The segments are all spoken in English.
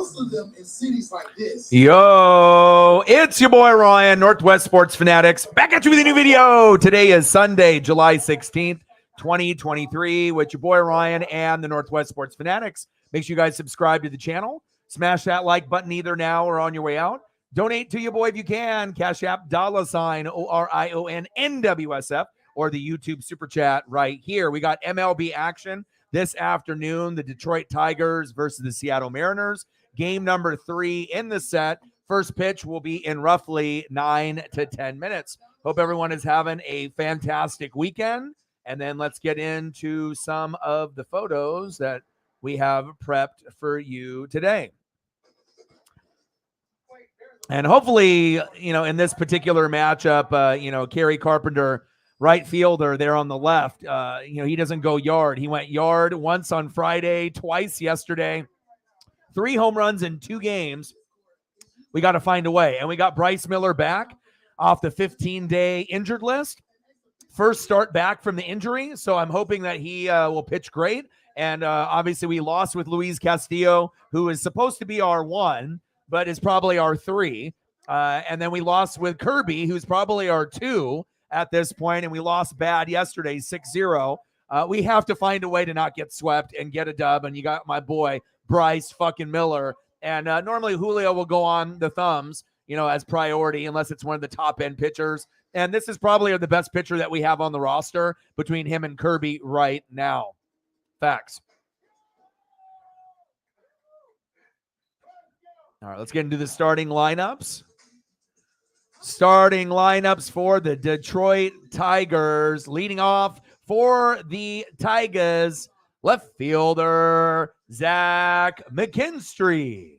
most of them in cities like this. Yo, it's your boy Ryan, Northwest Sports Fanatics, back at you with a new video. Today is Sunday, July 16th, 2023, with your boy Ryan and the Northwest Sports Fanatics. Make sure you guys subscribe to the channel. Smash that like button either now or on your way out. Donate to your boy if you can. Cash App $, ORION-NWSF, or the YouTube Super Chat right here. We got MLB action this afternoon, the Detroit Tigers versus the Seattle Mariners. Game number 3 in the set. First pitch will be in roughly 9 to 10 minutes. Hope everyone is having a fantastic weekend. And then let's get into some of the photos that we have prepped for you today. And hopefully, in this particular matchup, Kerry Carpenter, right fielder there on the left, he doesn't go yard. He went yard once on Friday, twice yesterday, 3 home runs in 2 games. We got to find a way. And we got Bryce Miller back off the 15-day injured list. First start back from the injury. So I'm hoping that he will pitch great. And obviously we lost with Luis Castillo, who is supposed to be our 1, but is probably our 3. And then we lost with Kirby, who's probably our 2 at this point, and we lost bad yesterday, 6-0. We have to find a way to not get swept and get a dub, and you got my boy, Bryce fucking Miller. And normally Julio will go on the thumbs, as priority, unless it's one of the top-end pitchers. And this is probably the best pitcher that we have on the roster between him and Kirby right now. Facts. All right, let's get into the starting lineups. Starting lineups for the Detroit Tigers. Leading off for the Tigers, left fielder Zach McKinstry.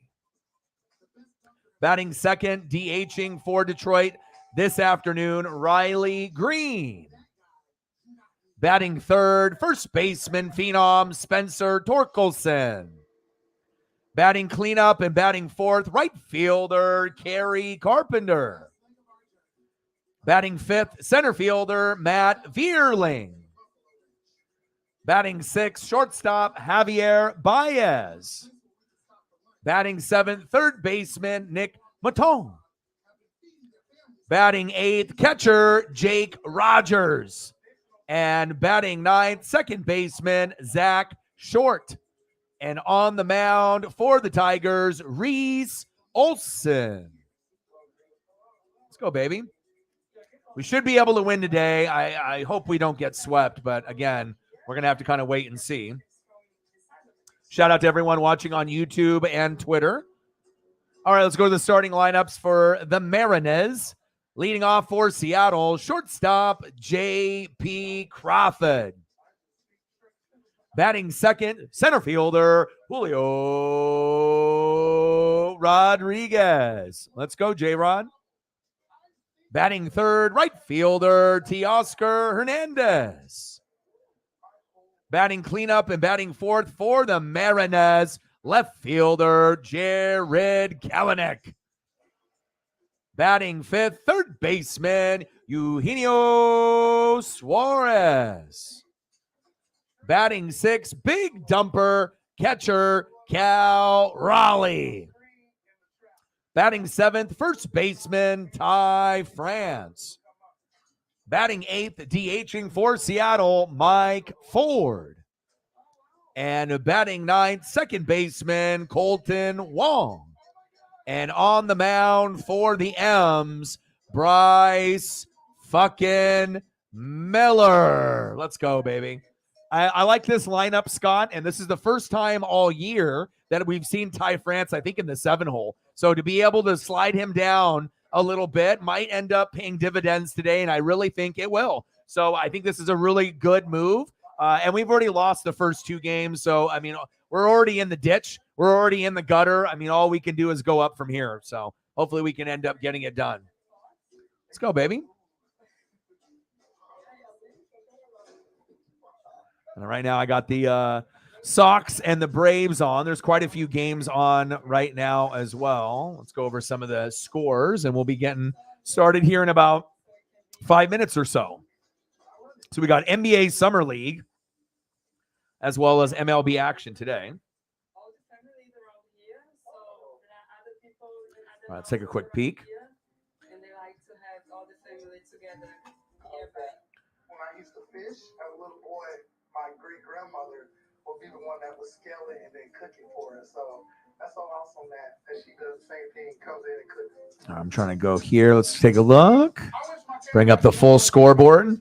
Batting second, DHing for Detroit this afternoon, Riley Green. Batting third, first baseman phenom Spencer Torkelson. Batting cleanup and batting fourth, right fielder Kerry Carpenter. Batting fifth, center fielder Matt Vierling. Batting sixth, shortstop Javier Baez. Batting seventh, third baseman Nick Maton. Batting eighth, catcher Jake Rogers. And batting ninth, second baseman Zach Short. And on the mound for the Tigers, Reese Olson. Let's go, baby. We should be able to win today. I hope we don't get swept, but again, we're going to have to kind of wait and see. Shout out to everyone watching on YouTube and Twitter. All right, let's go to the starting lineups for the Mariners. Leading off for Seattle, shortstop J.P. Crawford. Batting second, center fielder Julio Rodriguez. Let's go, J-Rod. Batting third, right fielder Teoscar Hernandez. Batting cleanup and batting fourth for the Mariners, left fielder Jared Kelenic. Batting fifth, third baseman Eugenio Suarez. Batting sixth, big dumper catcher Cal Raleigh. Batting seventh, first baseman Ty France. Batting eighth, DHing for Seattle, Mike Ford. And batting ninth, second baseman Colton Wong. And on the mound for the M's, Bryce fucking Miller. Let's go, baby. I like this lineup, Scott, and this is the first time all year that we've seen Ty France, I think, in the 7-hole. So to be able to slide him down a little bit might end up paying dividends today, and I really think it will. So I think this is a really good move, and we've already lost the first 2 games. So, I mean, we're already in the ditch. We're already in the gutter. I mean, all we can do is go up from here. So hopefully we can end up getting it done. Let's go, baby. And right now I got the Sox and the Braves on. There's quite a few games on right now as well. Let's go over some of the scores, and we'll be getting started here in about 5 minutes or so. So we got NBA Summer League as well as MLB action today. All right, let's take a quick peek. And they like to have all the family together nearby. When I used to fish as a little boy, my great grandmother would be the one that would scale it and then cook it for us. So that's so awesome that she does the same thing, comes in and cooks. I'm trying to go here. Let's take a look. Bring up the full scoreboard.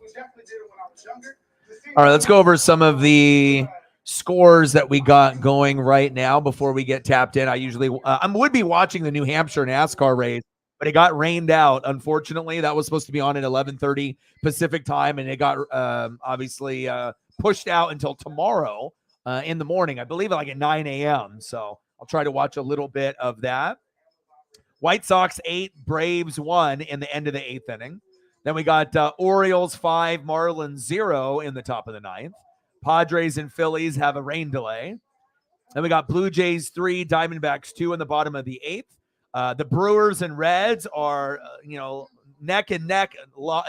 All right, let's go over some of the scores that we got going right now before we get tapped in. I usually I would be watching the New Hampshire NASCAR race, but it got rained out. Unfortunately, that was supposed to be on at 11:30 Pacific time, and it got obviously pushed out until tomorrow in the morning. I believe like at 9 a.m. So I'll try to watch a little bit of that. White Sox 8, Braves 1 in the end of the 8th inning. Then we got Orioles 5, Marlins 0 in the top of the 9th. Padres and Phillies have a rain delay. Then we got Blue Jays 3, Diamondbacks 2 in the bottom of the 8th. The Brewers and Reds are, neck and neck,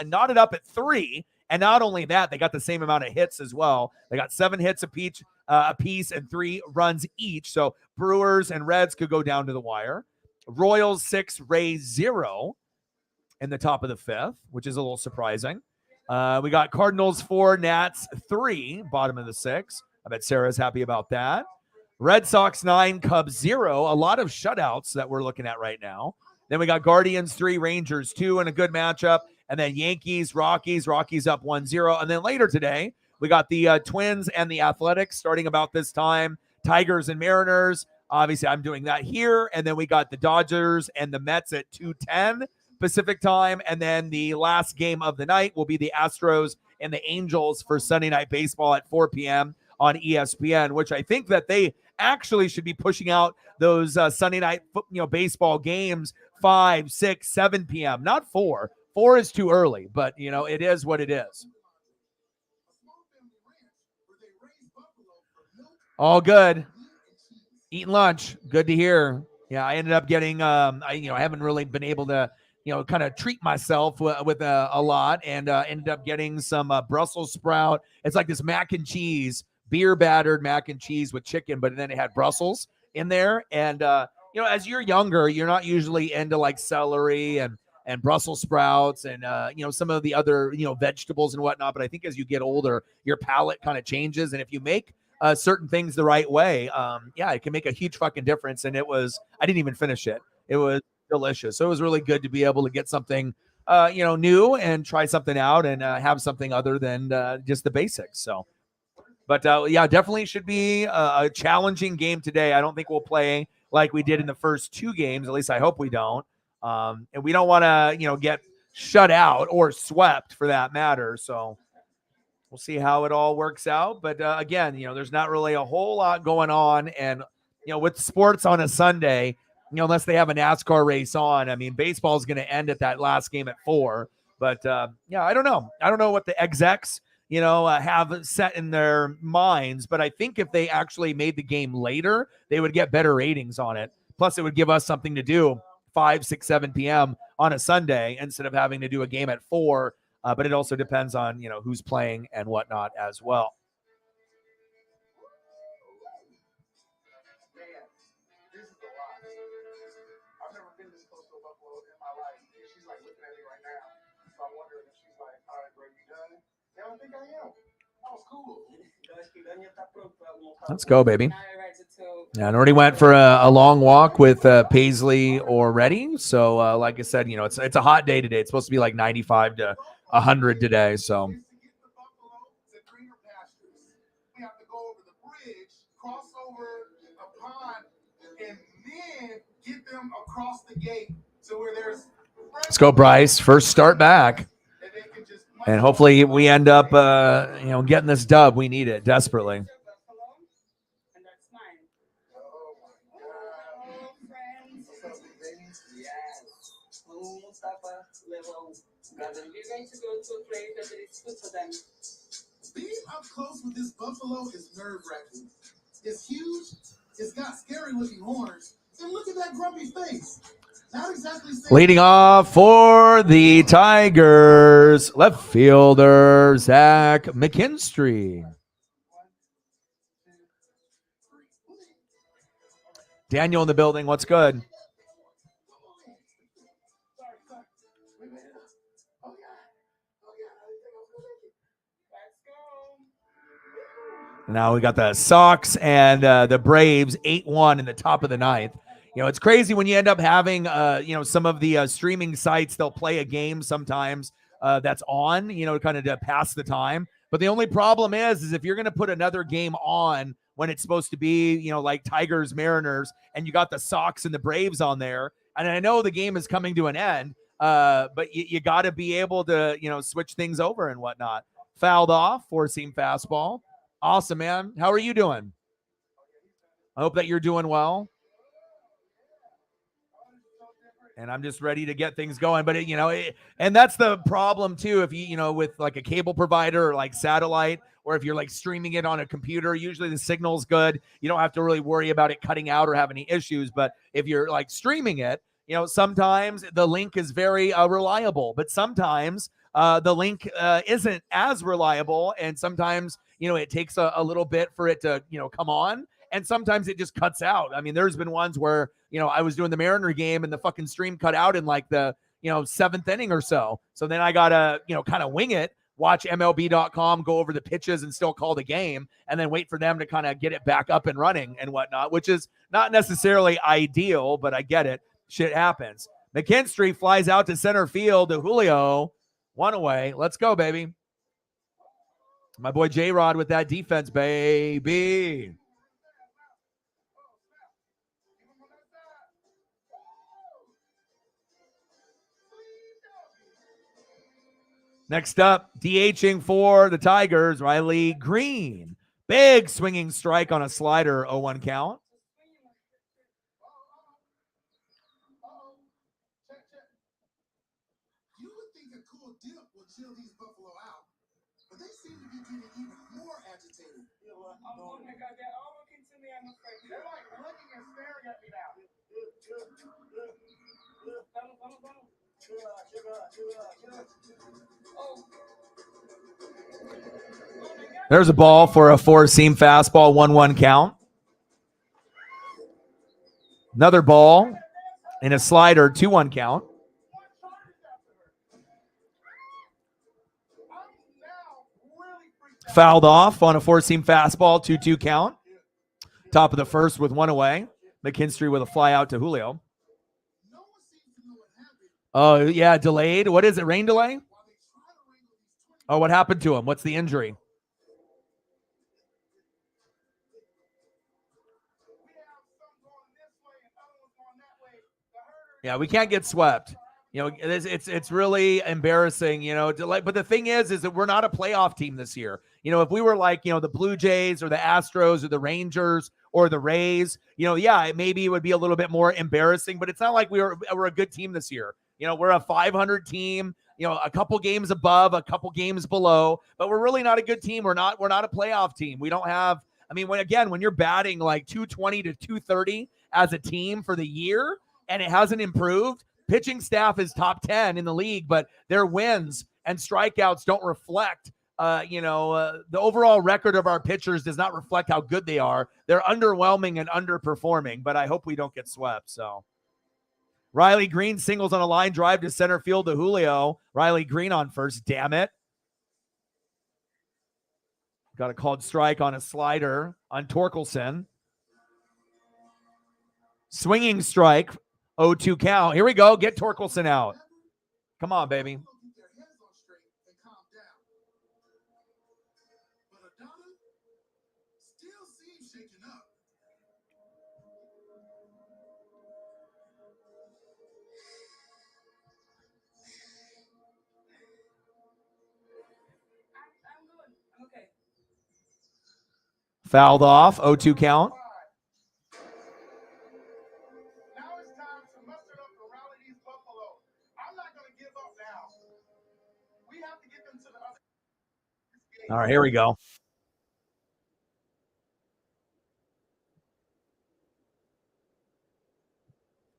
knotted up at 3. And not only that, they got the same amount of hits as well. They got 7 hits apiece and 3 runs each. So Brewers and Reds could go down to the wire. Royals 6, Rays 0 in the top of the 5th, which is a little surprising. We got Cardinals 4, Nats 3, bottom of the 6th. I bet Sarah's happy about that. Red Sox 9, Cubs 0. A lot of shutouts that we're looking at right now. Then we got Guardians 3, Rangers 2 in a good matchup. And then Yankees, Rockies up 1-0. And then later today, we got the Twins and the Athletics starting about this time. Tigers and Mariners. Obviously, I'm doing that here. And then we got the Dodgers and the Mets at 2:10 Pacific time. And then the last game of the night will be the Astros and the Angels for Sunday Night Baseball at 4 p.m. on ESPN, which I think that they actually should be pushing out those Sunday night baseball games 5, 6, 7 p.m. Not 4. 4 is too early, but it is what it is. All good. Eating lunch. Good to hear. Yeah, I ended up getting I haven't really been able to kind of treat myself with a lot, and ended up getting some Brussels sprout. It's like this mac and cheese, beer battered mac and cheese with chicken, but then it had Brussels in there. And as you're younger, you're not usually into like celery and Brussels sprouts and some of the other vegetables and whatnot. But I think as you get older, your palate kind of changes, and if you make certain things the right way, it can make a huge fucking difference. And I didn't even finish it. It was delicious. So it was really good to be able to get something new and try something out and have something other than just the basics. So but definitely should be a challenging game today. I don't think we'll play like we did in the first 2 games. At least I hope we don't. And we don't want to get shut out or swept for that matter. So we'll see how it all works out. But again, there's not really a whole lot going on. And, with sports on a Sunday, unless they have a NASCAR race on, I mean, baseball is going to end at that last game at 4. But I don't know. I don't know what the execs, have set in their minds. But I think if they actually made the game later, they would get better ratings on it. Plus, it would give us something to do 5, 6, 7 p.m. on a Sunday instead of having to do a game at 4. But it also depends on, who's playing and whatnot as well. Man, this is a lot. I've never been this close to a buffalo in my life. And she's like looking at me right now. So I'm wondering if she's like, all right, bro, you done? Yeah, I think I am. That was cool. Let's go, baby. Yeah, and already went for a long walk with Paisley already. So, like I said, it's a hot day today. It's supposed to be like 95 to 100 today. So, We have to go over the bridge, cross over a pond, and then get them across the gate to where there's. let's go, Bryce. First start back. And hopefully we end up, getting this dub. We need it desperately. We're going to go to a place that is good for them. Being up close with this buffalo is nerve-wracking. It's huge. It's got scary-looking horns. And look at that grumpy face. Not exactly. Leading off for the Tigers, left fielder Zach McKinstry. Daniel in the building. What's good? Now we got the Sox and the Braves 8-1 in the top of the ninth. You know, it's crazy when you end up having, some of the streaming sites, they'll play a game sometimes that's on, kind of to pass the time. But the only problem is if you're going to put another game on when it's supposed to be, like Tigers, Mariners, and you got the Sox and the Braves on there, and I know the game is coming to an end, but you got to be able to, switch things over and whatnot. Fouled off, four-seam fastball. Awesome, man. How are you doing? I hope that you're doing well. And I'm just ready to get things going. But, and that's the problem, too. If you, with like a cable provider or like satellite, or if you're like streaming it on a computer, usually the signal's good. You don't have to really worry about it cutting out or have any issues. But if you're like streaming it, sometimes the link is very reliable, but sometimes the link isn't as reliable. And sometimes, it takes a little bit for it to, come on. And sometimes it just cuts out. I mean, there's been ones where, I was doing the Mariner game and the fucking stream cut out in like the, 7th inning or so. So then I got to, kind of wing it, watch MLB.com, go over the pitches and still call the game, and then wait for them to kind of get it back up and running and whatnot, which is not necessarily ideal, but I get it. Shit happens. McKinstry flies out to center field to Julio. One away. Let's go, baby. My boy J-Rod with that defense, baby. Next up, DHing for the Tigers, Riley Green. Big swinging strike on a slider, 0-1 count. You would think a cool dip would chill these Buffalo out, but they seem to be getting even more agitated. Oh my God, they're all looking to me, I'm afraid. They're like looking and staring at me now. There's a ball for a four-seam fastball, 1-1 count. Another ball and a slider, 2-1 count. Fouled off on a four-seam fastball, 2-2 count. Top of the first with one away. McKinstry with a fly out to Julio. Oh, yeah, delayed. What is it, rain delay? Oh, what happened to him? What's the injury? Yeah, we can't get swept. It's really embarrassing, but the thing is that we're not a playoff team this year. If we were like, the Blue Jays or the Astros or the Rangers or the Rays, maybe it would be a little bit more embarrassing, but it's not like we're a good team this year. We're a 500 team, a couple games above, a couple games below, but we're really not a good team. We're not a playoff team. We don't have, when you're batting like 220 to 230 as a team for the year and it hasn't improved, pitching staff is top 10 in the league, but their wins and strikeouts don't reflect, the overall record of our pitchers does not reflect how good they are. They're underwhelming and underperforming, but I hope we don't get swept. So Riley Green singles on a line drive to center field to Julio. Riley Green on first. Damn it. Got a called strike on a slider on Torkelson. Swinging strike. 0-2 count. Here we go. Get Torkelson out. Come on, baby. Okay. Fouled off. 0-2 count. All right, here we go.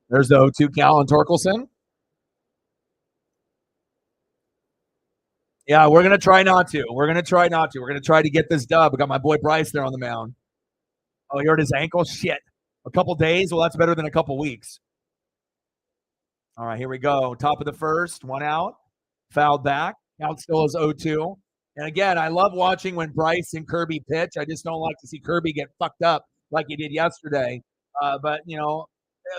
There's the 0-2 count on Torkelson. Yeah, we're going to try not to. We're going to try to get this dub. I got my boy Bryce there on the mound. Oh, he hurt his ankle? Shit. A couple days? Well, that's better than a couple weeks. All right, here we go. Top of the first, one out. Fouled back. Count still is 0-2. And again, I love watching when Bryce and Kirby pitch. I just don't like to see Kirby get fucked up like he did yesterday. But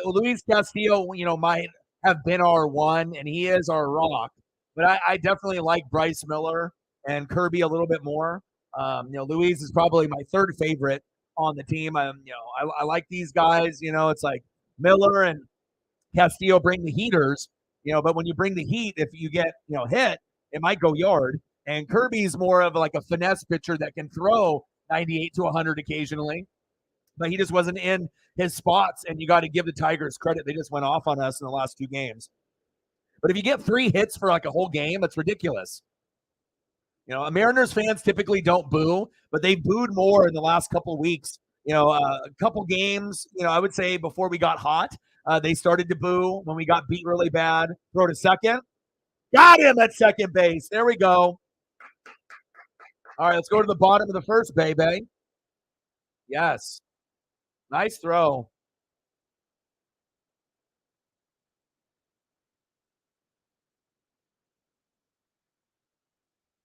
Luis Castillo, might have been our one, and he is our rock. But I definitely like Bryce Miller and Kirby a little bit more. Luis is probably my third favorite on the team. I like these guys. It's like Miller and Castillo bring the heaters. But when you bring the heat, if you get hit, it might go yard. And Kirby's more of like a finesse pitcher that can throw 98 to 100 occasionally, but he just wasn't in his spots. And you got to give the Tigers credit; they just went off on us in the last 2 games. But if you get 3 hits for like a whole game, that's ridiculous. Mariners fans typically don't boo, but they booed more in the last couple of weeks. A couple games, I would say before we got hot, they started to boo when we got beat really bad. Throw to second. Got him at second base. There we go. All right, let's go to the bottom of the first, baby. Yes. Nice throw.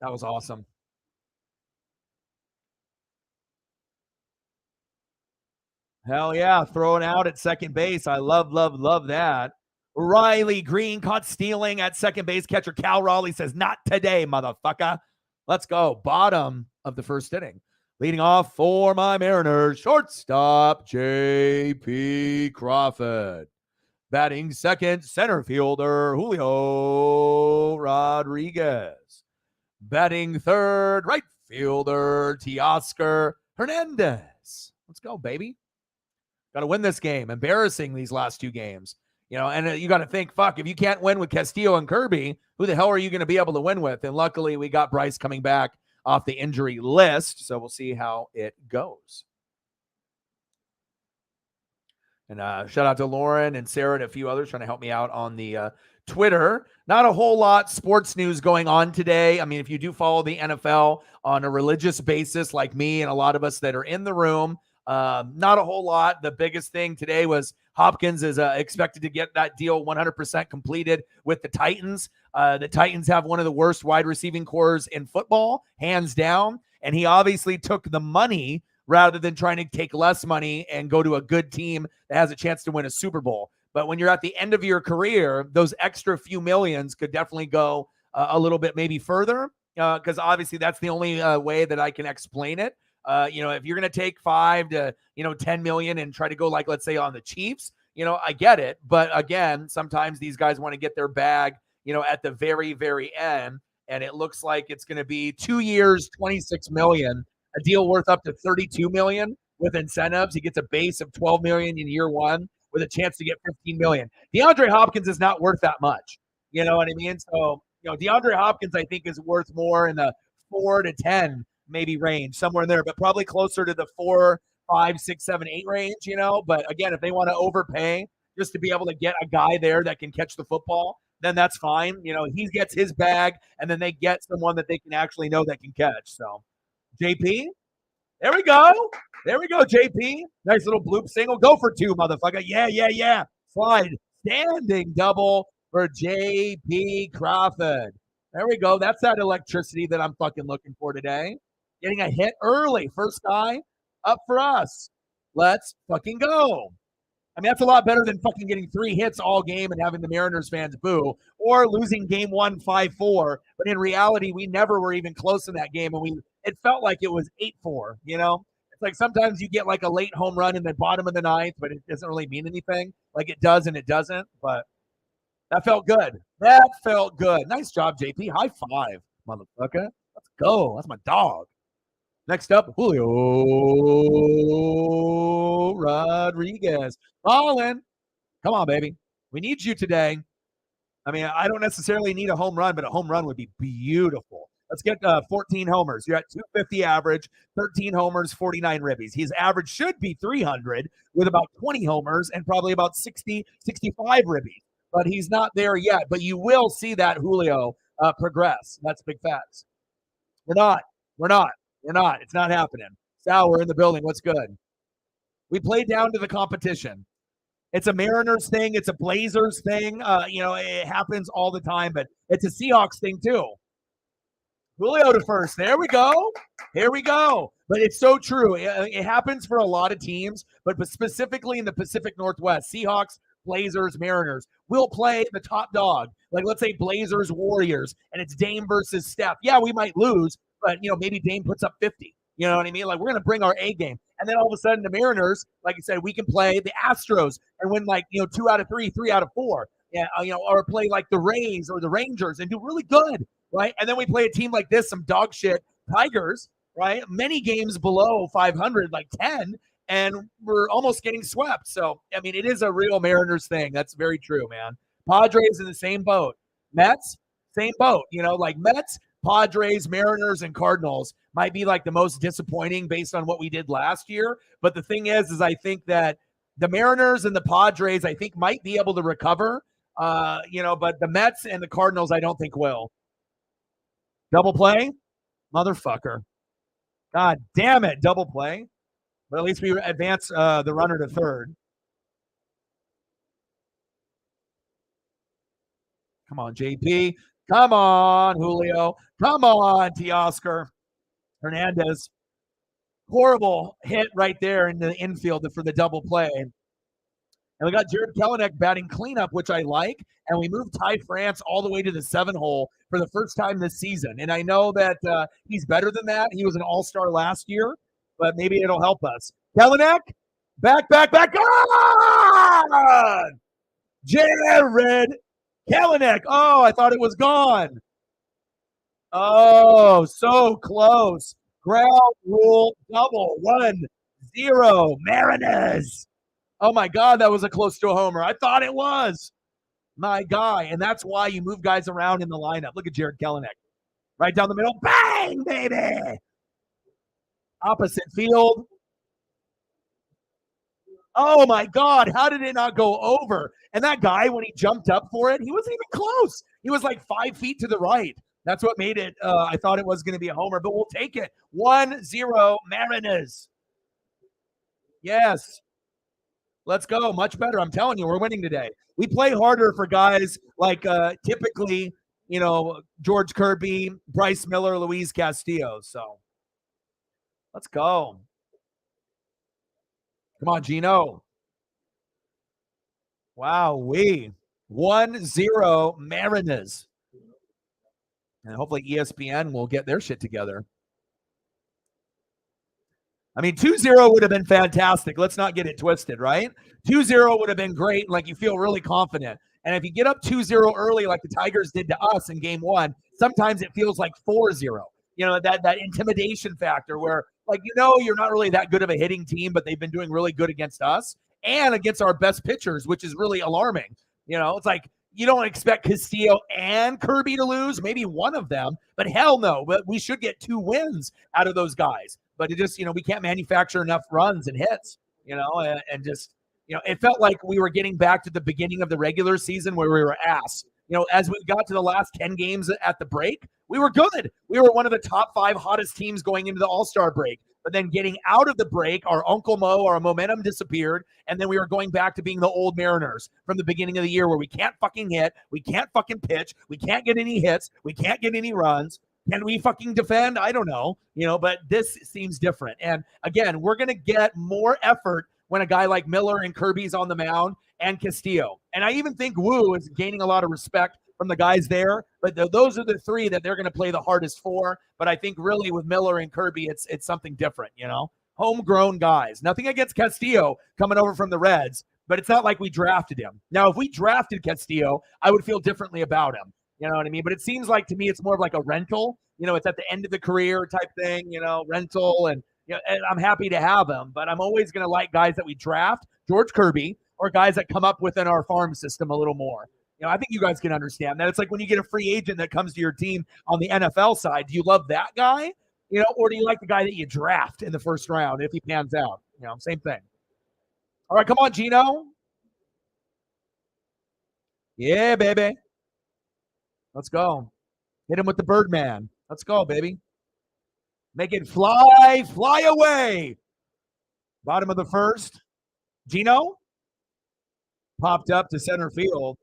That was awesome. Hell yeah, throwing out at second base. I love that. Riley Green caught stealing at second base. Catcher Cal Raleigh says, not today, motherfucker. Let's go. Bottom of the first inning. Leading off for my Mariners, shortstop J.P. Crawford. Batting second, center fielder Julio Rodriguez. Batting third, right fielder Teoscar Hernandez. Let's go, baby. Got to win this game. Embarrassing these last 2 games. And you got to think, fuck, if you can't win with Castillo and Kirby, who the hell are you going to be able to win with? And luckily, we got Bryce coming back off the injury list, so we'll see how it goes. And shout out to Lauren and Sarah and a few others trying to help me out on the Twitter. Not a whole lot sports news going on today. I mean, if you do follow the NFL on a religious basis like me and a lot of us that are in the room, not a whole lot. The biggest thing today was Hopkins is expected to get that deal 100% completed with the Titans. The Titans have one of the worst wide receiving cores in football, hands down. And he obviously took the money rather than trying to take less money and go to a good team that has a chance to win a Super Bowl. But when you're at the end of your career, those extra few millions could definitely go a little bit maybe further, because obviously that's the only way that I can explain it. If you're going to take 5 to 10 million and try to go like, let's say on the Chiefs, I get it. But again, sometimes these guys want to get their bag, at the very, very end. And it looks like it's going to be 2 years, 26 million, a deal worth up to 32 million with incentives. He gets a base of 12 million in year 1 with a chance to get 15 million. DeAndre Hopkins is not worth that much. You know what I mean? So, DeAndre Hopkins, I think, is worth more in the 4 to 10 maybe range, somewhere in there, but probably closer to the 4, 5, 6, 7, 8 range, But again, if they want to overpay just to be able to get a guy there that can catch the football, then that's fine. He gets his bag, and then they get someone that they can actually know that can catch. So, JP, there we go. There we go, JP. Nice little bloop single. Go for 2, motherfucker. Yeah. Slide. Standing double for JP Crawford. There we go. That's that electricity that I'm fucking looking for today. Getting a hit early. First guy up for us. Let's fucking go. I mean, that's a lot better than fucking getting 3 hits all game and having the Mariners fans boo, or losing game 1 5-4. But in reality, we never were even close in that game, and it felt like it was 8-4. It's like sometimes you get like a late home run in the bottom of the 9th, but it doesn't really mean anything. Like it does and it doesn't. But that felt good. That felt good. Nice job, JP. High five, motherfucker. Let's go. That's my dog. Next up, Julio Rodriguez. Colin, come on, baby. We need you today. I mean, I don't necessarily need a home run, but a home run would be beautiful. Let's get 14 homers. You're at 250 average, 13 homers, 49 ribbies. His average should be 300 with about 20 homers and probably about 60, 65 ribbies. But he's not there yet. But you will see that Julio progress. That's big facts. We're not. It's not happening. Sal, we're in the building. What's good? We play down to the competition. It's a Mariners thing. It's a Blazers thing. It happens all the time, but it's a Seahawks thing too. Julio to first. There we go. Here we go. But it's so true. It happens for a lot of teams, but specifically in the Pacific Northwest, Seahawks, Blazers, Mariners will play the top dog. Like, let's say Blazers, Warriors, and it's Dame versus Steph. Yeah, we might lose, but, maybe Dame puts up 50. You know what I mean? Like, we're going to bring our A game. And then all of a sudden, the Mariners, like I said, we can play the Astros and win, 2 out of 3, 3 out of 4. Yeah, or play like the Rays or the Rangers and do really good, right? And then we play a team like this, some dog shit Tigers, right? Many games below 500, like 10, and we're almost getting swept. So, I mean, it is a real Mariners thing. That's very true, man. Padres in the same boat. Mets, same boat. Like Mets, Padres, Mariners, and Cardinals might be like the most disappointing based on what we did last year. But the thing is I think that the Mariners and the Padres, I think, might be able to recover. But the Mets and the Cardinals, I don't think will. Double play? Motherfucker. God damn it, double play. But at least we advance the runner to third. Come on, JP. Come on, Julio. Come on, Teoscar. Hernandez. Horrible hit right there in the infield for the double play. And we got Jarred Kelenic batting cleanup, which I like. And we moved Ty France all the way to the 7-hole for the first time this season. And I know that he's better than that. He was an all-star last year, but maybe it'll help us. Kelenic, back on! Jarred Kelenic. Oh, I thought it was gone. Oh, so close. Ground rule double. 1-0 Mariners. Oh, my God, that was a close to a homer. I thought it was. My guy. And that's why you move guys around in the lineup. Look at Jarred Kelenic. Right down the middle. Bang, baby. Opposite field. Oh, my God. How did it not go over? And that guy, when he jumped up for it, he wasn't even close. He was like 5 feet to the right. That's what made it. I thought it was going to be a homer, but we'll take it. 1-0 Mariners. Yes. Let's go. Much better. I'm telling you, we're winning today. We play harder for guys like typically, George Kirby, Bryce Miller, Luis Castillo. So let's go. Come on, Gino. Wow, 1-0 Mariners. And hopefully ESPN will get their shit together. I mean, 2-0 would have been fantastic. Let's not get it twisted, right? 2-0 would have been great. Like, you feel really confident. And if you get up 2-0 early, like the Tigers did to us in game 1, sometimes it feels like 4-0. That intimidation factor where, like, you're not really that good of a hitting team, but they've been doing really good against us and against our best pitchers, which is really alarming. It's like you don't expect Castillo and Kirby to lose, maybe one of them, but hell no. But we should get 2 wins out of those guys. But it just, we can't manufacture enough runs and hits, and just, it felt like we were getting back to the beginning of the regular season where we were ass. As we got to the last 10 games at the break, we were good. We were one of the top 5 hottest teams going into the All-Star break. But then getting out of the break, our momentum disappeared, and then we were going back to being the old Mariners from the beginning of the year where we can't fucking hit, we can't fucking pitch, we can't get any hits, we can't get any runs. Can we fucking defend? I don't know, but this seems different. And again, we're going to get more effort when a guy like Miller and Kirby's on the mound and Castillo. And I even think Wu is gaining a lot of respect from the guys there, but those are the 3 that they're going to play the hardest for. But I think really with Miller and Kirby, it's something different, homegrown guys. Nothing against Castillo coming over from the Reds, but it's not like we drafted him. Now, if we drafted Castillo, I would feel differently about him. You know what I mean? But it seems like to me it's more of like a rental. It's at the end of the career type thing, rental. And, and I'm happy to have him. But I'm always going to like guys that we draft, George Kirby, or guys that come up within our farm system a little more. I think you guys can understand that. It's like when you get a free agent that comes to your team on the NFL side, do you love that guy? Or do you like the guy that you draft in the first round if he pans out? Same thing. All right, come on, Gino. Yeah, baby. Let's go. Hit him with the Birdman. Let's go, baby. Make it fly away. Bottom of the first. Gino popped up to center field.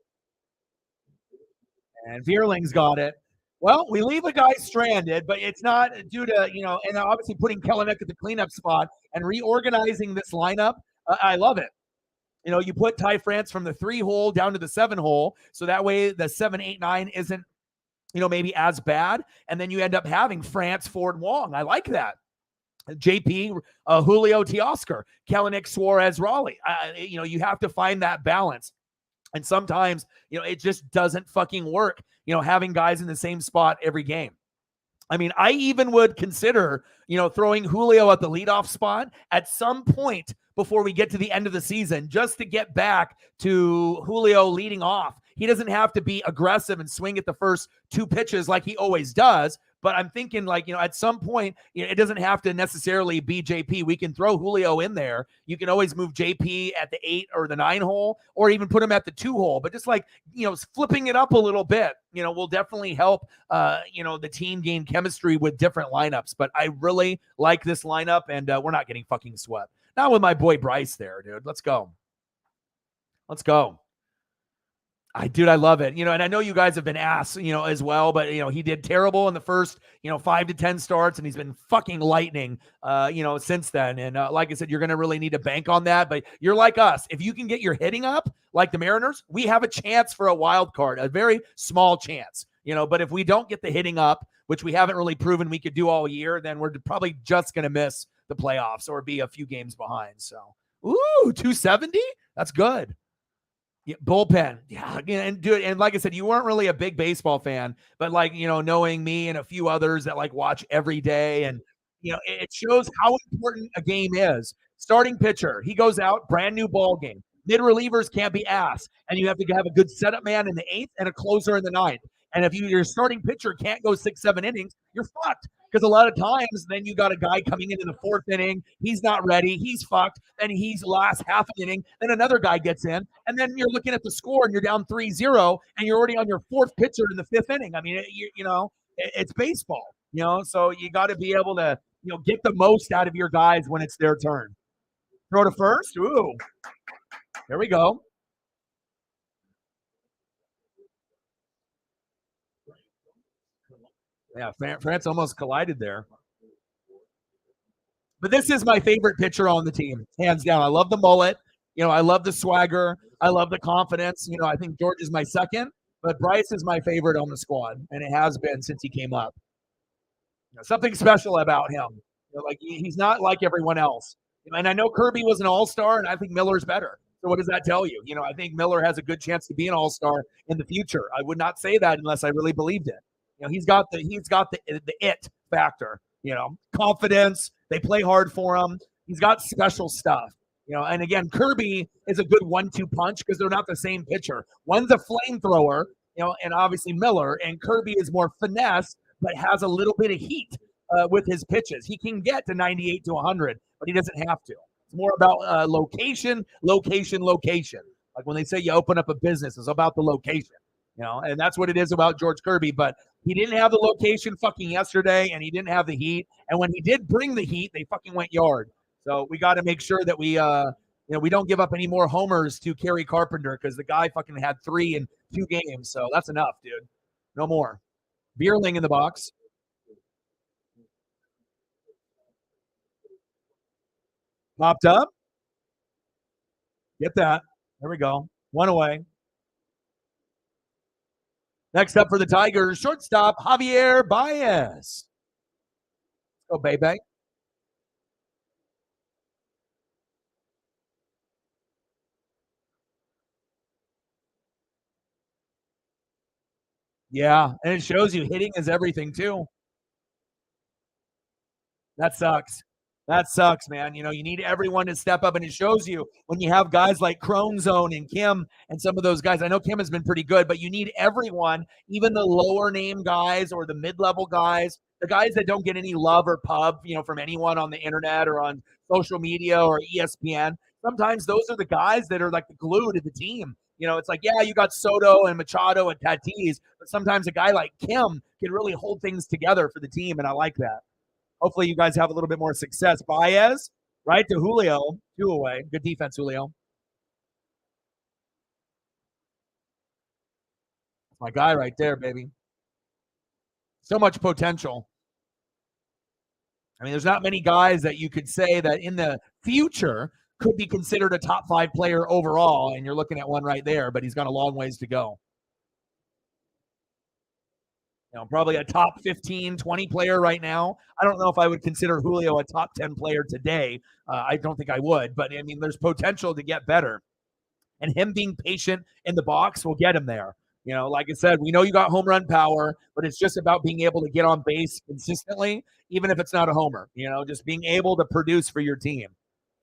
And Vierling's got it. Well, we leave a guy stranded, but it's not due to, and obviously putting Kellenick at the cleanup spot and reorganizing this lineup. I love it. You put Ty France from the 3 hole down to the 7 hole. So that way the 7, 8, 9 isn't, maybe as bad. And then you end up having France, Ford, Wong. I like that. JP, Julio, Teoscar, Kellenick, Suarez, Raleigh. You have to find that balance. And sometimes, it just doesn't fucking work, having guys in the same spot every game. I mean, I even would consider, throwing Julio at the leadoff spot at some point before we get to the end of the season, just to get back to Julio leading off. He doesn't have to be aggressive and swing at the first 2 pitches like he always does. But I'm thinking at some point, it doesn't have to necessarily be JP. We can throw Julio in there. You can always move JP at the 8 or the 9 hole, or even put him at the 2 hole. But just flipping it up a little bit, will definitely help, the team gain chemistry with different lineups. But I really like this lineup, and we're not getting fucking swept. Not with my boy Bryce there, dude. Let's go. Let's go. I love it. And I know you guys have been asked, as well, but, he did terrible in the first, 5 to 10 starts, and he's been fucking lightning, since then. And like I said, you're going to really need to bank on that. But you're like us. If you can get your hitting up like the Mariners, we have a chance for a wild card, a very small chance, but if we don't get the hitting up, which we haven't really proven we could do all year, then we're probably just going to miss the playoffs or be a few games behind. So, 270? That's good. Yeah, bullpen. Yeah, and do it. And like I said, you weren't really a big baseball fan, but knowing me and a few others that watch every day, and it shows how important a game is. Starting pitcher, he goes out, brand new ball game. Mid relievers can't be asked, and you have to have a good setup man in the 8th and a closer in the 9th. And if your starting pitcher can't go 6, 7 innings, you're fucked. Because a lot of times, then you got a guy coming into the 4th inning. He's not ready. He's fucked. Then he's last half an inning. Then another guy gets in. And then you're looking at the score and you're down 3-0. And you're already on your 4th pitcher in the 5th inning. I mean, it's baseball. So you got to be able to, get the most out of your guys when it's their turn. Throw to first. Ooh. There we go. Yeah, France almost collided there. But this is my favorite pitcher on the team, hands down. I love the mullet. I love the swagger. I love the confidence. I think George is my second, but Bryce is my favorite on the squad, and it has been since he came up. Something special about him. He's not like everyone else. And I know Kirby was an all-star, and I think Miller's better. So what does that tell you? I think Miller has a good chance to be an all-star in the future. I would not say that unless I really believed it. He's got the it factor, confidence. They play hard for him. He's got special stuff, and again, Kirby is a good 1-2 punch because they're not the same pitcher. One's a flamethrower, and obviously Miller, and Kirby is more finesse, but has a little bit of heat with his pitches. He can get to 98 to 100, but he doesn't have to. It's more about location. Like when they say you open up a business, it's about the location. And that's what it is about George Kirby. But he didn't have the location fucking yesterday, and he didn't have the heat. And when he did bring the heat, they fucking went yard. So we got to make sure that we, we don't give up any more homers to Kerry Carpenter, because the guy fucking had 3 in 2 games. So that's enough, dude. No more. Bierling in the box. Popped up. Get that. There we go. 1 away. Next up for the Tigers, shortstop Javier Baez. Let's go, baby. Yeah, and it shows you hitting is everything too. That sucks. That sucks, man. You need everyone to step up, and it shows you when you have guys like Crone Zone and Kim and some of those guys. I know Kim has been pretty good, but you need everyone, even the lower name guys or the mid-level guys, the guys that don't get any love or pub, from anyone on the internet or on social media or ESPN. Sometimes those are the guys that are like the glue to the team. It's like, yeah, you got Soto and Machado and Tatis, but sometimes a guy like Kim can really hold things together for the team, and I like that. Hopefully you guys have a little bit more success. Baez, right to Julio, 2 away. Good defense, Julio. That's my guy right there, baby. So much potential. I mean, there's not many guys that you could say that in the future could be considered a top 5 player overall, and you're looking at one right there, but he's got a long ways to go. Probably a top 15, 20 player right now. I don't know if I would consider Julio a top 10 player today. I don't think I would, but I mean, there's potential to get better. And him being patient in the box will get him there. Like I said, we know you got home run power, but it's just about being able to get on base consistently, even if it's not a homer, just being able to produce for your team.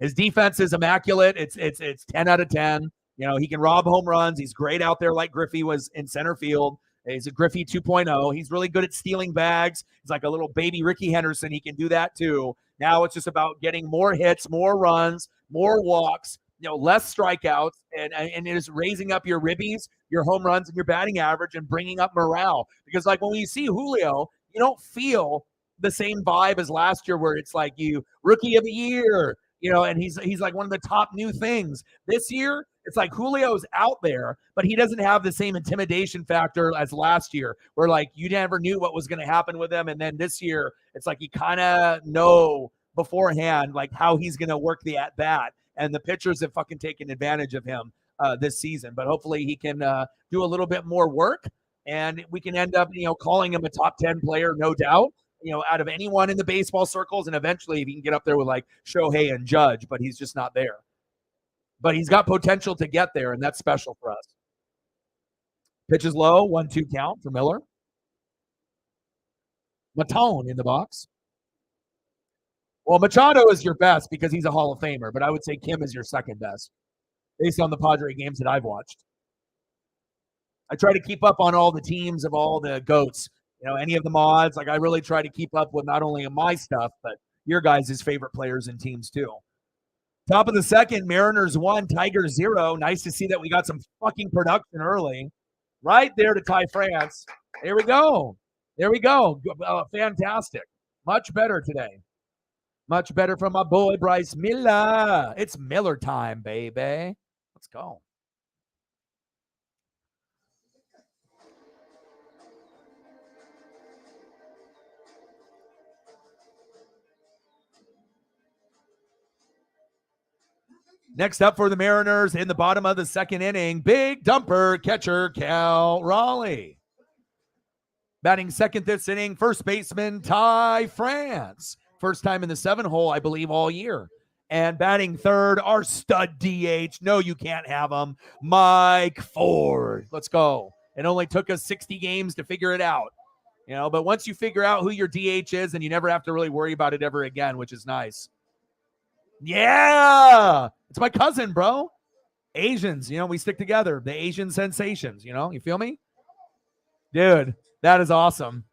His defense is immaculate. It's 10 out of 10. He can rob home runs. He's great out there like Griffey was in center field. He's a Griffey 2.0. He's really good at stealing bags. He's like a little baby Ricky Henderson. He can do that too. Now it's just about getting more hits, more runs, more walks, less strikeouts, and it is raising up your ribbies, your home runs, and your batting average, and bringing up morale. Because like when you see Julio, you don't feel the same vibe as last year where it's like you rookie of the year, and he's like one of the top new things. This year, it's like Julio's out there, but he doesn't have the same intimidation factor as last year, where like you never knew what was going to happen with him. And then this year, it's like you kind of know beforehand like how he's going to work the at bat. And the pitchers have fucking taken advantage of him this season. But hopefully he can do a little bit more work, and we can end up, calling him a top 10 player, no doubt, out of anyone in the baseball circles. And eventually he can get up there with like Shohei and Judge, but he's just not there. But he's got potential to get there, and that's special for us. Pitches low, 1-2 count for Miller. Matone in the box. Well, Machado is your best because he's a Hall of Famer, but I would say Kim is your second best based on the Padre games that I've watched. I try to keep up on all the teams of all the GOATs, any of the mods. Like I really try to keep up with not only my stuff, but your guys' favorite players and teams too. Top of the second, Mariners 1, Tigers 0. Nice to see that we got some fucking production early. Right there to Ty France. There we go. Fantastic. Much better today. Much better from my boy, Bryce Miller. It's Miller time, baby. Let's go. Next up for the Mariners in the bottom of the second inning, big dumper catcher Cal Raleigh. Batting second this inning, first baseman Ty France. First time in the 7-hole, I believe, all year. And batting third, our stud DH. No, you can't have him. Mike Ford. Let's go. It only took us 60 games to figure it out. But once you figure out who your DH is, then you never have to really worry about it ever again, which is nice. Yeah. It's my cousin, bro. Asians, we stick together. The Asian sensations, you feel me? Dude, that is awesome.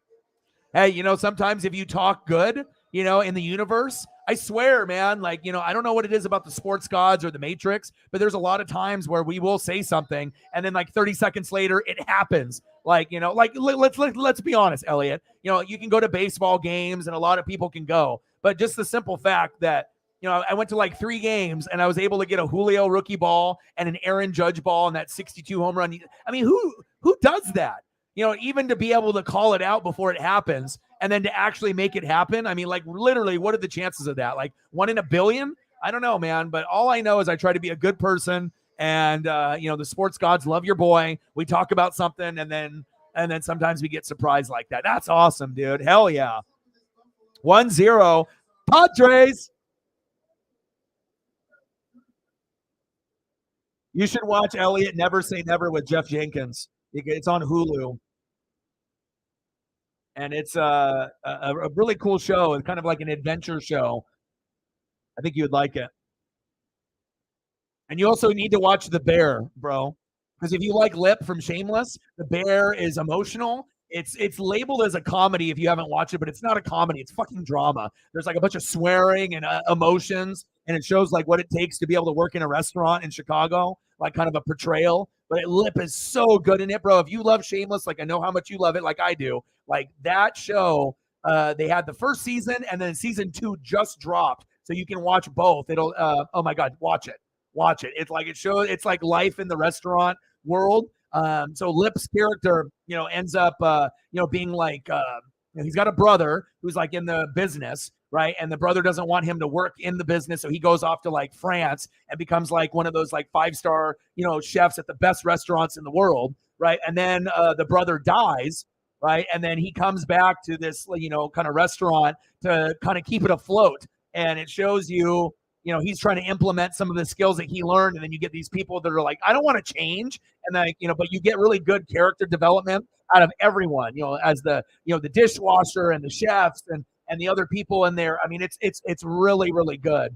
Hey, sometimes if you talk good, in the universe, I swear, man, like, I don't know what it is about the sports gods or the Matrix, but there's a lot of times where we will say something and then like 30 seconds later it happens. Like, let's be honest, Elliot. You can go to baseball games and a lot of people can go, but just the simple fact that I went to like 3 games and I was able to get a Julio rookie ball and an Aaron Judge ball and that 62 home run. I mean, who does that? Even to be able to call it out before it happens and then to actually make it happen. I mean, like literally, what are the chances of that? Like 1 in a billion? I don't know, man. But all I know is I try to be a good person, and the sports gods love your boy. We talk about something, and then sometimes we get surprised like that. That's awesome, dude. Hell yeah. 1-0 Padres. You should watch Elliot Never Say Never with Jeff Jenkins. It's on Hulu. And it's a really cool show. It's kind of like an adventure show. I think you would like it. And you also need to watch The Bear, bro. Because if you like Lip from Shameless, The Bear is emotional. It's labeled as a comedy if you haven't watched it, but it's not a comedy. It's fucking drama. There's like a bunch of swearing and emotions, and it shows like what it takes to be able to work in a restaurant in Chicago, like kind of a portrayal. But Lip is so good in it, bro. If you love Shameless, like I know how much you love it, like I do. Like that show, they had the first season, and then season 2 just dropped, so you can watch both. It'll, oh my God, watch it. It's like it's like life in the restaurant world. So Lip's character, ends up, being like he's got a brother who's like in the business, right? And the brother doesn't want him to work in the business, so he goes off to like France and becomes like one of those like 5-star, chefs at the best restaurants in the world, right? And then the brother dies, right? And then he comes back to this, kind of restaurant to kind of keep it afloat, and it shows you. He's trying to implement some of the skills that he learned, and then you get these people that are like, I don't want to change, and then but you get really good character development out of everyone, as the the dishwasher and the chefs and the other people in there. I mean, it's really, really good.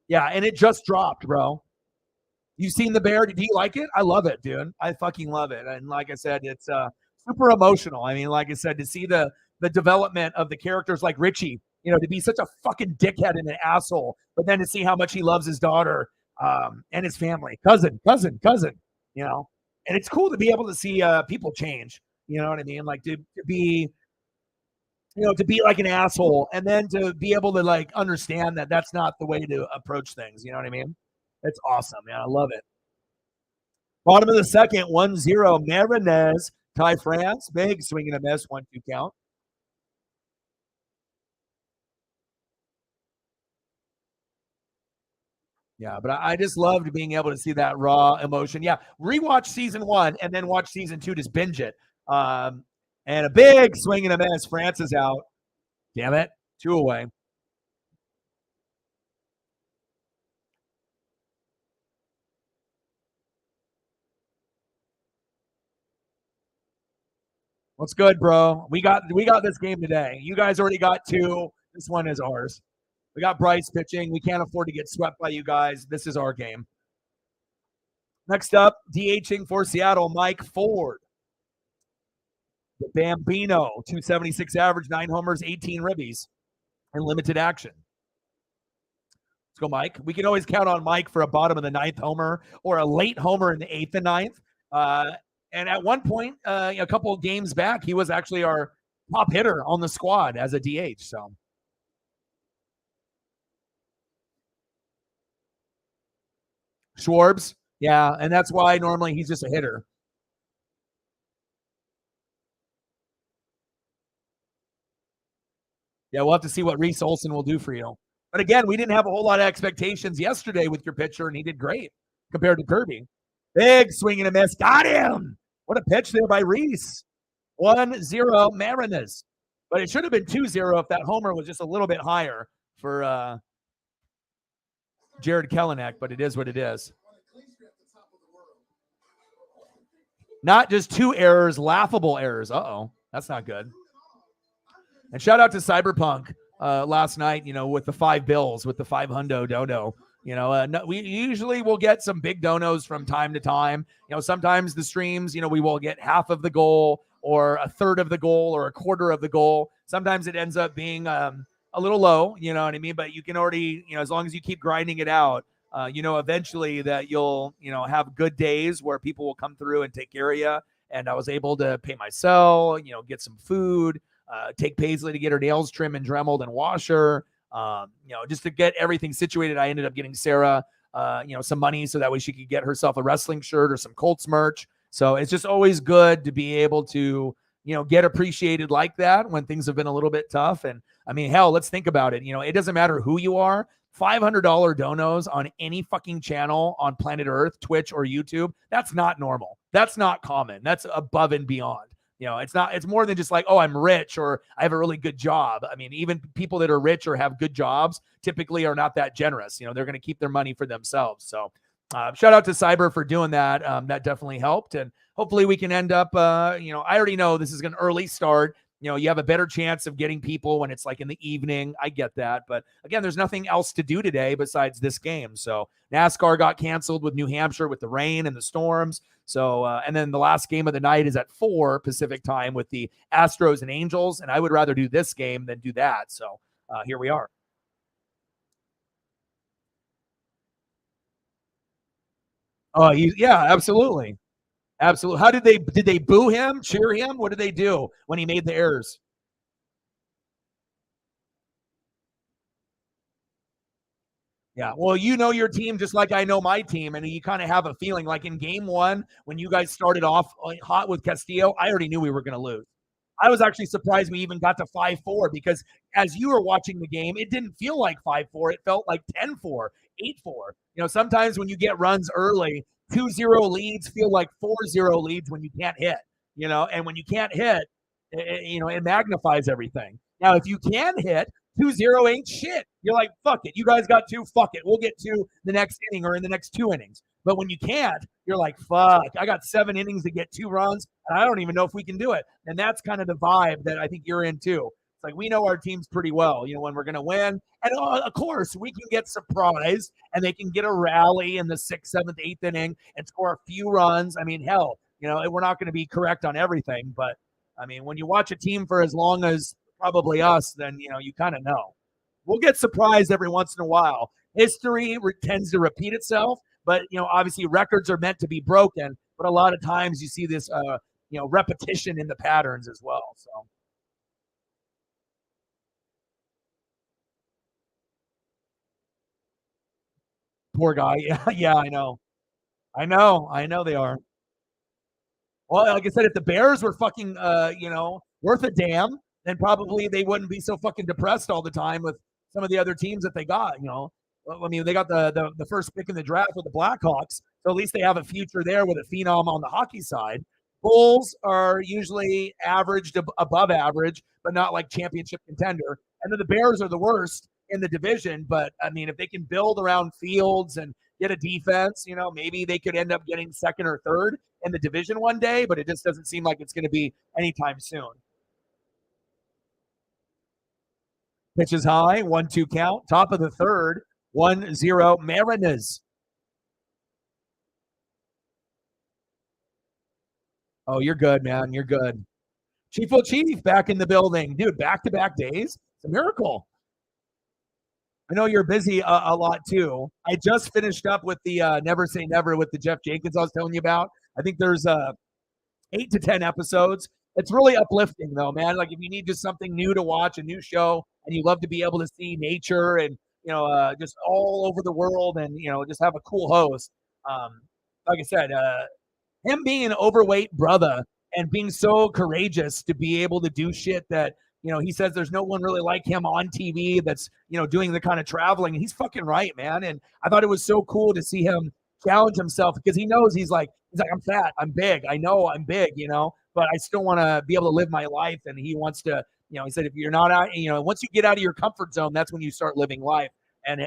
Yeah, and it just dropped, bro. You seen The Bear? Do you like it? I love it, dude. I fucking love it. And like I said, it's super emotional. I mean, like I said, to see the development of the characters like Richie, to be such a fucking dickhead and an asshole, but then to see how much he loves his daughter and his family, cousin, and it's cool to be able to see people change. You know what I mean? Like to be, to be like an asshole, and then to be able to like understand that that's not the way to approach things. You know what I mean? It's awesome, man. I love it. Bottom of the second, 1-0. Marinez, Ty France, big swing and a miss, 1-2 count. Yeah, but I just loved being able to see that raw emotion. Yeah, rewatch season 1 and then watch season 2, just binge it. And a big swing and a miss. France is out. Damn it. 2 away. What's good, bro? We got this game today. You guys already got 2. This one is ours. We got Bryce pitching. We can't afford to get swept by you guys. This is our game. Next up, DHing for Seattle, Mike Ford. The Bambino, 276 average, 9 homers, 18 ribbies, and limited action. Let's go, Mike. We can always count on Mike for a bottom of the 9th homer or a late homer in the 8th and 9th. And at one point, a couple of games back, he was actually our top hitter on the squad as a DH. So. Schwarbs, yeah, and that's why normally he's just a hitter. Yeah, we'll have to see what Reese Olson will do for you. But again, we didn't have a whole lot of expectations yesterday with your pitcher, and he did great compared to Kirby. Big swing and a miss. Got him. What a pitch there by Reese. 1-0 Mariners. But it should have been 2-0 if that homer was just a little bit higher for Jared Kelenic, but it is what it is. Not just 2 errors, laughable errors. Uh-oh, that's not good. And shout out to Cyberpunk last night, with the 5 bills, with the 5 hundo dono. We usually will get some big donos from time to time. Sometimes the streams, we will get half of the goal or a third of the goal or a quarter of the goal. Sometimes it ends up being a little low, you know what I mean? But you can already, as long as you keep grinding it out, eventually that you'll, have good days where people will come through and take care of you. And I was able to pay my cell, get some food, take Paisley to get her nails trimmed and dremeled and wash her. Just to get everything situated. I ended up getting Sarah, some money so that way she could get herself a wrestling shirt or some Colts merch. So it's just always good to be able to, get appreciated like that when things have been a little bit tough. And I mean, hell, let's think about it. It doesn't matter who you are. $500 donos on any fucking channel on planet Earth, Twitch or YouTube. That's not normal. That's not common. That's above and beyond. It's more than just like, oh, I'm rich or I have a really good job. I mean, even people that are rich or have good jobs typically are not that generous. They're going to keep their money for themselves. So shout out to Cyber for doing that. That definitely helped. And hopefully we can end up, I already know this is an early start. You have a better chance of getting people when it's like in the evening. I get that. But again, there's nothing else to do today besides this game. So NASCAR got canceled with New Hampshire with the rain and the storms. So, and then the last game of the night is at 4 Pacific time with the Astros and Angels. And I would rather do this game than do that. So here we are. Oh, yeah, absolutely. Absolutely. How did they boo him, cheer him? What did they do when he made the errors? Yeah. Well, your team just like I know my team, and you kind of have a feeling like in game 1 when you guys started off hot with Castillo, I already knew we were going to lose. I was actually surprised we even got to 5-4 because as you were watching the game, it didn't feel like 5-4. It felt like 10-4, 8-4. Sometimes when you get runs early, 2-0 leads feel like 4-0 leads when you can't hit, and when you can't hit, it magnifies everything. Now, if you can hit, 2-0 ain't shit. You're like, fuck it. You guys got 2, fuck it. We'll get to the next inning or in the next 2 innings. But when you can't, you're like, fuck, I got 7 innings to get 2 runs, and I don't even know if we can do it. And that's kind of the vibe that I think you're in too. It's like we know our teams pretty well, when we're going to win. And of course, we can get surprised, and they can get a rally in the 6th, 7th, 8th inning and score a few runs. I mean, hell, we're not going to be correct on everything. But, I mean, when you watch a team for as long as probably us, then, you kind of know. We'll get surprised every once in a while. History tends to repeat itself. But, obviously records are meant to be broken, but a lot of times you see this, repetition in the patterns as well. So. Poor guy. Yeah, I know. I know they are. Well, like I said, if the Bears were fucking, worth a damn, then probably they wouldn't be so fucking depressed all the time with some of the other teams that they got, I mean, they got the first pick in the draft with the Blackhawks, so at least they have a future there with a phenom on the hockey side. Bulls are usually average to above average, but not like championship contender. And then the Bears are the worst in the division. But, I mean, if they can build around Fields and get a defense, maybe they could end up getting second or third in the division one day, but it just doesn't seem like it's going to be anytime soon. Pitches high, 1-2 count, top of the third. 1-0 Mariners. Oh, you're good, man. You're good. Chief O'Chief back in the building. Dude, back-to-back days. It's a miracle. I know you're busy a lot, too. I just finished up with the Never Say Never with the Jeff Jenkins I was telling you about. I think there's 8 to 10 episodes. It's really uplifting, though, man. Like, if you need just something new to watch, a new show, and you love to be able to see nature and just all over the world and, just have a cool host. Like I said, him being an overweight brother and being so courageous to be able to do shit that, he says there's no one really like him on TV that's, doing the kind of traveling. And he's fucking right, man. And I thought it was so cool to see him challenge himself because he knows he's like, I'm fat, I'm big. I know I'm big, but I still want to be able to live my life. And he wants to, he said, if you're not out, once you get out of your comfort zone, that's when you start living life. And,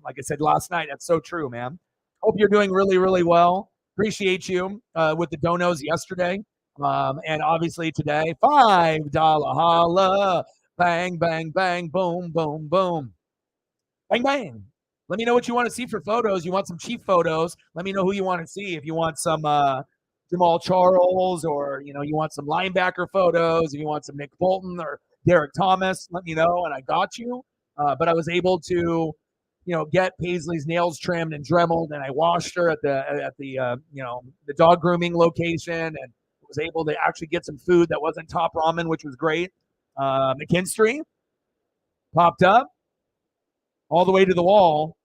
like I said last night, that's so true, man. Hope you're doing really, really well. Appreciate you with the donos yesterday. And obviously today, $5 holla. Bang, bang, bang, boom, boom, boom. Bang, bang. Let me know what you want to see for photos. You want some cheap photos. Let me know who you want to see. If you want some Jamal Charles or, you want some linebacker photos, if you want some Nick Bolton or Derek Thomas, let me know, and I got you. But I was able to, get Paisley's nails trimmed and dremeled, and I washed her at the dog grooming location, and was able to actually get some food that wasn't top ramen, which was great. McKinstry popped up all the way to the wall.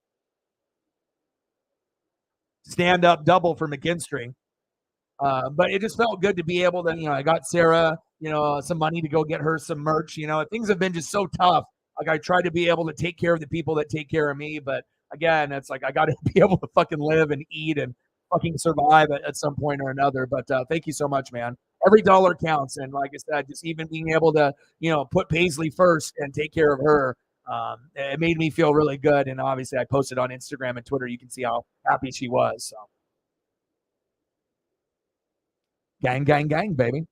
Stand up double for McKinstry. But it just felt good to be able to, I got Sarah, some money to go get her some merch. Things have been just so tough. Like I try to be able to take care of the people that take care of me. But again, it's like I got to be able to fucking live and eat and fucking survive at some point or another. But thank you so much, man. Every dollar counts. And like I said, just even being able to, put Paisley first and take care of her, it made me feel really good. And obviously I posted on Instagram and Twitter. You can see how happy she was. So. Gang, gang, gang, baby.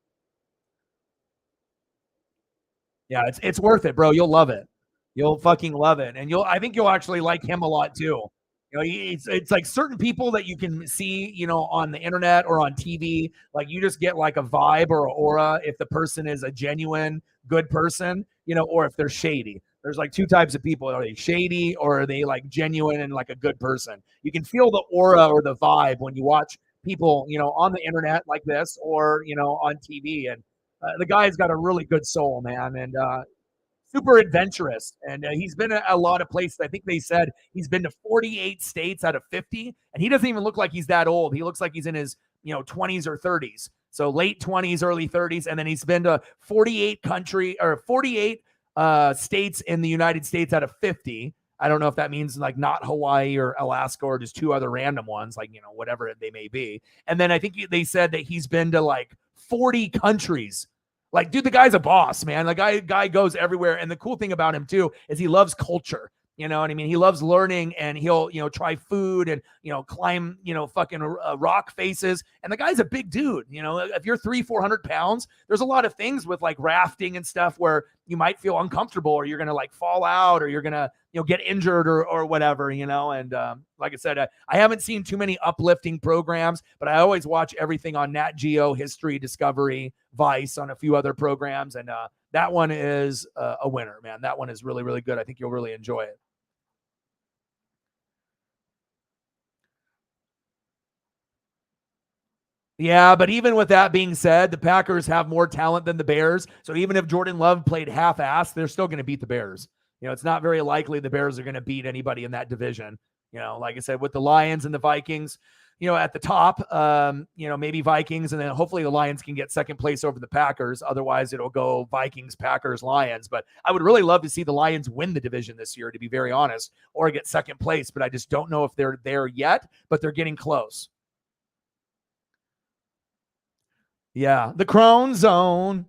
Yeah, it's worth it, bro. You'll love it. You'll fucking love it. And I think you'll actually like him a lot too. It's like certain people that you can see, on the internet or on TV, like you just get like a vibe or an aura if the person is a genuine good person, or if they're shady. There's like 2 types of people. Are they shady or are they like genuine and like a good person? You can feel the aura or the vibe when you watch people, on the internet like this or, on TV. And the guy's got a really good soul, man. And super adventurous. And he's been a lot of places. I think they said he's been to 48 states out of 50. And he doesn't even look like he's that old. He looks like he's in his, 20s or 30s. So late 20s, early 30s, and then he's been to 48 states in the United States out of 50. I don't know if that means like not Hawaii or Alaska or just 2 other random ones, like, whatever they may be. And then I think they said that he's been to like 40 countries. Like, dude, the guy's a boss, man. The guy goes everywhere. And the cool thing about him too is he loves culture. You know what I mean? He loves learning, and he'll, try food and, climb, fucking rock faces. And the guy's a big dude. If you're 300-400 pounds, there's a lot of things with like rafting and stuff where you might feel uncomfortable, or you're going to like fall out, or you're going to, get injured or whatever, And like I said, I haven't seen too many uplifting programs, but I always watch everything on Nat Geo, History, Discovery, Vice, on a few other programs. And that one is a winner, man. That one is really, really good. I think you'll really enjoy it. Yeah, but even with that being said, the Packers have more talent than the Bears. So even if Jordan Love played half-assed, they're still going to beat the Bears. It's not very likely the Bears are going to beat anybody in that division. Like I said, with the Lions and the Vikings, at the top, maybe Vikings, and then hopefully the Lions can get second place over the Packers. Otherwise, it'll go Vikings, Packers, Lions. But I would really love to see the Lions win the division this year, to be very honest, or get second place. But I just don't know if they're there yet, but they're getting close. Yeah, the Crone Zone.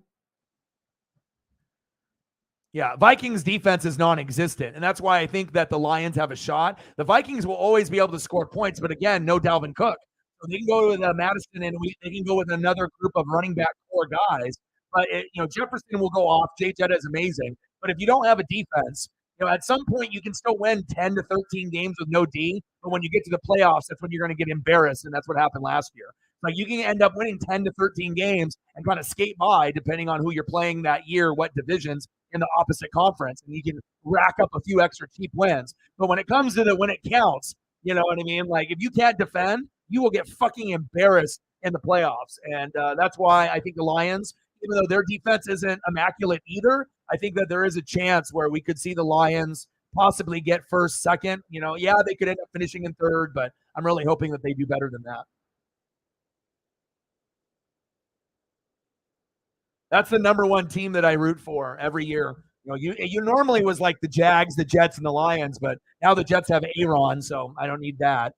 Yeah, Vikings defense is non-existent, and that's why I think that the Lions have a shot. The Vikings will always be able to score points, but again, no Dalvin Cook. So they can go with Madison, and they can go with another group of running back core guys. But Jefferson will go off. Jay Jetta is amazing, but if you don't have a defense, at some point you can still win 10 to 13 games with no D. But when you get to the playoffs, that's when you're going to get embarrassed, and that's what happened last year. Like, you can end up winning 10 to 13 games and kind of skate by, depending on who you're playing that year, what divisions in the opposite conference, and you can rack up a few extra cheap wins. But when it comes to when it counts, you know what I mean? Like, if you can't defend, you will get fucking embarrassed in the playoffs. And that's why I think the Lions, even though their defense isn't immaculate either, I think that there is a chance where we could see the Lions possibly get first, second. Yeah, they could end up finishing in third, but I'm really hoping that they do better than that. That's the number one team that I root for every year. You normally was like the Jags, the Jets, and the Lions, but now the Jets have Aaron, so I don't need that.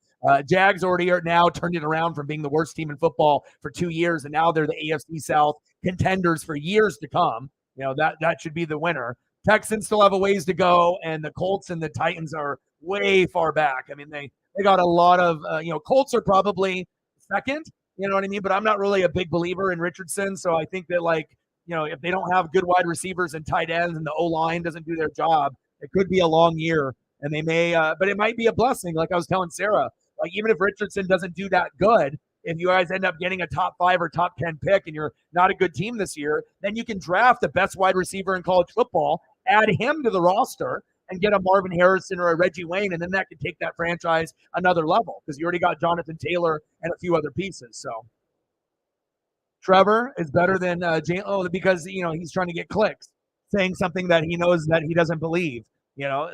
Jags already are now turned it around from being the worst team in football for 2 years, and now they're the AFC South contenders for years to come. That should be the winner. Texans still have a ways to go, and the Colts and the Titans are way far back. I mean, they got a lot of Colts are probably second. You know what I mean? But I'm not really a big believer in Richardson, so I think that if they don't have good wide receivers and tight ends and the O-line doesn't do their job, it could be a long year. And they may, but it might be a blessing. Like I was telling Sarah, like even if Richardson doesn't do that good, if you guys end up getting a top 5 or top 10 pick and you're not a good team this year, then you can draft the best wide receiver in college football, add him to the roster, and get a Marvin Harrison or a Reggie Wayne, and then that could take that franchise another level because you already got Jonathan Taylor and a few other pieces. So Trevor is better than Jalen because he's trying to get clicks, saying something that he knows that he doesn't believe.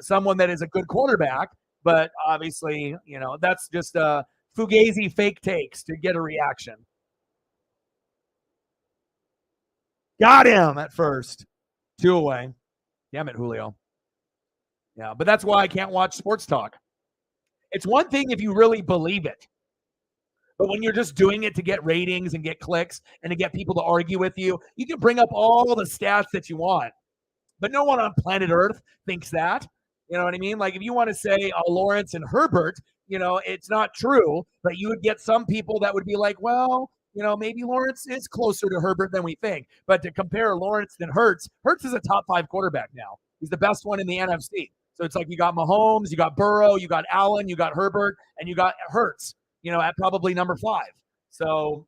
Someone that is a good quarterback, but obviously that's just fugazi fake takes to get a reaction. Got him at first, 2 away. Damn it, Julio. Yeah, but that's why I can't watch sports talk. It's one thing if you really believe it. But when you're just doing it to get ratings and get clicks and to get people to argue with you, you can bring up all the stats that you want. But no one on planet Earth thinks that. You know what I mean? Like if you want to say Lawrence and Herbert, it's not true. But you would get some people that would be like, well, maybe Lawrence is closer to Herbert than we think. But to compare Lawrence and Hurts is a top 5 quarterback now. He's the best one in the NFC. So it's like you got Mahomes, you got Burrow, you got Allen, you got Herbert, and you got Hurts. At probably number 5. So,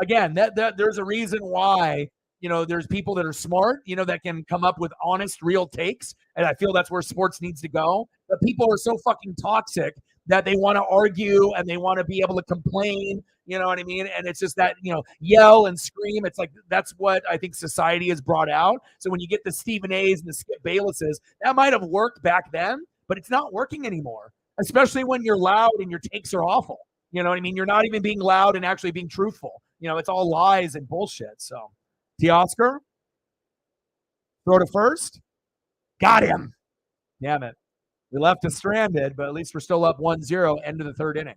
again, that there's a reason why, there's people that are smart, that can come up with honest, real takes. And I feel that's where sports needs to go. But people are so fucking toxic that they want to argue and they want to be able to complain. You know what I mean? And it's just that, yell and scream. It's like, that's what I think society has brought out. So when you get the Stephen A's and the Skip Baylesses, that might have worked back then, but it's not working anymore. Especially when you're loud and your takes are awful. You know what I mean? You're not even being loud and actually being truthful. It's all lies and bullshit. So, Teoscar, throw to first. Got him. Damn it. We left us stranded, but at least we're still up 1-0, end of the third inning.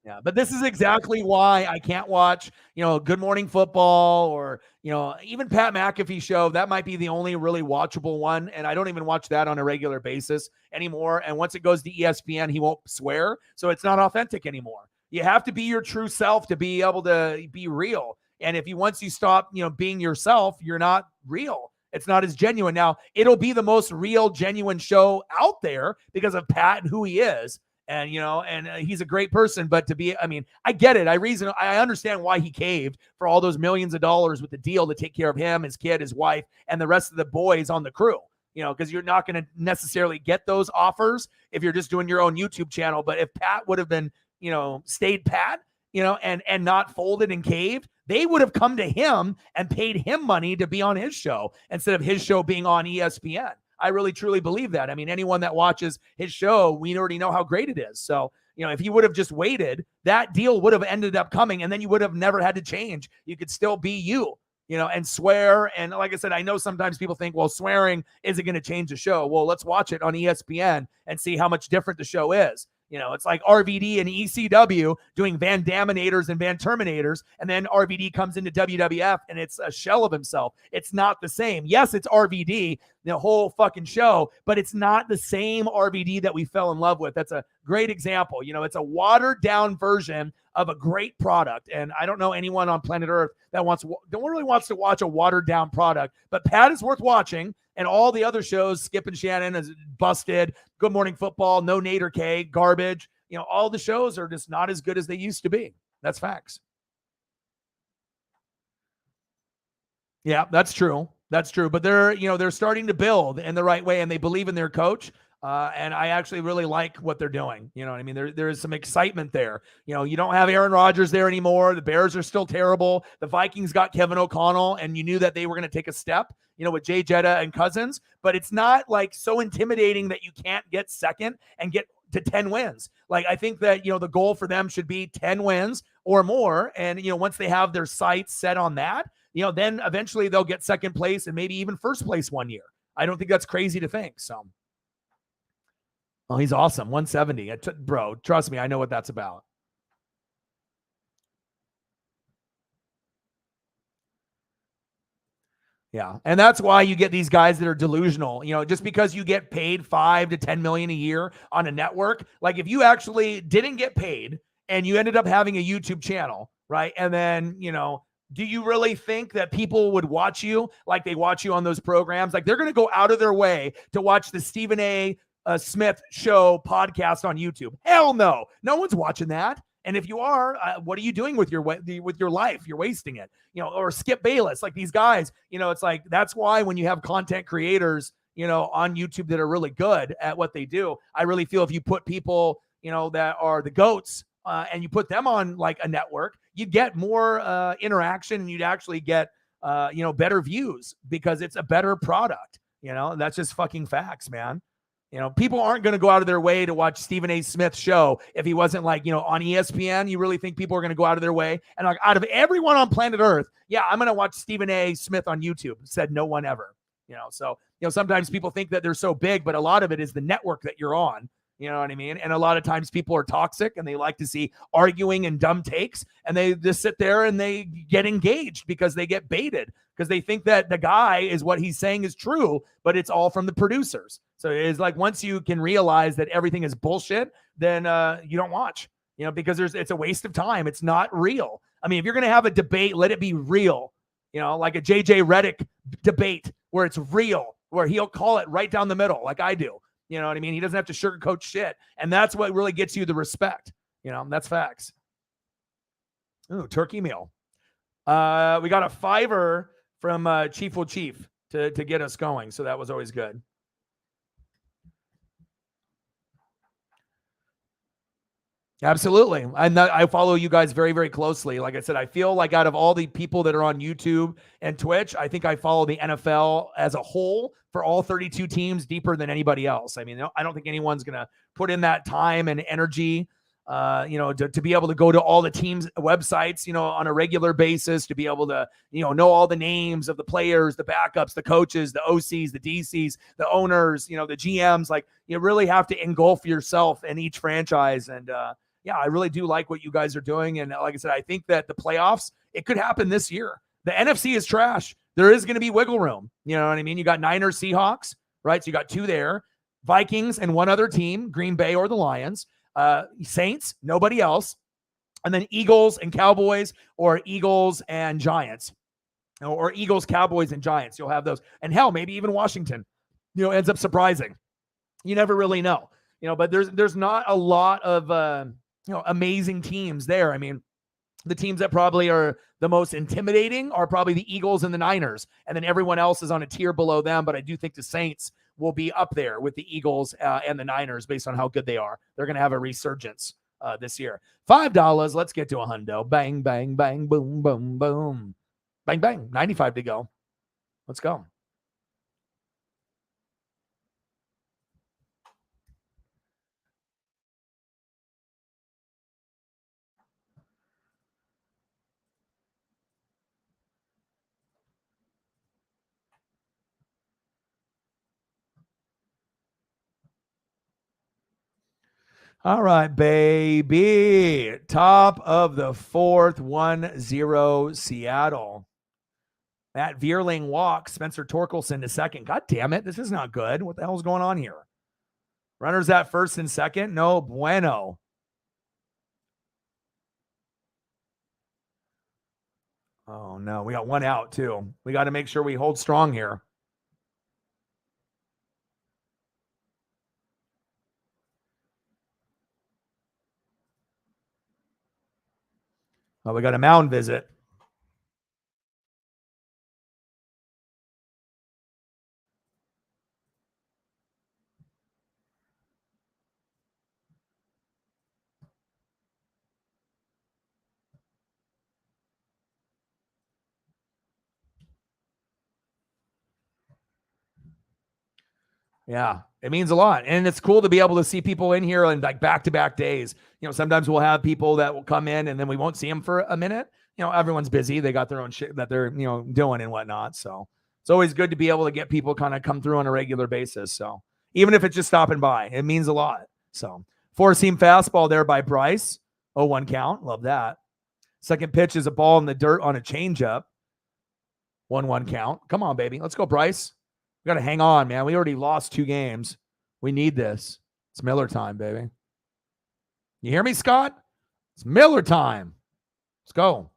Yeah, but this is exactly why I can't watch, Good Morning Football or, even Pat McAfee show. That might be the only really watchable one, and I don't even watch that on a regular basis anymore. And once it goes to ESPN, he won't swear, so it's not authentic anymore. You have to be your true self to be able to be real. And once you stop, being yourself, you're not real. It's not as genuine. Now, it'll be the most real, genuine show out there because of Pat and who he is. And, he's a great person, but I get it. I understand why he caved for all those millions of dollars with the deal to take care of him, his kid, his wife, and the rest of the boys on the crew, because you're not going to necessarily get those offers if you're just doing your own YouTube channel. But if Pat would have been, stayed Pat, and not folded and caved, they would have come to him and paid him money to be on his show instead of his show being on ESPN. I really, truly believe that. Anyone that watches his show, we already know how great it is. So, if he would have just waited, that deal would have ended up coming, and then you would have never had to change. You could still be you, and swear. And like I said, I know sometimes people think, well, swearing isn't going to change the show. Well, let's watch it on ESPN and see how much different the show is. It's like RVD and ECW doing Van Daminators and Van Terminators, and then RVD comes into WWF and it's a shell of himself. It's not the same. Yes, it's RVD, the whole fucking show, but it's not the same RVD that we fell in love with. That's a great example. It's a watered down version of a great product. And I don't know anyone on planet Earth that wants to watch a watered down product, but Pat is worth watching. And all the other shows, Skip and Shannon is busted, Good Morning Football, No Nader K, garbage. All the shows are just not as good as they used to be. That's facts. Yeah, that's true. That's true. But they're starting to build in the right way, and they believe in their coach. And I actually really like what they're doing. You know what I mean? There is some excitement there. You don't have Aaron Rodgers there anymore. The Bears are still terrible. The Vikings got Kevin O'Connell, and you knew that they were going to take a step, with Jay Jetta and Cousins. But it's not like so intimidating that you can't get second and get to 10 wins. Like, I think that, the goal for them should be 10 wins or more. And, once they have their sights set on that, then eventually they'll get second place and maybe even first place one year. I don't think that's crazy to think. So. Oh, he's awesome. 170. Bro, trust me, I know what that's about. Yeah. And that's why you get these guys that are delusional. Just because you get paid $5 to $10 million a year on a network, like if you actually didn't get paid and you ended up having a YouTube channel, right? And then, do you really think that people would watch you like they watch you on those programs? Like, they're going to go out of their way to watch the Stephen A. Smith show podcast on YouTube? Hell no. No one's watching that. And if you are, what are you doing with your life? You're wasting it. Or Skip Bayless, like these guys, it's like, that's why when you have content creators, on YouTube that are really good at what they do, I really feel if you put people, that are the GOATs, and you put them on like a network, you'd get more interaction, and you'd actually get, better views because it's a better product. That's just fucking facts, man. People aren't going to go out of their way to watch Stephen A. Smith's show if he wasn't like, on ESPN. You really think people are going to go out of their way? And like, out of everyone on planet Earth, yeah, I'm going to watch Stephen A. Smith on YouTube. Said no one ever. So, sometimes people think that they're so big, but a lot of it is the network that you're on. You know what I mean? And a lot of times people are toxic and they like to see arguing and dumb takes, and they just sit there and they get engaged because they get baited, because they think that the guy is what he's saying is true, but it's all from the producers. So it's like, once you can realize that everything is bullshit, then you don't watch, because it's a waste of time. It's not real. I mean, if you're going to have a debate, let it be real, like a JJ Redick debate where it's real, where he'll call it right down the middle like I do. You know what I mean? He doesn't have to sugarcoat shit. And that's what really gets you the respect. That's facts. Ooh, turkey meal. We got a $5 from Chief Will Chief to get us going. So that was always good. Absolutely. And I follow you guys very, very closely. Like I said, I feel like out of all the people that are on YouTube and Twitch, I think I follow the NFL as a whole for all 32 teams deeper than anybody else. I mean, I don't think anyone's going to put in that time and energy to be able to go to all the teams' websites, on a regular basis, to be able to, know all the names of the players, the backups, the coaches, the OCs, the DCs, the owners, the GMs. Like, you really have to engulf yourself in each franchise. And yeah, I really do like what you guys are doing. And like I said, I think that the playoffs, it could happen this year. The NFC is trash. There is going to be wiggle room. You know what I mean? You got Niners, Seahawks, right? So you got 2 there. Vikings and 1 other team, Green Bay or the Lions. Saints, nobody else. And then Eagles and Cowboys, or Eagles and Giants, or Eagles, Cowboys, and Giants. You'll have those. And hell, maybe even Washington, ends up surprising. You never really know, but there's not a lot of, amazing teams there. I mean, the teams that probably are the most intimidating are probably the Eagles and the Niners. And then everyone else is on a tier below them. But I do think the Saints will be up there with the Eagles and the Niners based on how good they are. They're going to have a resurgence this year. $5. Let's get to a hundo. Bang, bang, bang, boom, boom, boom. Bang, bang. 95 to go. Let's go. All right, baby. Top of the 4th, 1-0 Seattle. Matt Vierling walks. Spencer Torkelson to second. God damn it. This is not good. What the hell is going on here? Runners at first and second. No bueno. Oh, no. We got 1 out, too. We got to make sure we hold strong here. Oh, we got a mound visit. Yeah, it means a lot. And it's cool to be able to see people in here on like back-to-back days. Sometimes we'll have people that will come in and then we won't see them for a minute. Everyone's busy. They got their own shit that they're, doing and whatnot. So it's always good to be able to get people kind of come through on a regular basis. So even if it's just stopping by, it means a lot. So 4-seam fastball there by Bryce. 0-1 count. Love that. Second pitch is a ball in the dirt on a changeup. 1-1 count. Come on, baby. Let's go, Bryce. We got to hang on, man. We already lost 2 games. We need this. It's Miller time, baby. You hear me, Scott? It's Miller time. Let's go.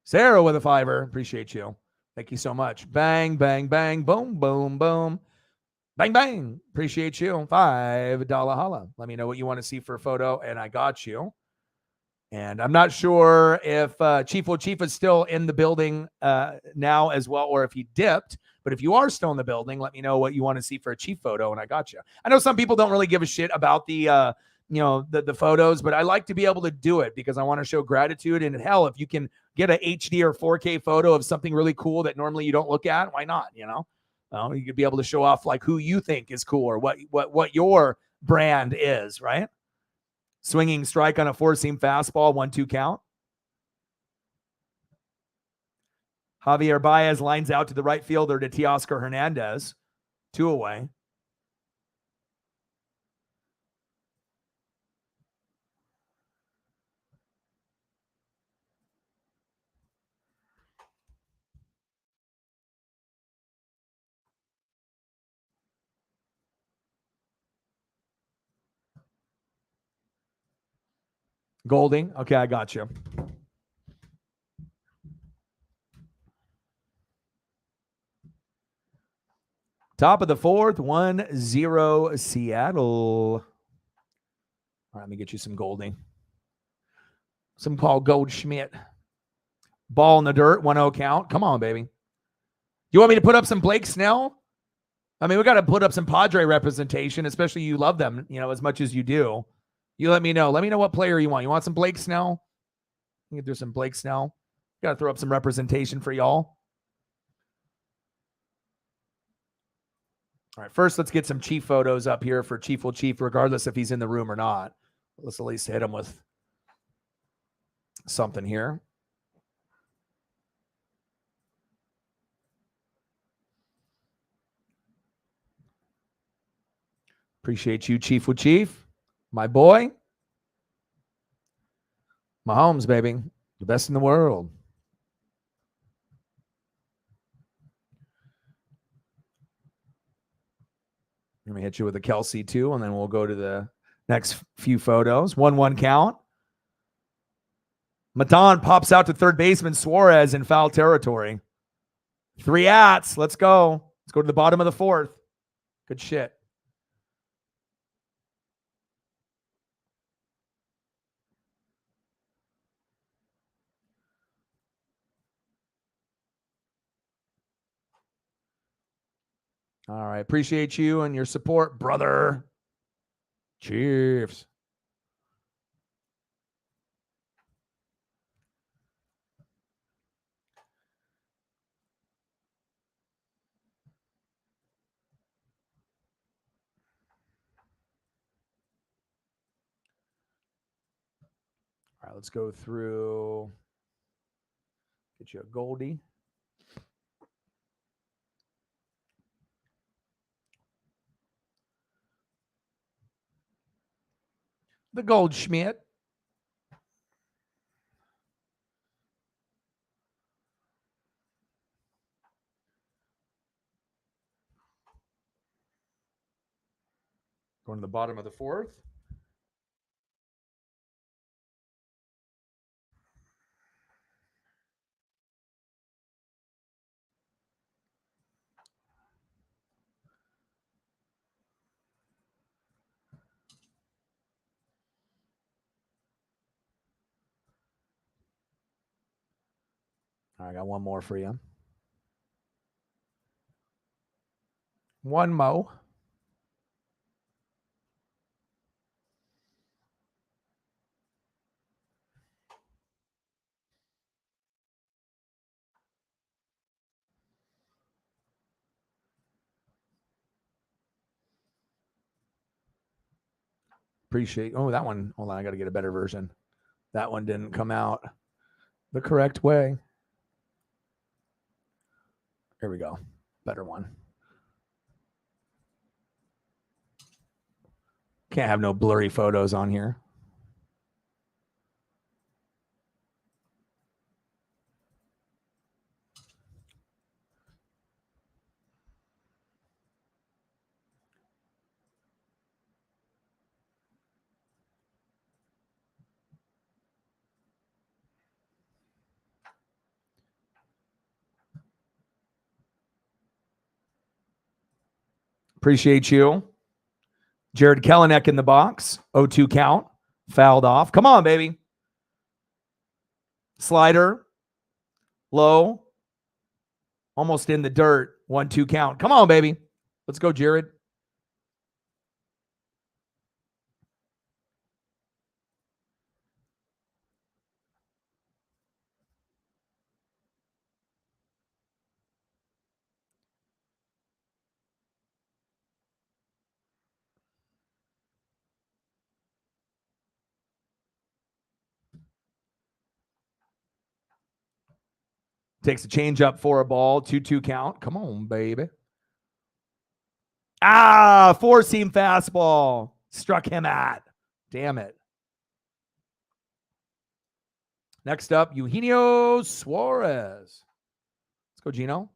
Sarah with a 5. Appreciate you. Thank you so much. Bang, bang, bang. Boom, boom, boom. Bang, bang. Appreciate you. $5 holla. Let me know what you want to see for a photo, and I got you. And I'm not sure if Chief is still in the building now as well, or if he dipped. But if you are still in the building, let me know what you want to see for a Chief photo, and I got you. I know some people don't really give a shit about the the photos, but I like to be able to do it because I want to show gratitude. And hell, if you can get a HD or 4K photo of something really cool that normally you don't look at, why not? You could be able to show off like who you think is cool or what your brand is, right? Swinging strike on a 4-seam fastball, 1-2 count. Javier Baez lines out to the right fielder to Teoscar Hernandez. 2 away. Golding. Okay, I got you. Top of the 4th, 1-0 Seattle. All right, let me get you some Golding. Some Paul Goldschmidt. Ball in the dirt, 1-0 count. Come on, baby. You want me to put up some Blake Snell? I mean, we got to put up some Padre representation, especially you love them, as much as you do. You let me know. Let me know what player you want. You want some Blake Snell? You can do some Blake Snell. Got to throw up some representation for y'all. All right, first let's get some Chief photos up here for Chief will Chief, regardless if he's in the room or not. Let's at least hit him with something here. Appreciate you, Chief with Chief. My boy. Mahomes, baby. The best in the world. Let me hit you with a Kelsey too, and then we'll go to the next few photos. 1-1 count. Maton pops out to third baseman Suarez in foul territory. 3 outs. Let's go. Let's go to the bottom of the 4th. Good shit. All right. Appreciate you and your support, brother. Chiefs. All right, let's go through. Get you a Goldie. The Goldschmidt. Going to the bottom of the 4th. All right, I got one more for you. One mo. Appreciate. Oh, that one. Hold on, I got to get a better version. That one didn't come out the correct way. Here we go. Better one. Can't have no blurry photos on here. Appreciate you. Jared Kelenic in the box. 0-2 count. Fouled off. Come on, baby. Slider. Low. Almost in the dirt. 1-2 count. Come on, baby. Let's go, Jared. Takes a change up for a ball. 2-2 count. Come on, baby. Ah, 4-seam fastball. Struck him at. Damn it. Next up, Eugenio Suarez. Let's go, Gino.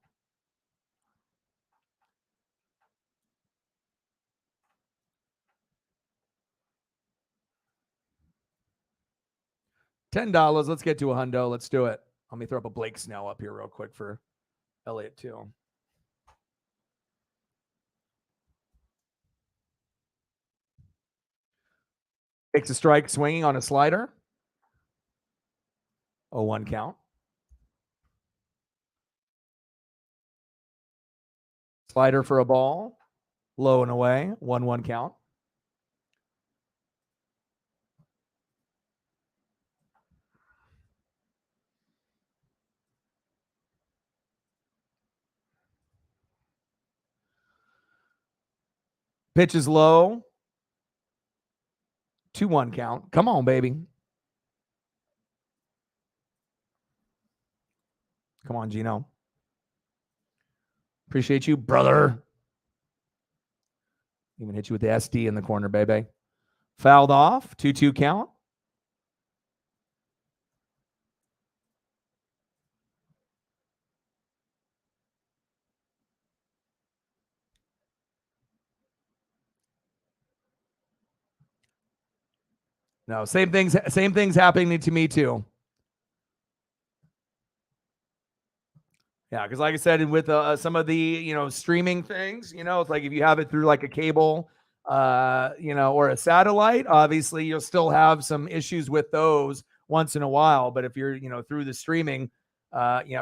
$10. Let's get to a hundo. Let's do it. Let me throw up a Blake Snell up here real quick for Elliot too. Takes a strike swinging on a slider. 0-1 count. Slider for a ball. Low and away. 1-1 count. Pitch is low. 2-1 count. Come on, baby. Come on, Gino. Appreciate you, brother. Even hit you with the SD in the corner, baby. Fouled off. 2-2 count. No, same things happening to me too. Yeah, because like I said, with some of the streaming things, it's like if you have it through like a cable, or a satellite, obviously you'll still have some issues with those once in a while. But if you're through the streaming,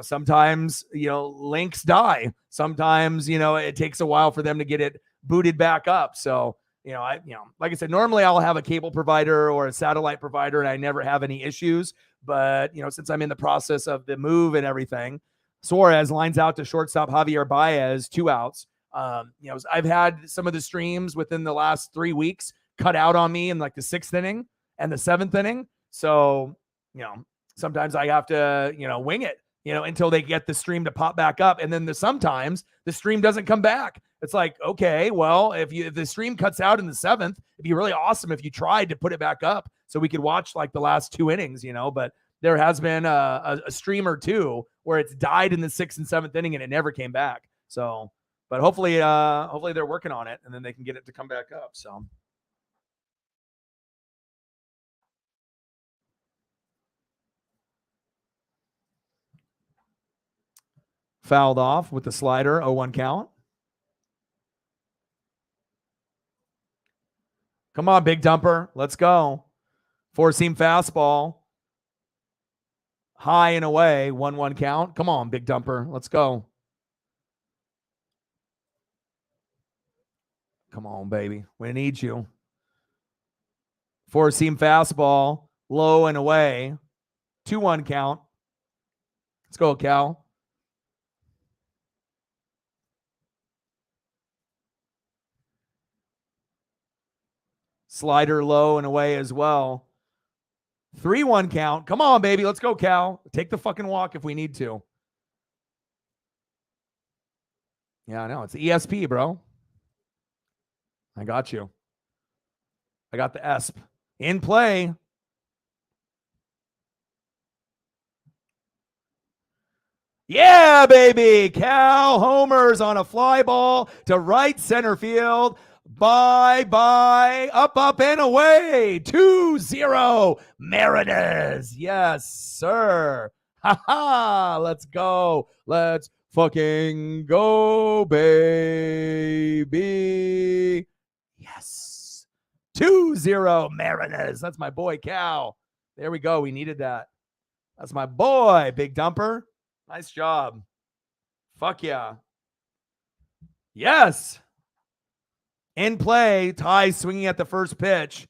sometimes links die. Sometimes it takes a while for them to get it booted back up. So like I said, normally I'll have a cable provider or a satellite provider, and I never have any issues. But since I'm in the process of the move and everything. Suarez lines out to shortstop Javier Baez, 2 outs. I've had some of the streams within the last 3 weeks cut out on me in like the 6th inning and the 7th inning. So, sometimes I have to, wing it, until they get the stream to pop back up. And then sometimes the stream doesn't come back. It's like, okay, well, if the stream cuts out in the 7th, it'd be really awesome if you tried to put it back up so we could watch like the last 2 innings, but there has been a stream or two where it's died in the 6th and 7th inning and it never came back. So, but hopefully they're working on it and then they can get it to come back up. So. Fouled off with the slider, 0-1 count. Come on, big dumper. Let's go. 4-seam fastball. High and away, 1-1 count. Come on, big dumper. Let's go. Come on, baby. We need you. 4-seam fastball, low and away. 2-1 count. Let's go, Cal. Slider low and away as well. 3-1 count. Come on, baby. Let's go, Cal. Take the fucking walk if we need to. Yeah, I know. It's ESP, bro. I got you. I got the ESP. In play. Yeah, baby. Cal homers on a fly ball to right center field. Bye, up and away. 2-0 Mariners. Yes, sir. Ha. Let's go. Let's fucking go, baby. Yes. 2-0 Mariners. That's my boy, Cal. There we go. We needed that. That's my boy, big dumper. Nice job. Fuck yeah. Yes. In play, Ty swinging at the first pitch.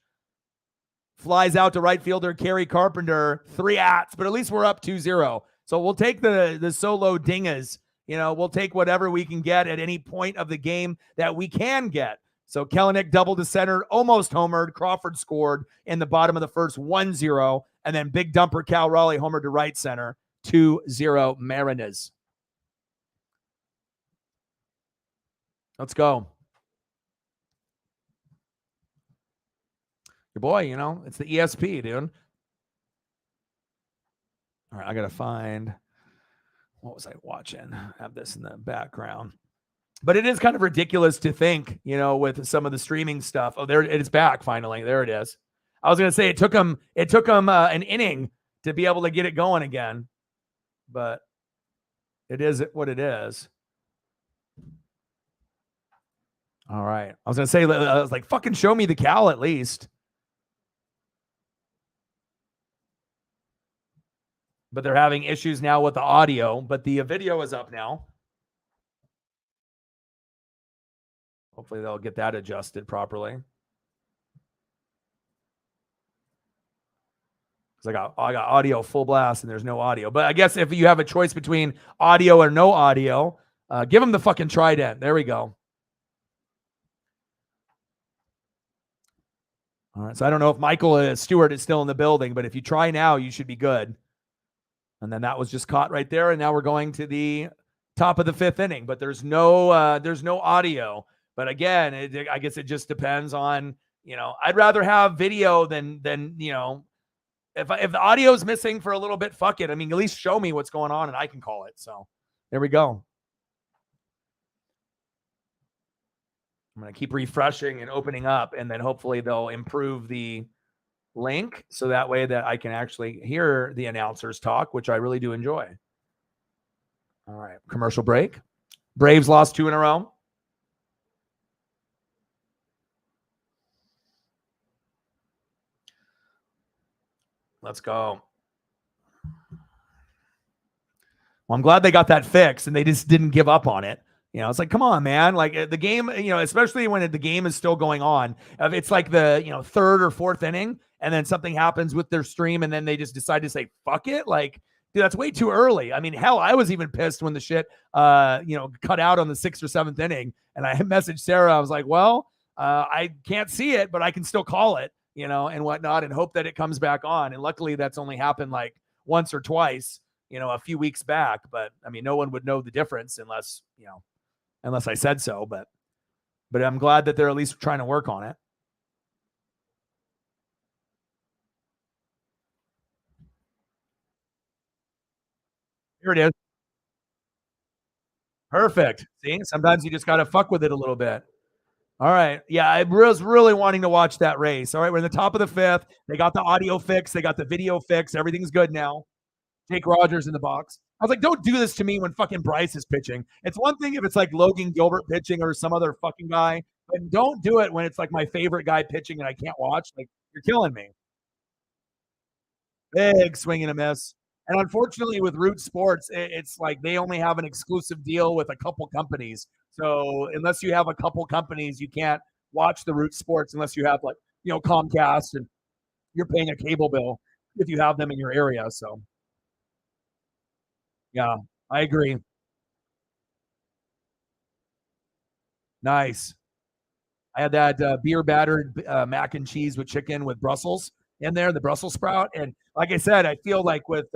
Flies out to right fielder Kerry Carpenter. 3 outs, but at least we're up 2-0. So we'll take the solo dingas. We'll take whatever we can get at any point of the game that we can get. So Kelenic doubled to center, almost homered. Crawford scored in the bottom of the first, 1-0. And then big dumper Cal Raleigh homered to right center, 2-0 Mariners. Let's go. Your boy, it's the ESP, dude. All right, I got to find, what was I watching? I have this in the background. But it is kind of ridiculous to think, with some of the streaming stuff. Oh, there it is back finally. There it is. I was going to say it took them an inning to be able to get it going again. But it is what it is. All right. I was going to say, I was like, fucking show me the Cal at least. But they're having issues now with the audio, but the video is up now. Hopefully they'll get that adjusted properly. Because I got audio full blast and there's no audio. But I guess if you have a choice between audio or no audio, give them the fucking Trident. There we go. All right. So I don't know if Michael Stewart is still in the building, but if you try now, you should be good. And then that was just caught right there. And now we're going to the top of the 5th inning, but there's no audio. But again, I guess it just depends on, I'd rather have video than if the audio is missing for a little bit, fuck it. I mean, at least show me what's going on and I can call it. So there we go. I'm going to keep refreshing and opening up, and then hopefully they'll improve the link so that way that I can actually hear the announcers talk, which I really do enjoy. All right, commercial break. Braves lost 2 in a row. Let's go. Well, I'm glad they got that fixed and they just didn't give up on it. It's like, come on, man. Like the game, especially when the game is still going on. If it's like the, 3rd or 4th inning and then something happens with their stream and then they just decide to say, fuck it. Like, dude, that's way too early. I mean, hell, I was even pissed when the shit, cut out on the 6th or 7th inning. And I messaged Sarah. I was like, well, I can't see it, but I can still call it, and whatnot, and hope that it comes back on. And luckily that's only happened like once or twice, a few weeks back. But I mean, no one would know the difference unless I said so. But I'm glad that they're at least trying to work on it. Here it is. Perfect. See, sometimes you just got to fuck with it a little bit. All right. Yeah, I was really wanting to watch that race. All right, we're in the top of the 5th. They got the audio fixed. They got the video fixed. Everything's good now. Jake Rogers in the box. I was like, don't do this to me when fucking Bryce is pitching. It's one thing if it's like Logan Gilbert pitching or some other fucking guy, but don't do it when it's like my favorite guy pitching and I can't watch. Like, you're killing me. Big swing and a miss. And unfortunately, with Root Sports, it's like they only have an exclusive deal with a couple companies. So unless you have a couple companies, you can't watch the Root Sports unless you have like, Comcast, and you're paying a cable bill if you have them in your area. So yeah, I agree. Nice. I had that beer battered mac and cheese with chicken with Brussels in there, the Brussels sprout. And like I said, I feel like with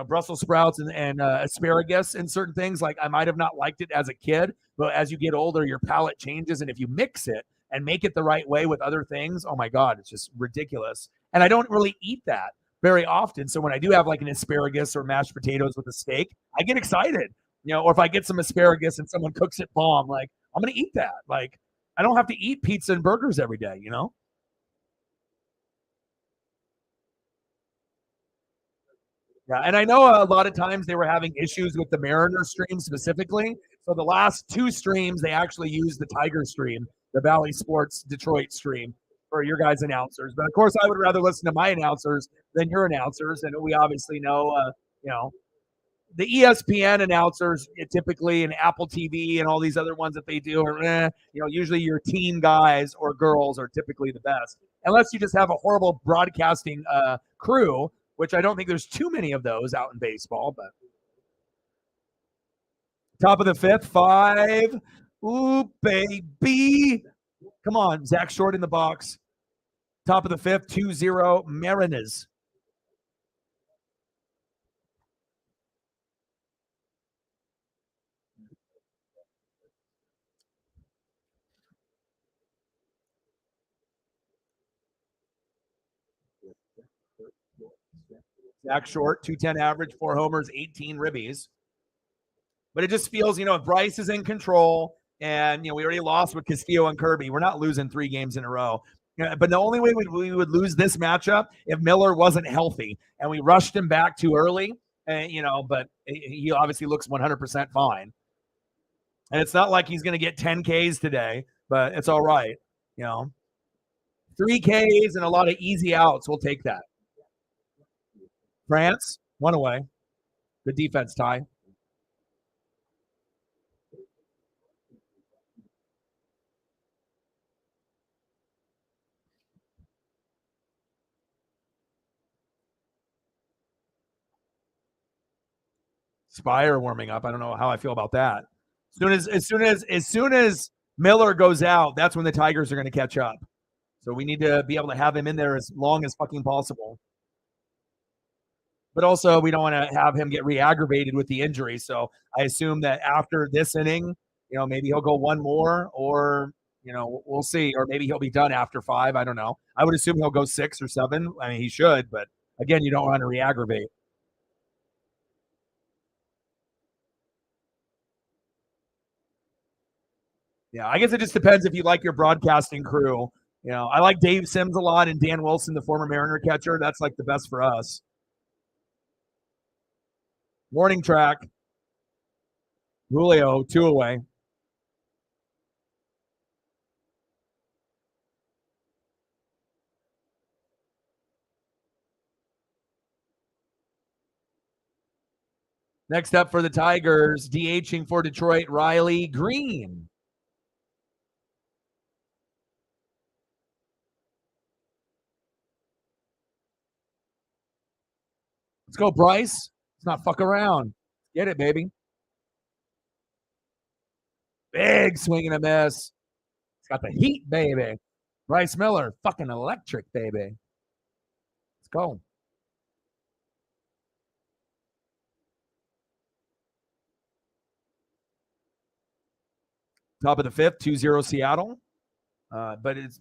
Brussels sprouts and asparagus and certain things, like I might have not liked it as a kid, but as you get older, your palate changes. And if you mix it and make it the right way with other things, oh my God, it's just ridiculous. And I don't really eat that very often. So when I do have like an asparagus or mashed potatoes with a steak, I get excited, or if I get some asparagus and someone cooks it bomb, like I'm going to eat that. Like I don't have to eat pizza and burgers every day, Yeah, and I know a lot of times they were having issues with the Mariner stream specifically. So the last 2 streams, they actually used the Tiger stream, the Valley Sports Detroit stream for your guys' announcers. But of course, I would rather listen to my announcers than your announcers. And we obviously know, the ESPN announcers typically and Apple TV and all these other ones that they do are, usually your teen guys or girls are typically the best. Unless you just have a horrible broadcasting crew, which I don't think there's too many of those out in baseball. But top of the 5th, 5. Ooh, baby. Come on, Zach Short in the box. Top of the 5th, 2-0 Mariners. Zach Short, 210 average, 4 homers, 18 ribbies. But it just feels, if Bryce is in control and, we already lost with Castillo and Kirby, we're not losing 3 games in a row. But the only way we would lose this matchup if Miller wasn't healthy and we rushed him back too early, but he obviously looks 100% fine. And it's not like he's going to get 10 Ks today, but it's all right. 3 Ks and a lot of easy outs. We'll take that. France, 1 away. Good defense, Ty. Spire warming up. I don't know how I feel about that. As soon as Miller goes out, that's when the Tigers are going to catch up. So we need to be able to have him in there as long as fucking possible. But also, we don't want to have him get re-aggravated with the injury. So I assume that after this inning, maybe he'll go one more, or we'll see, or maybe he'll be done after 5. I don't know. I would assume he'll go 6 or 7. I mean, he should, but again, you don't want to re-aggravate. Yeah, I guess it just depends if you like your broadcasting crew. I like Dave Sims a lot and Dan Wilson, the former Mariner catcher. That's like the best for us. Warning track. Julio, 2 away. Next up for the Tigers, DHing for Detroit, Riley Green. Let's go, Bryce. Let's not fuck around. Get it, baby. Big swing and a miss. It's got the heat, baby. Bryce Miller, fucking electric, baby. Let's go. Top of the 5th, 2-0 Seattle. But it's,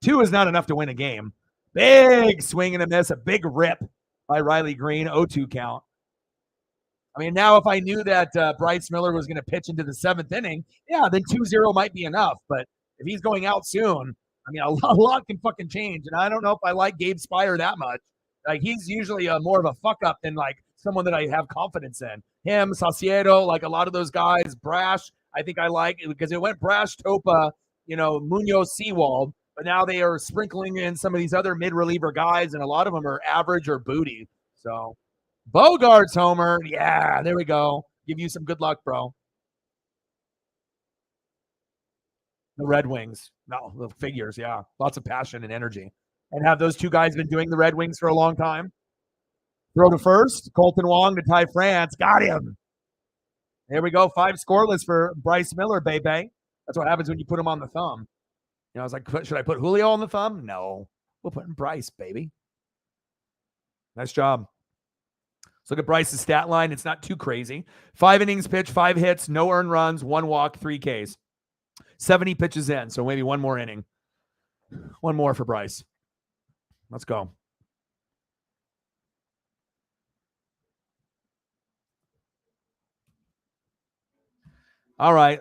2 is not enough to win a game. Big swing and a miss, a big rip by Riley Green, 0-2 count. I mean, now if I knew that Bryce Miller was going to pitch into the 7th inning, yeah, then 2-0 might be enough. But if he's going out soon, I mean, a lot can fucking change. And I don't know if I like Gabe Spire that much. Like, he's usually more of a fuck up than like someone that I have confidence in. Him, Saucedo, like a lot of those guys, Brash, I think I like it because it went Brash, Topa, Munoz, Seawald. But now they are sprinkling in some of these other mid-reliever guys, and a lot of them are average or booty. So Bogarts homer. Yeah, there we go. Give you some good luck, bro. The Red Wings. No, the figures, yeah. Lots of passion and energy. And have those two guys been doing the Red Wings for a long time? Throw to first. Colton Wong to Ty France. Got him. There we go. 5 scoreless for Bryce Miller, baby. That's what happens when you put him on the thumb. I was like, should I put Julio on the thumb? No. We'll put in Bryce, baby. Nice job. Let's look at Bryce's stat line. It's not too crazy. 5 innings pitched, 5 hits, no earned runs, 1 walk, 3 Ks. 70 pitches in, so maybe 1 more inning. 1 more for Bryce. Let's go. All right.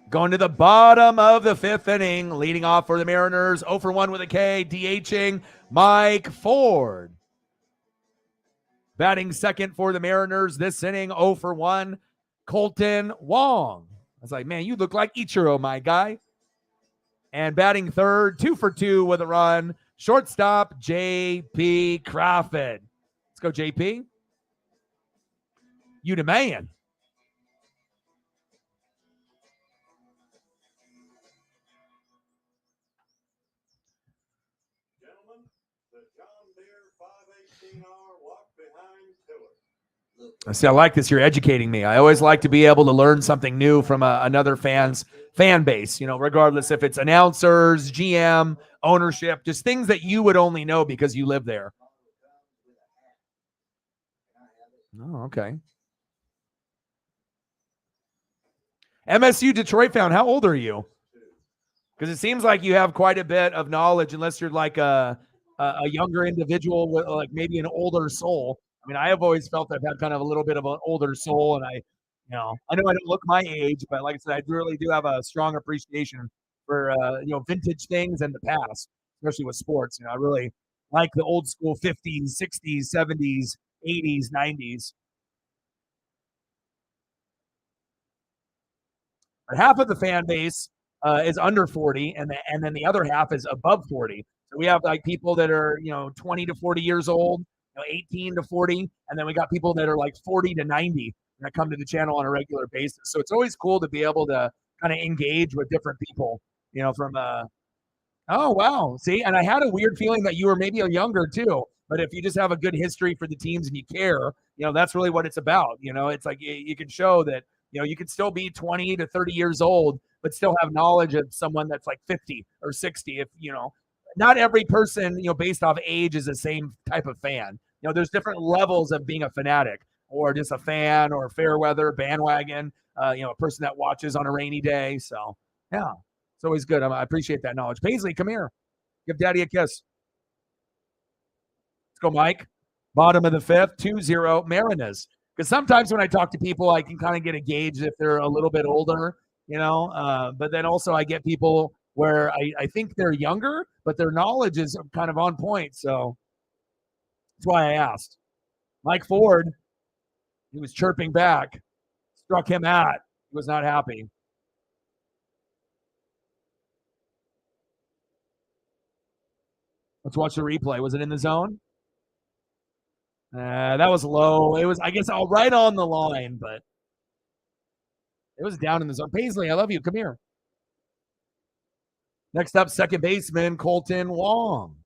Going to the bottom of the 5th inning, leading off for the Mariners, 0 for 1 with a K, DHing Mike Ford. Batting second for the Mariners this inning, 0 for 1, Colton Wong. I was like, man, you look like Ichiro, my guy. And batting third, 2 for 2 with a run, shortstop J.P. Crawford. Let's go, J.P. You the man. See, I like this. You're educating me. I always like to be able to learn something new from another fan base, regardless if it's announcers, GM, ownership, just things that you would only know because you live there. Oh, okay. MSU Detroit fan, how old are you? Because it seems like you have quite a bit of knowledge, unless you're like a younger individual with like maybe an older soul. I mean, I have always felt I've had kind of a little bit of an older soul, and I know I don't look my age, but like I said, I really do have a strong appreciation for vintage things and the past, especially with sports. I really like the old school 50s, 60s, 70s, 80s, 90s. But half of the fan base is under 40, and then the other half is above 40. So we have like people that are 20 to 40 years old. 18 to 40, and then we got people that are like 40 to 90 that come to the channel on a regular basis. So it's always cool to be able to kind of engage with different people, from oh, wow. See, and I had a weird feeling that you were maybe a younger too, but if you just have a good history for the teams and you care, that's really what it's about. It's like you can show that, you can still be 20 to 30 years old, but still have knowledge of someone that's like 50 or 60. If not every person, based off age is the same type of fan. There's different levels of being a fanatic or just a fan or fair weather bandwagon, a person that watches on a rainy day. So yeah, it's always good. I appreciate that knowledge. Paisley, come here. Give Daddy a kiss. Let's go, Mike. Bottom of the fifth, 2-0 Mariners. Because sometimes when I talk to people, I can kind of get a gauge if they're a little bit older, but then also I get people where I think they're younger, but their knowledge is kind of on point. So that's why I asked. Mike Ford, he was chirping back, struck him out. He was not happy. Let's watch the replay. Was it in the zone? That was low. It was, I guess, right on the line, but it was down in the zone. Paisley, I love you. Come here. Next up, second baseman, Colton Wong.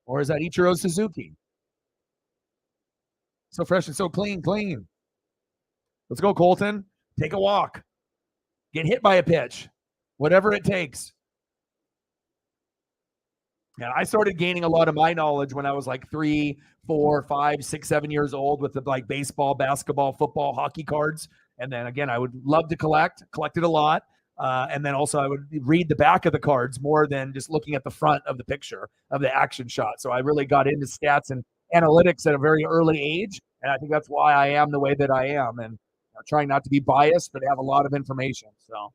Or is that Ichiro Suzuki? So fresh and so clean. Let's go, Colton. Take a walk. Get hit by a pitch. Whatever it takes. Yeah, I started gaining a lot of my knowledge when I was like 3, 4, 5, 6, 7 years old with the like baseball, basketball, football, hockey cards. And then again, I would love to collected a lot. And then also I would read the back of the cards more than just looking at the front of the picture of the action shot. So I really got into stats and analytics at a very early age. And I think that's why I am the way that I am. And trying not to be biased, but have a lot of information. So,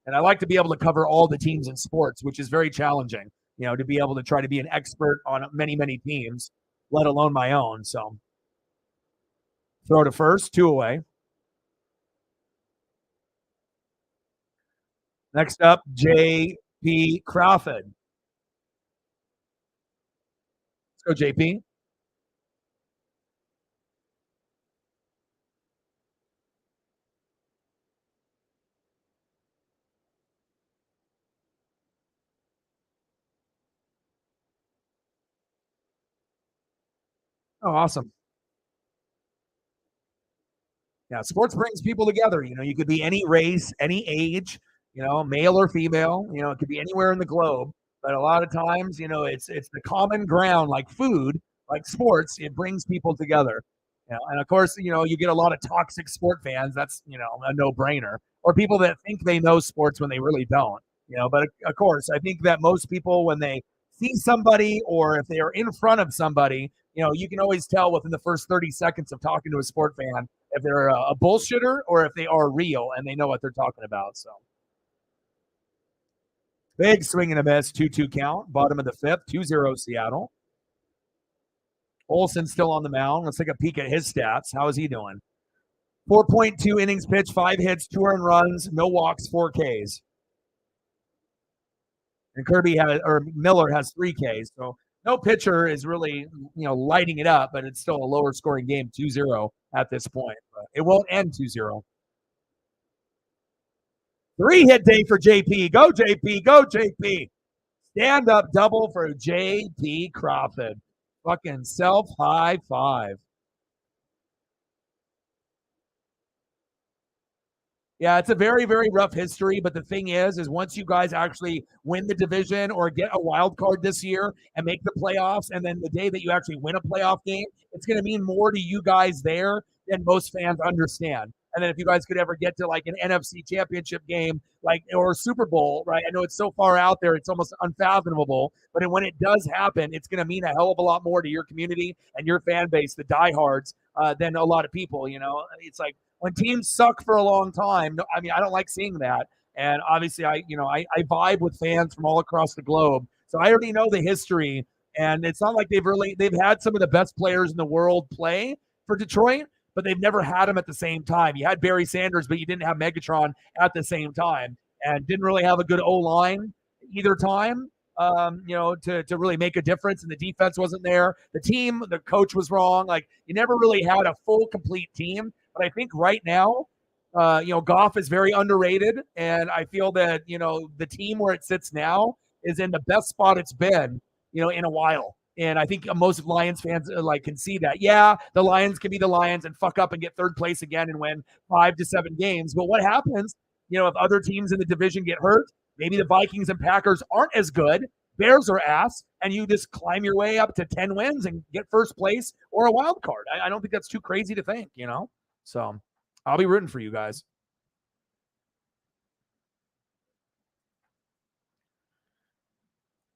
and I like to be able to cover all the teams in sports, which is very challenging. To be able to try to be an expert on many, many teams, let alone my own. So throw to first, 2 away. Next up, J.P. Crawford. Let's go, JP. Oh, awesome. Yeah, sports brings people together. You could be any race, any age, male or female. It could be anywhere in the globe. But a lot of times, it's the common ground, like food, like sports. It brings people together. And of course, you get a lot of toxic sport fans. That's a no-brainer. Or people that think they know sports when they really don't. But of course, I think that most people, when they see somebody or if they are in front of somebody, you can always tell within the first 30 seconds of talking to a sport fan if they're a bullshitter or if they are real and they know what they're talking about. So big swing and a miss, 2-2 count, bottom of the fifth, 2-0 Seattle. Olson still on the mound. Let's take a peek at his stats. How is he doing? 4.2 innings pitched, 5 hits, 2 earned runs, no walks, 4 Ks. And Miller has 3 Ks. So no pitcher is really, lighting it up, but it's still a lower scoring game, 2-0 at this point. But it won't end 2-0. 3-hit day for JP. Go, JP. Go, JP. Stand up double for JP Crawford. Fucking self high five. Yeah, it's a very, very rough history. But the thing is once you guys actually win the division or get a wild card this year and make the playoffs, and then the day that you actually win a playoff game, it's going to mean more to you guys there than most fans understand. And then if you guys could ever get to like an NFC championship game, or a Super Bowl, right? I know it's so far out there, it's almost unfathomable. But when it does happen, it's going to mean a hell of a lot more to your community and your fan base, the diehards, than a lot of people. It's like when teams suck for a long time. I mean, I don't like seeing that. And obviously, I vibe with fans from all across the globe, so I already know the history. And it's not like they've had some of the best players in the world play for Detroit, but they've never had him at the same time. You had Barry Sanders, but you didn't have Megatron at the same time, and didn't really have a good O-line either time, to really make a difference. And the defense wasn't there. The coach was wrong. Like, you never really had a full, complete team. But I think right now, Goff is very underrated, and I feel that, the team where it sits now is in the best spot it's been, in a while. And I think most Lions fans can see that. Yeah, the Lions can be the Lions and fuck up and get third place again and win 5 to 7 games. But what happens if other teams in the division get hurt, maybe the Vikings and Packers aren't as good. Bears are ass, and you just climb your way up to 10 wins and get first place or a wild card. I don't think that's too crazy to think, So I'll be rooting for you guys.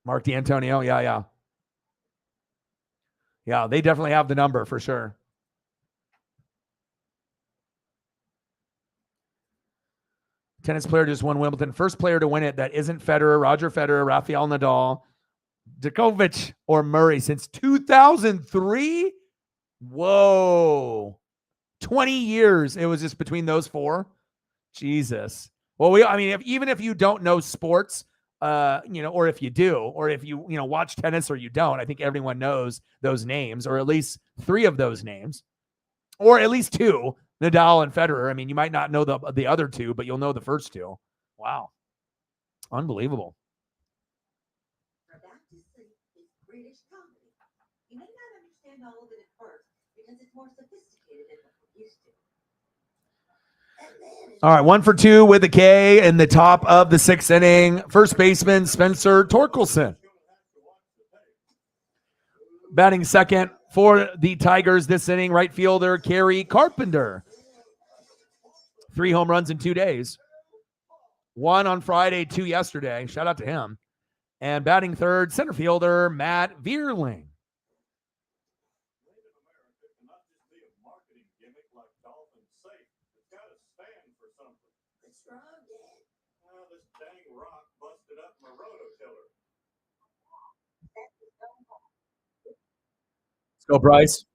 Mark D'Antonio, yeah. Yeah, they definitely have the number for sure. Tennis player just won Wimbledon. First player to win it that isn't Federer, Roger Federer, Rafael Nadal, Djokovic, or Murray since 2003. Whoa. 20 years. It was just between those four. Jesus. Well, even if you don't know sports, or if you do, or if you watch tennis or you don't, I think everyone knows those names, or at least three of those names, or at least two, Nadal and Federer. I mean, you might not know the other two, but you'll know the first two. Wow. Unbelievable. British comedy. You may not understand all of it at first because it's more sophisticated than what we're used to. All right, 1 for 2 with a K in the top of the 6th inning. First baseman Spencer Torkelson. Batting second for the Tigers this inning, right fielder Kerry Carpenter. 3 home runs in 2 days. 1 on Friday, 2 yesterday. Shout out to him. And batting third, center fielder Matt Vierling. Let's go, Bryce.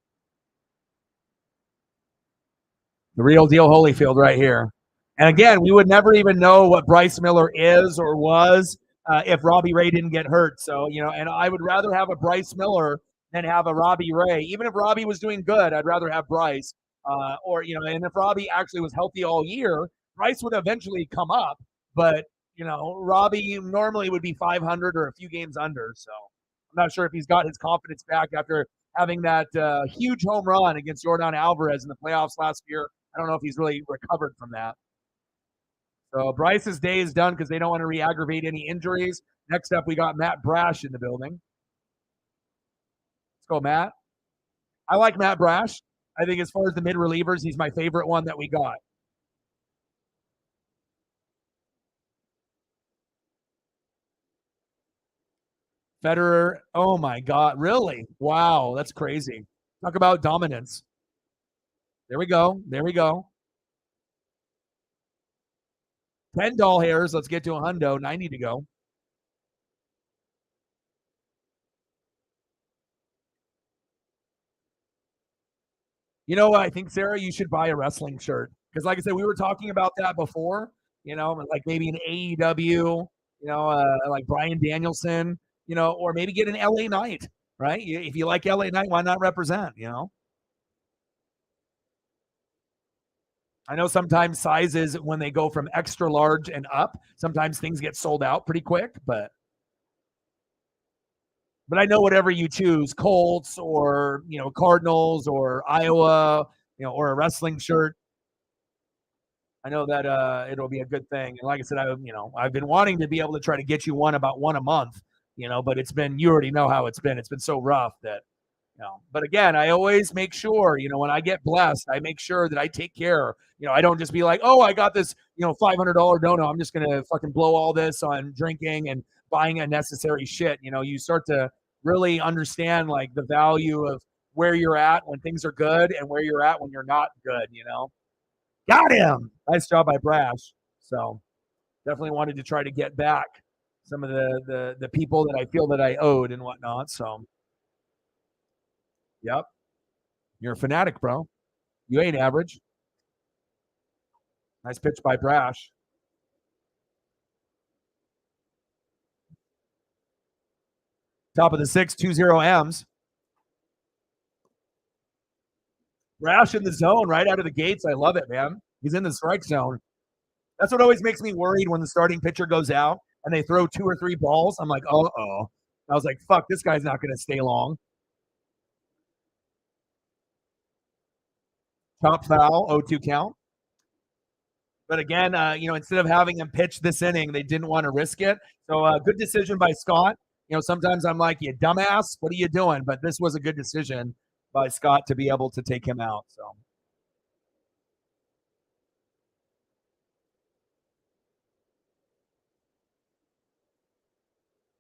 The real deal Holyfield right here. And again, we would never even know what Bryce Miller is or was if Robbie Ray didn't get hurt. So, and I would rather have a Bryce Miller than have a Robbie Ray. Even if Robbie was doing good, I'd rather have Bryce. And if Robbie actually was healthy all year, Bryce would eventually come up. But, Robbie normally would be 500 or a few games under. So I'm not sure if he's got his confidence back after having that huge home run against Yordan Alvarez in the playoffs last year. I don't know if he's really recovered from that. So Bryce's day is done because they don't want to re-aggravate any injuries. Next up, we got Matt Brash in the building. Let's go, Matt. I like Matt Brash. I think as far as the mid-relievers, he's my favorite one that we got. Federer, oh my God, really? Wow, that's crazy. Talk about dominance. There we go. 10 doll hairs. Let's get to a hundo. 90 to go. I think, Sarah, you should buy a wrestling shirt. Because like I said, we were talking about that before, like maybe an AEW, like Bryan Danielson, or maybe get an LA Knight, right? If you like LA Knight, why not represent, I know sometimes sizes, when they go from extra large and up, sometimes things get sold out pretty quick, but I know whatever you choose, Colts or, Cardinals or Iowa, or a wrestling shirt, I know that it'll be a good thing. And like I said, I've been wanting to be able to try to get you about one a month, but you already know how it's been. It's been so rough that, but again, I always make sure, when I get blessed, I make sure that I take care. I don't just be like, oh, I got this, $500 dono. I'm just going to fucking blow all this on drinking and buying unnecessary shit. You start to really understand like the value of where you're at when things are good and where you're at when you're not good, Got him. Nice job by Brash. So definitely wanted to try to get back some of the people that I feel that I owed and whatnot. So, yep. You're a fanatic, bro. You ain't average. Nice pitch by Brash. Top of the 6, 2-0 M's. Brash in the zone right out of the gates. I love it, man. He's in the strike zone. That's what always makes me worried when the starting pitcher goes out and they throw 2 or 3 balls. I'm like, uh-oh. I was like, fuck, this guy's not going to stay long. Top foul, 0-2 count. But again, instead of having him pitch this inning, they didn't want to risk it. So good decision by Scott. Sometimes I'm like, you dumbass, what are you doing? But this was a good decision by Scott to be able to take him out. So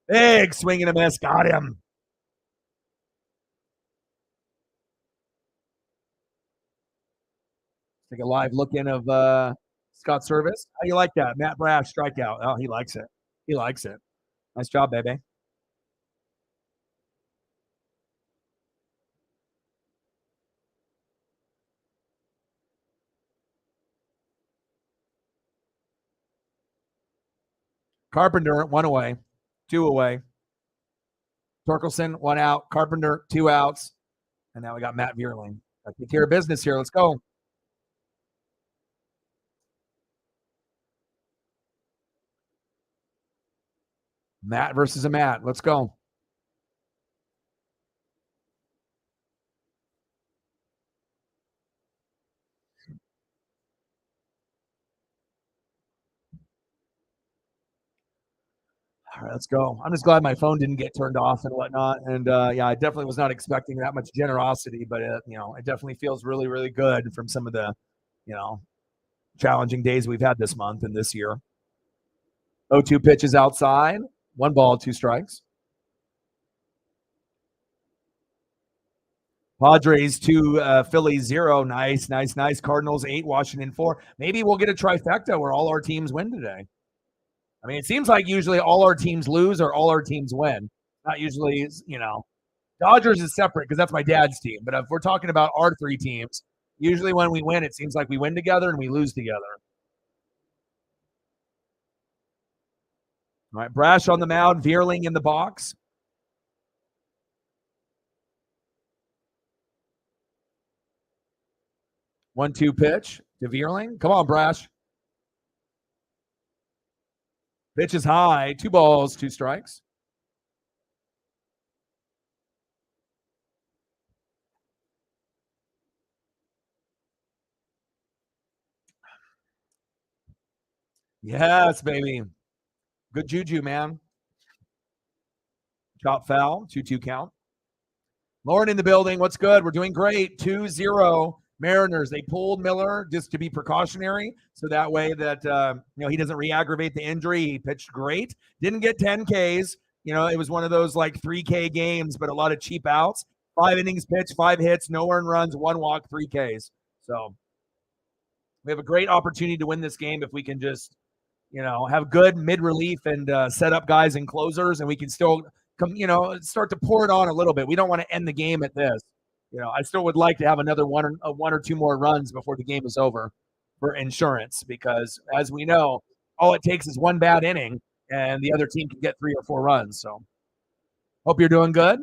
big swing and a miss. Got him. Take a live look in of Scott Service. How do you like that? Matt Brash strikeout. Oh, he likes it. He likes it. Nice job, baby. Carpenter, 1 away, 2 away. Torkelson, 1 out. Carpenter, 2 outs. And now we got Matt Vierling. Let's take care of business here. Let's go. Matt versus a Matt. Let's go. All right, let's go. I'm just glad my phone didn't get turned off and whatnot. And yeah, I definitely was not expecting that much generosity, but it definitely feels really, really good from some of the, challenging days we've had this month and this year. 0-2 pitches outside. 1 ball, 2 strikes. Padres 2, Phillies 0. Nice. Cardinals 8, Washington 4. Maybe we'll get a trifecta where all our teams win today. I mean, it seems like usually all our teams lose or all our teams win. Not usually, Dodgers is separate because that's my dad's team. But if we're talking about our 3 teams, usually when we win, it seems like we win together and we lose together. All right, Brash on the mound, Vierling in the box. One-two pitch to Vierling. Come on, Brash. Pitch is high. 2 balls, 2 strikes. Yes, baby. Good juju, man. Chop foul. 2-2 count. Lauren in the building. What's good? We're doing great. 2-0 Mariners. They pulled Miller just to be precautionary, so that way that he doesn't re-aggravate the injury. He pitched great. Didn't get 10 Ks. It was one of those like 3K games, but a lot of cheap outs. 5 innings pitched, 5 hits, no earned runs, 1 walk, 3 Ks. So we have a great opportunity to win this game if we can just, have good mid-relief and set up guys and closers, and we can still start to pour it on a little bit. We don't want to end the game at this. I still would like to have another one or 2 more runs before the game is over for insurance, because as we know, all it takes is 1 bad inning and the other team can get 3 or 4 runs. So hope you're doing good,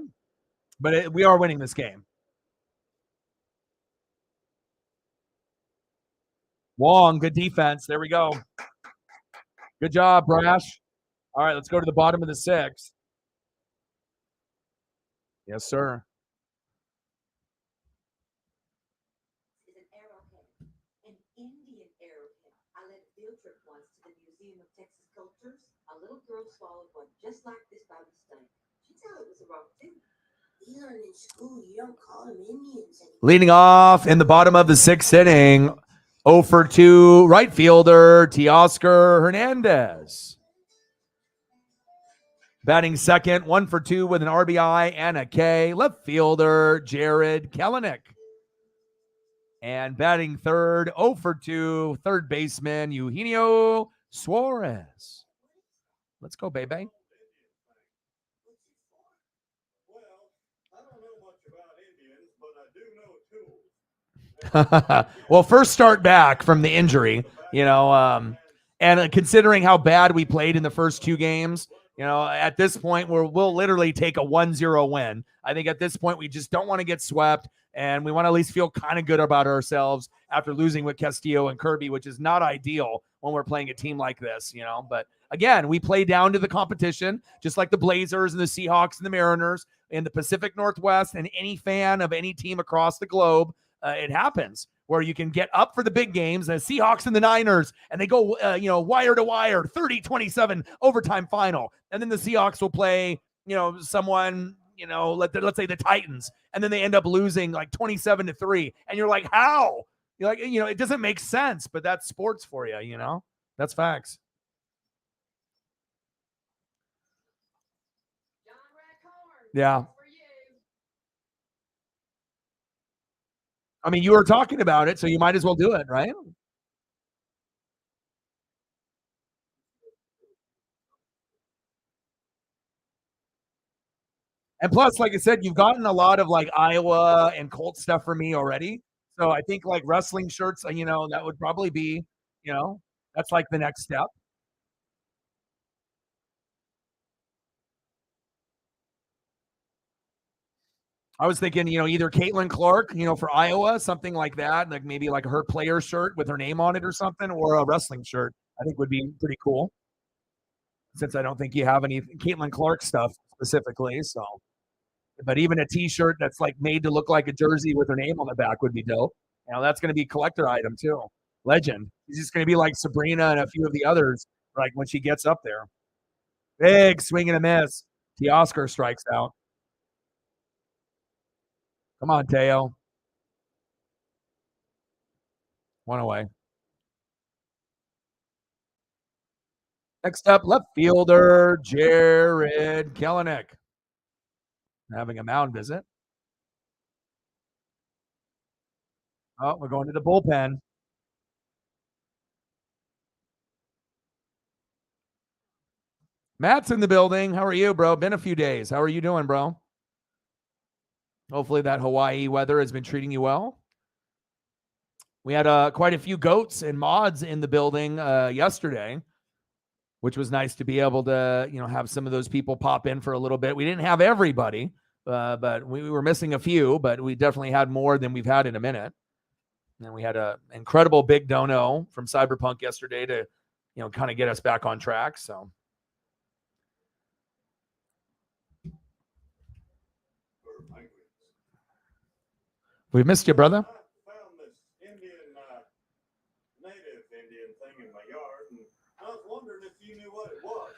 but we are winning this game. Wong, good defense. There we go. Good job, Brash. All right, let's go to the bottom of the 6th. Yes, sir. Is an arrowhead, an Indian arrowhead. I led a field trip once to the Museum of Texas Cultures. A little girl swallowed one just like this by mistake. She thought it was a wrong tooth. You learn in school, you don't call them Indians anymore. Leading off in the bottom of the 6th inning, 0 for 2, right fielder, Teoscar Hernandez. Batting second, 1 for 2 with an RBI and a K, left fielder, Jared Kelenic. And batting third, 0 for 2, third baseman, Eugenio Suarez. Let's go, baby. Well, first start back from the injury, and considering how bad we played in the first 2 games, at this point we'll literally take a 1-0 win. I think at this point we just don't want to get swept, and we want to at least feel kind of good about ourselves after losing with Castillo and Kirby, which is not ideal when we're playing a team like this, But again, we play down to the competition, just like the Blazers and the Seahawks and the Mariners in the Pacific Northwest, and any fan of any team across the globe. It happens. where you can get up for the big games, the Seahawks and the Niners, and they go, wire to wire, 30-27 overtime final. And then the Seahawks will play, someone, let's say the Titans, and then they end up losing like 27-3. And you're like, how? You're like, it doesn't make sense, but that's sports for you, That's facts. Yeah. I mean, you were talking about it, so you might as well do it, right? And plus, like I said, you've gotten a lot of like Iowa and Colt stuff for me already. So I think like wrestling shirts, that would probably be, that's like the next step. I was thinking, either Caitlin Clark, for Iowa, something like that, like maybe like her player shirt with her name on it or something, or a wrestling shirt. I think would be pretty cool. Since I don't think you have any Caitlin Clark stuff specifically, so. But even a T-shirt that's like made to look like a jersey with her name on the back would be dope. That's going to be a collector item too. Legend. He's just going to be like Sabrina and a few of the others, like when she gets up there. Big swing and a miss. Teoscar strikes out. Come on, Teo. One away. Next up, left fielder Jared Kelenic. Having a mound visit. Oh, we're going to the bullpen. Matt's in the building. How are you, bro? Been a few days. How are you doing, bro? Hopefully that Hawaii weather has been treating you well. We had quite a few goats and mods in the building yesterday, which was nice to be able to, have some of those people pop in for a little bit. We didn't have everybody, but we were missing a few, but we definitely had more than we've had in a minute. And we had an incredible big dono from Cyberpunk yesterday to, kind of get us back on track. So. We missed you, brother. I found this native Indian thing in my yard, and I was wondering if you knew what it was.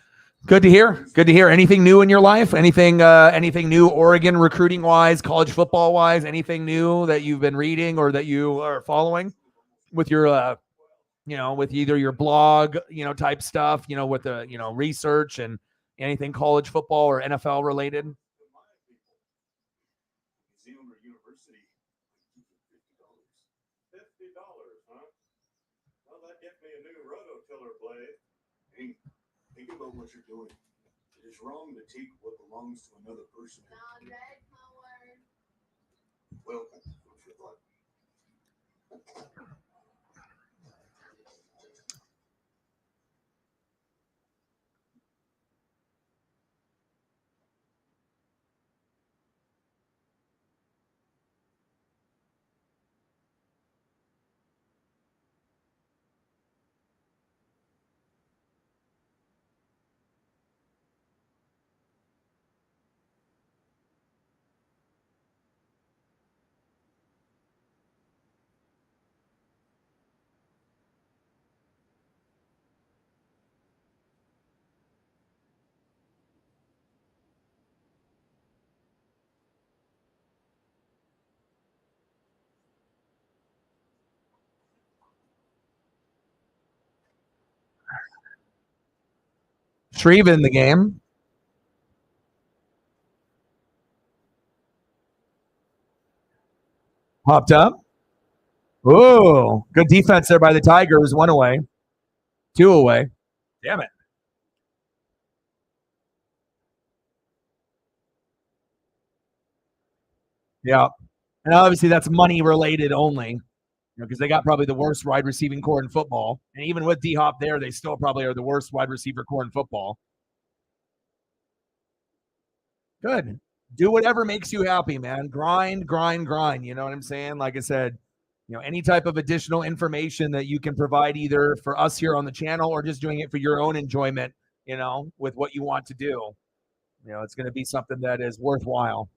Good to hear. Good to hear. Anything new in your life? Anything new Oregon recruiting wise, college football wise? Anything new that you've been reading or that you are following with your, with either your blog, type stuff, with the, research and anything college football or NFL related? Think about what you're doing. It is wrong to take what belongs to another person. Well, food for thought. Shreve in the game. Popped up. Oh, good defense there by the Tigers. 1 away. 2 away. Damn it. Yeah. And obviously that's money related only, because they got probably the worst wide receiving core in football. And even with D-Hop there, they still probably are the worst wide receiver core in football. Good. Do whatever makes you happy, man. Grind, grind, grind. You know what I'm saying? Like I said, any type of additional information that you can provide either for us here on the channel or just doing it for your own enjoyment, with what you want to do. It's going to be something that is worthwhile.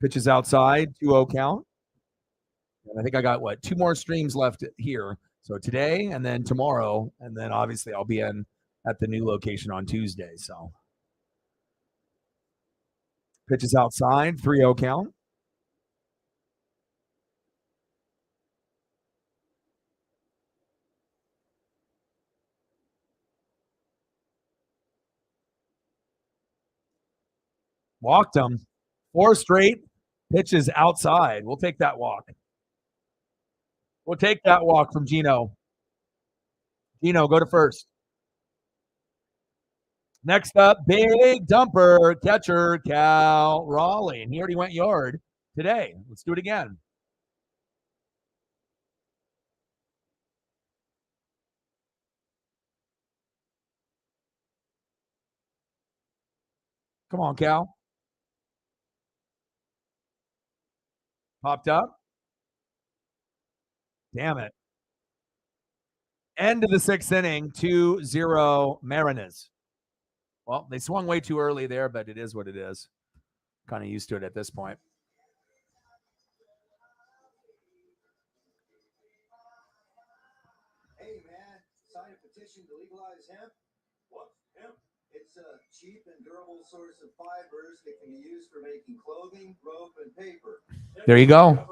Pitches outside, 2-0 count. And I think I got, 2 more streams left here. So today and then tomorrow. And then obviously I'll be in at the new location on Tuesday. So pitches outside, 3-0 count. Walked him. 4 straight pitches outside. We'll take that walk. We'll take that walk from Gino. Gino, go to first. Next up, big dumper catcher Cal Raleigh. And he already went yard today. Let's do it again. Come on, Cal. Popped up. Damn it. End of the 6th inning, 2-0 Mariners. Well, they swung way too early there, but it is what it is. Kind of used to it at this point. Hey, man, sign a petition to legalize hemp. What's hemp? It's a cheap and durable source of fibers that can be used for making clothing, rope, and paper. There you go.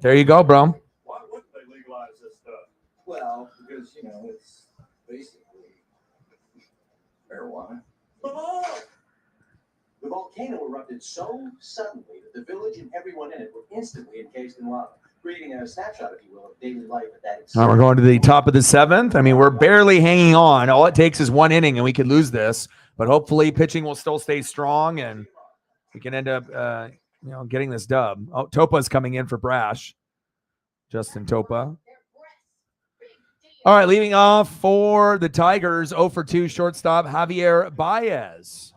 There you go, bro. Why wouldn't they legalize this stuff? Well, because, it's basically marijuana. The volcano erupted so suddenly that the village and everyone in it were instantly encased in lava, creating a snapshot, if you will, of daily life at that All right, we're going to the top of the 7th. I mean, we're barely hanging on. All it takes is 1 inning, and we could lose this. But hopefully, pitching will still stay strong, and we can end up, getting this dub. Oh, Topa's coming in for Brash. Justin Topa. All right, leading off for the Tigers, 0 for 2 shortstop Javier Baez.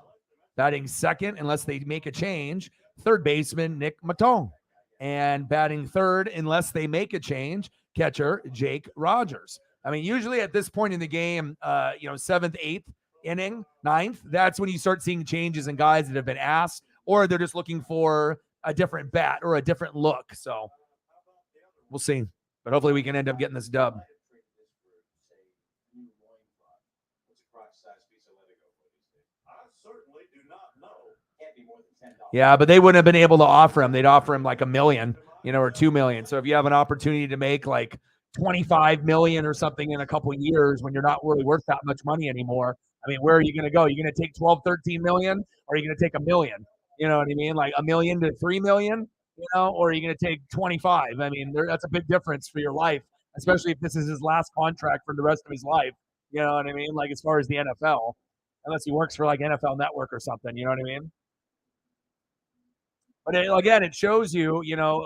Batting second, unless they make a change, third baseman Nick Maton. And batting third, unless they make a change, catcher Jake Rogers. I mean, usually at this point in the game, 7th, 8th inning, 9th, that's when you start seeing changes in guys that have been asked, or they're just looking for a different bat or a different look. So we'll see. But hopefully we can end up getting this dub. Yeah, but they wouldn't have been able to offer him. They'd offer him like $1 million, or $2 million. So if you have an opportunity to make like $25 million or something in a couple of years when you're not really worth that much money anymore, I mean, where are you going to go? You're going to take 12, 13 million, or are you going to take $1 million? You know what I mean? Like $1 million to $3 million, or are you going to take 25? I mean, that's a big difference for your life, especially if this is his last contract for the rest of his life. You know what I mean? Like as far as the NFL, unless he works for like NFL Network or something. You know what I mean? But again, it shows you,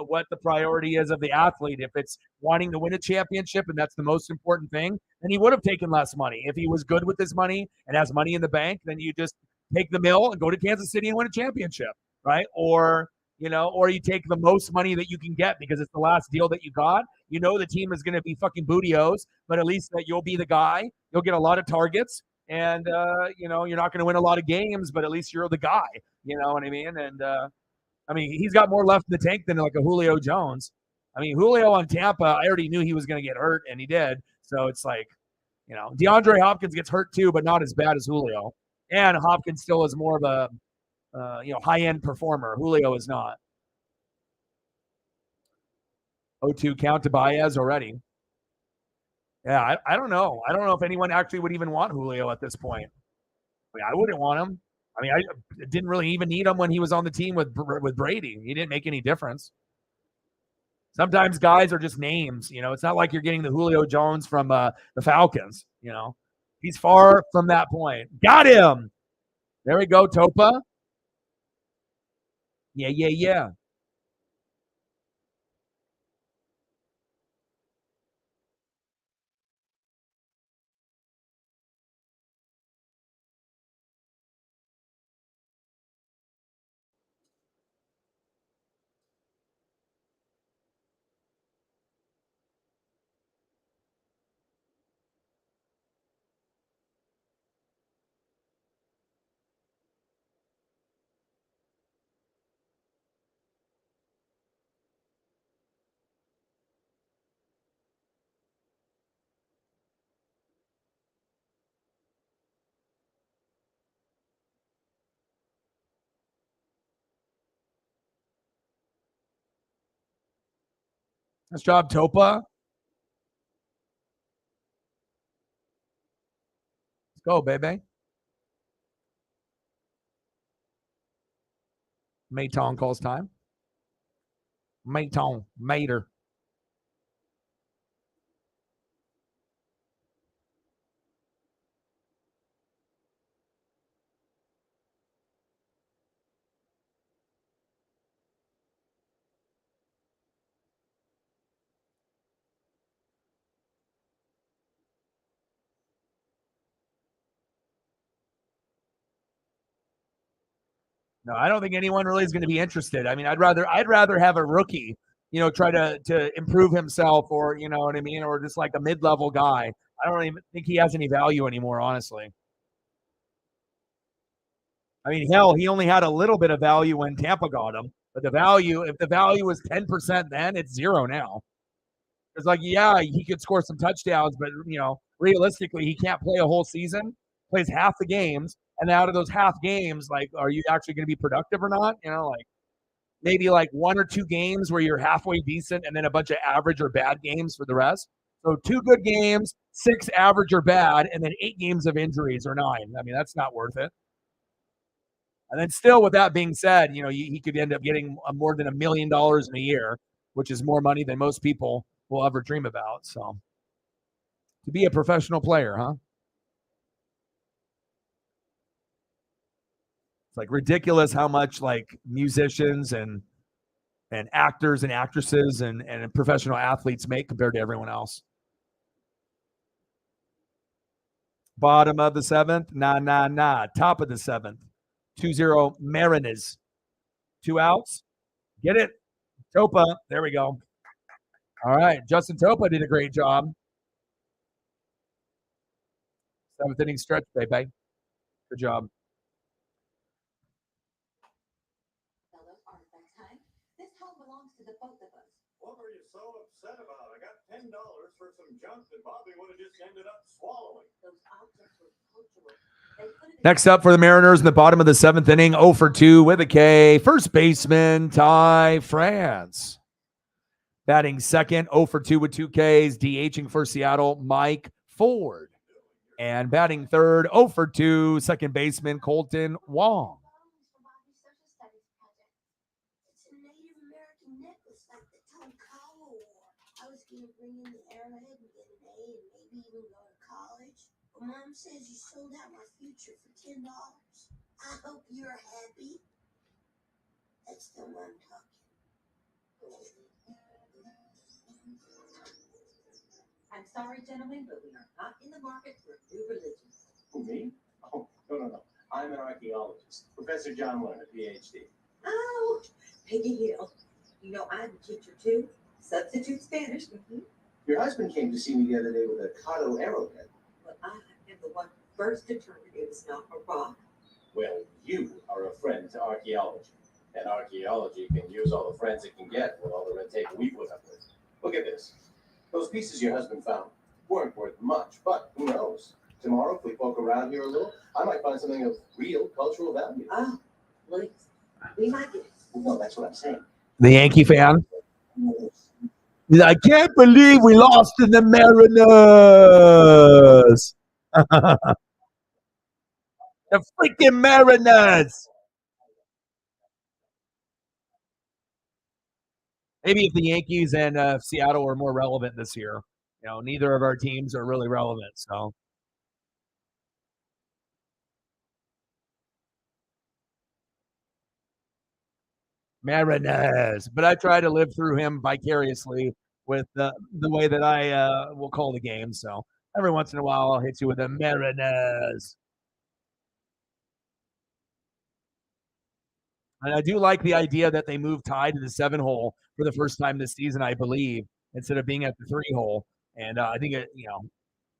what the priority is of the athlete. If it's wanting to win a championship and that's the most important thing, then he would have taken less money. If he was good with his money and has money in the bank, then you just take the mill and go to Kansas City and win a championship, right? Or you take the most money that you can get because it's the last deal that you got. The team is going to be fucking bootios, but at least that you'll be the guy. You'll get a lot of targets, and you're not going to win a lot of games, but at least you're the guy. You know what I mean? And he's got more left in the tank than like a Julio Jones. I mean, Julio on Tampa, I already knew he was going to get hurt, and he did. So it's like, DeAndre Hopkins gets hurt too, but not as bad as Julio. And Hopkins still is more of a, high-end performer. Julio is not. 0-2 count to Baez already. Yeah, I don't know. I don't know if anyone actually would even want Julio at this point. I mean, I wouldn't want him. I mean, I didn't really even need him when he was on the team with Brady. He didn't make any difference. Sometimes guys are just names. It's not like you're getting the Julio Jones from the Falcons. He's far from that point. Got him. There we go, Topa. Yeah. Nice job, Topa. Let's go, baby. Mayton calls time. Mayton. Mater. No, I don't think anyone really is going to be interested. I mean, I'd rather have a rookie, try to improve himself, or you know what I mean, or just like a mid-level guy. I don't even think he has any value anymore, honestly. I mean, hell, he only had a little bit of value when Tampa got him, but if the value was 10% then, it's zero now. It's like, yeah, he could score some touchdowns, but realistically, he can't play a whole season. Plays half the games, and out of those half games, like, are you actually going to be productive or not? Like maybe like 1 or 2 games where you're halfway decent, and then a bunch of average or bad games for the rest. So 2 good games, 6 average or bad, and then 8 games of injuries or 9. I mean, that's not worth it. And then still, with that being said, he could end up getting more than $1 million in a year, which is more money than most people will ever dream about. So to be a professional player, huh? It's like ridiculous how much like musicians and actors and actresses and professional athletes make compared to everyone else. Bottom of the 7th, nah. Top of the 7th, 2-0 Mariners. 2 outs. Get it? Topa. There we go. All right. Justin Topa did a great job. 7th inning stretch, baby. Good job. Fellow artifact time. This home belongs to the both of us. What were you so upset about? I got $10 for some junk that Bobby would have just ended up swallowing. Those objects were cultural. Next up for the Mariners in the bottom of the 7th inning, 0 for 2 with a K. First baseman, Ty France. Batting second, 0 for 2 with 2 Ks. DHing for Seattle, Mike Ford. And batting third, 0 for 2, second baseman, Colton Wong. It's a Native American necklace like the Tonkawa wore. I was going to bring in the arrowhead and get an A and maybe even go to college. But Mom says you sold out my future for $10. I hope you're happy. That's the one talking. I'm sorry, gentlemen, but we are not in the market for new religions. Who, me? Oh, no. I'm an archaeologist. Professor John Lerner, PhD. Oh, Peggy Hill. I'm a teacher too. Substitute Spanish. Your husband came to see me the other day with a Kato arrowhead. But I am the one who first determined it was not a rock. Well, you are a friend to archaeology. And archaeology can use all the friends it can get with all the red tape we put up with. Look at this. Those pieces your husband found weren't worth much, but who knows? Tomorrow, if we poke around here a little, I might find something of real cultural value. Oh, please. Be my guest. No, that's what I'm saying. The Yankee fan. I can't believe we lost to the Mariners. The freaking Mariners. Maybe if the Yankees and Seattle were more relevant this year. Neither of our teams are really relevant. So Mariners. But I try to live through him vicariously with the way that I will call the game. So every once in a while, I'll hit you with the Mariners. And I do like the idea that they moved Ty to the 7-hole for the first time this season, I believe, instead of being at the 3-hole. And I think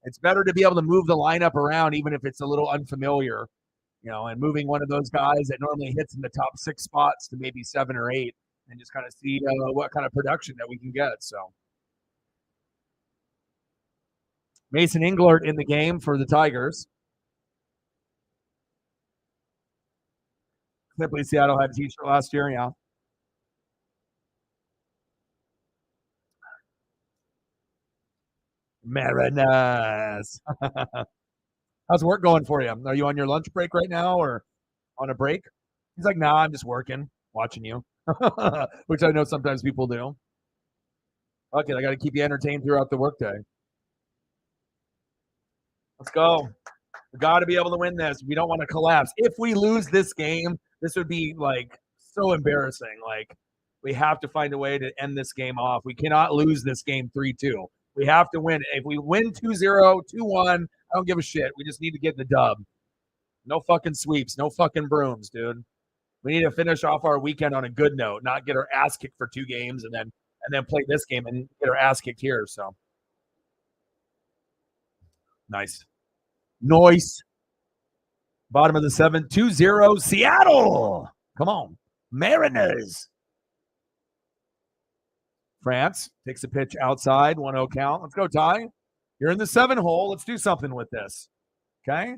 it's better to be able to move the lineup around, even if it's a little unfamiliar, and moving one of those guys that normally hits in the top 6 spots to maybe 7 or 8, and just kind of see what kind of production that we can get. So Mason Englert in the game for the Tigers. Simply Seattle had a t-shirt last year, yeah. Mariners. How's work going for you? Are you on your lunch break right now or on a break? He's like, nah, I'm just working, watching you, which I know sometimes people do. Okay, I got to keep you entertained throughout the workday. Let's go. We got to be able to win this. We don't want to collapse. If we lose this game, this would be like so embarrassing. Like, we have to find a way to end this game off. We cannot lose this game 3-2. We have to win. If we win 2-0, 2-1, I don't give a shit. We just need to get the dub. No fucking sweeps, no fucking brooms, dude. We need to finish off our weekend on a good note, not get our ass kicked for 2 games and then play this game and get our ass kicked here. So nice. Bottom of the 7, 2-0, Seattle. Come on, Mariners. France takes a pitch outside, 1-0 count. Let's go, Ty. You're in the 7 hole. Let's do something with this. Okay?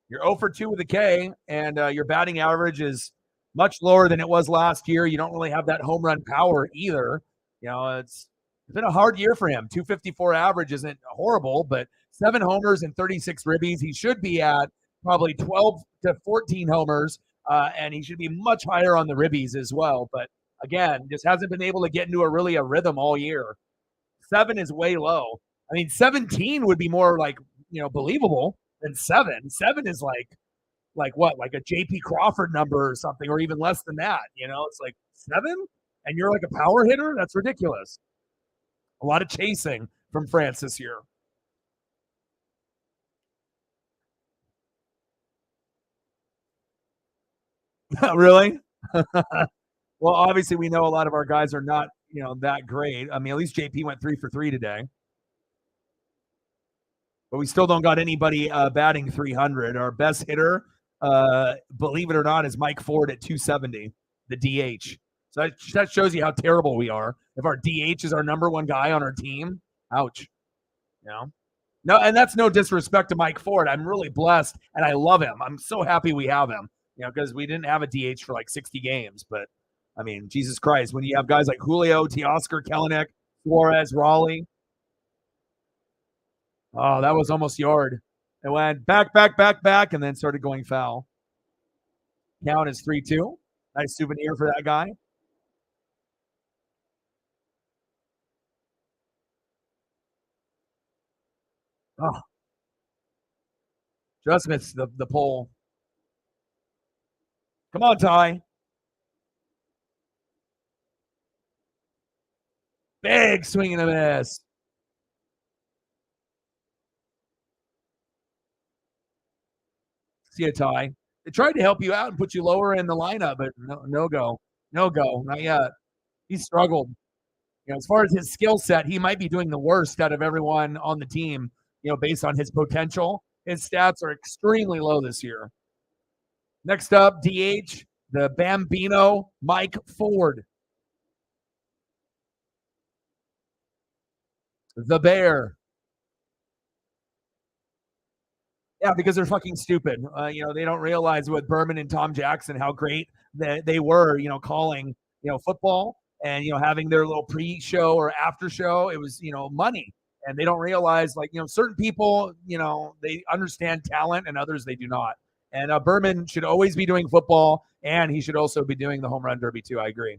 You're 0 for 2 with a K, and your batting average is much lower than it was last year. You don't really have that home run power either. You know, it's been a hard year for him. 254 average isn't horrible, but 7 homers and 36 ribbies. He should be at probably 12 to 14 homers, and he should be much higher on the ribbies as well. But again, just hasn't been able to get into a rhythm all year. 7 is way low. I mean, 17 would be more like, believable than 7. 7 is like what? Like a JP Crawford number or something, or even less than that. It's like 7 and you're like a power hitter? That's ridiculous. A lot of chasing from France this year. Really? Well, obviously we know a lot of our guys are not, that great. I mean, at least JP went 3 for 3 today. But we still don't got anybody batting 300. Our best hitter, believe it or not, is Mike Ford at 270, the DH. So that shows you how terrible we are. If our DH is our number one guy on our team, ouch. No, and that's no disrespect to Mike Ford. I'm really blessed, and I love him. I'm so happy we have him, because we didn't have a DH for like 60 games. But, I mean, Jesus Christ, when you have guys like Julio, Teoscar, Kelenic, Suarez, Raleigh. Oh, that was almost yard. It went back, and then started going foul. Count is 3-2. Nice souvenir for that guy. Oh, just missed the pole. Come on, Ty. Big swing and a miss. See you, Ty. They tried to help you out and put you lower in the lineup, but no go, not yet. He struggled. As far as his skill set, he might be doing the worst out of everyone on the team. Based on his potential, his stats are extremely low this year. Next up, DH, the Bambino, Mike Ford. The Bear. Yeah, because they're fucking stupid. They don't realize with Berman and Tom Jackson how great they were, calling, football and, having their little pre-show or after show. It was, money. And they don't realize, certain people, they understand talent and others they do not. And Berman should always be doing football, and he should also be doing the home run derby too. I agree.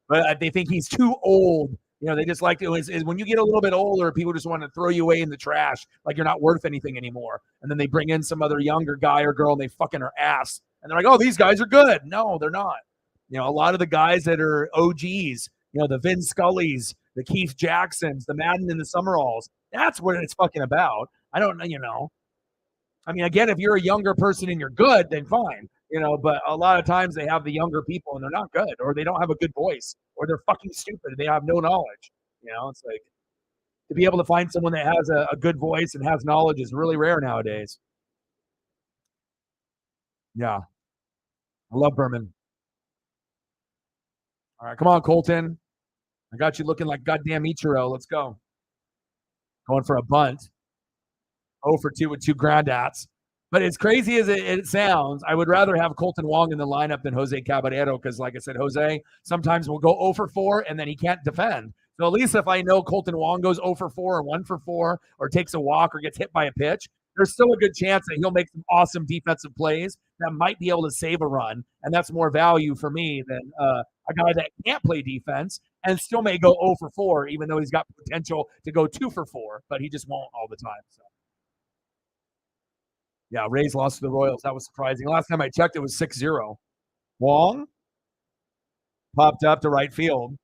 But they think he's too old. They just like to, is when you get a little bit older, people just want to throw you away in the trash like you're not worth anything anymore. And then they bring in some other younger guy or girl, and they fucking are ass. And they're like, oh, these guys are good. No, they're not. A lot of the guys that are OGs, the Vin Scullys, the Keith Jacksons, the Madden and the Summeralls. That's what it's fucking about. I don't know, I mean, again, if you're a younger person and you're good, then fine. But a lot of times they have the younger people and they're not good, or they don't have a good voice, or they're fucking stupid and they have no knowledge. It's like to be able to find someone that has a good voice and has knowledge is really rare nowadays. Yeah. I love Berman. All right, come on, Colton. I got you looking like goddamn Ichiro. Let's go. Going for a bunt. 0 for 2 with 2 ground outs. But as crazy as it sounds, I would rather have Colton Wong in the lineup than Jose Caballero because, like I said, Jose sometimes will go 0 for 4 and then he can't defend. So at least if I know Colton Wong goes 0 for 4 or 1 for 4 or takes a walk or gets hit by a pitch, there's still a good chance that he'll make some awesome defensive plays that might be able to save a run. And that's more value for me than a guy that can't play defense and still may go 0 for 4, even though he's got potential to go 2 for 4, but he just won't all the time. So. Yeah, Rays lost to the Royals. That was surprising. Last time I checked, it was 6-0. Wong popped up to right field.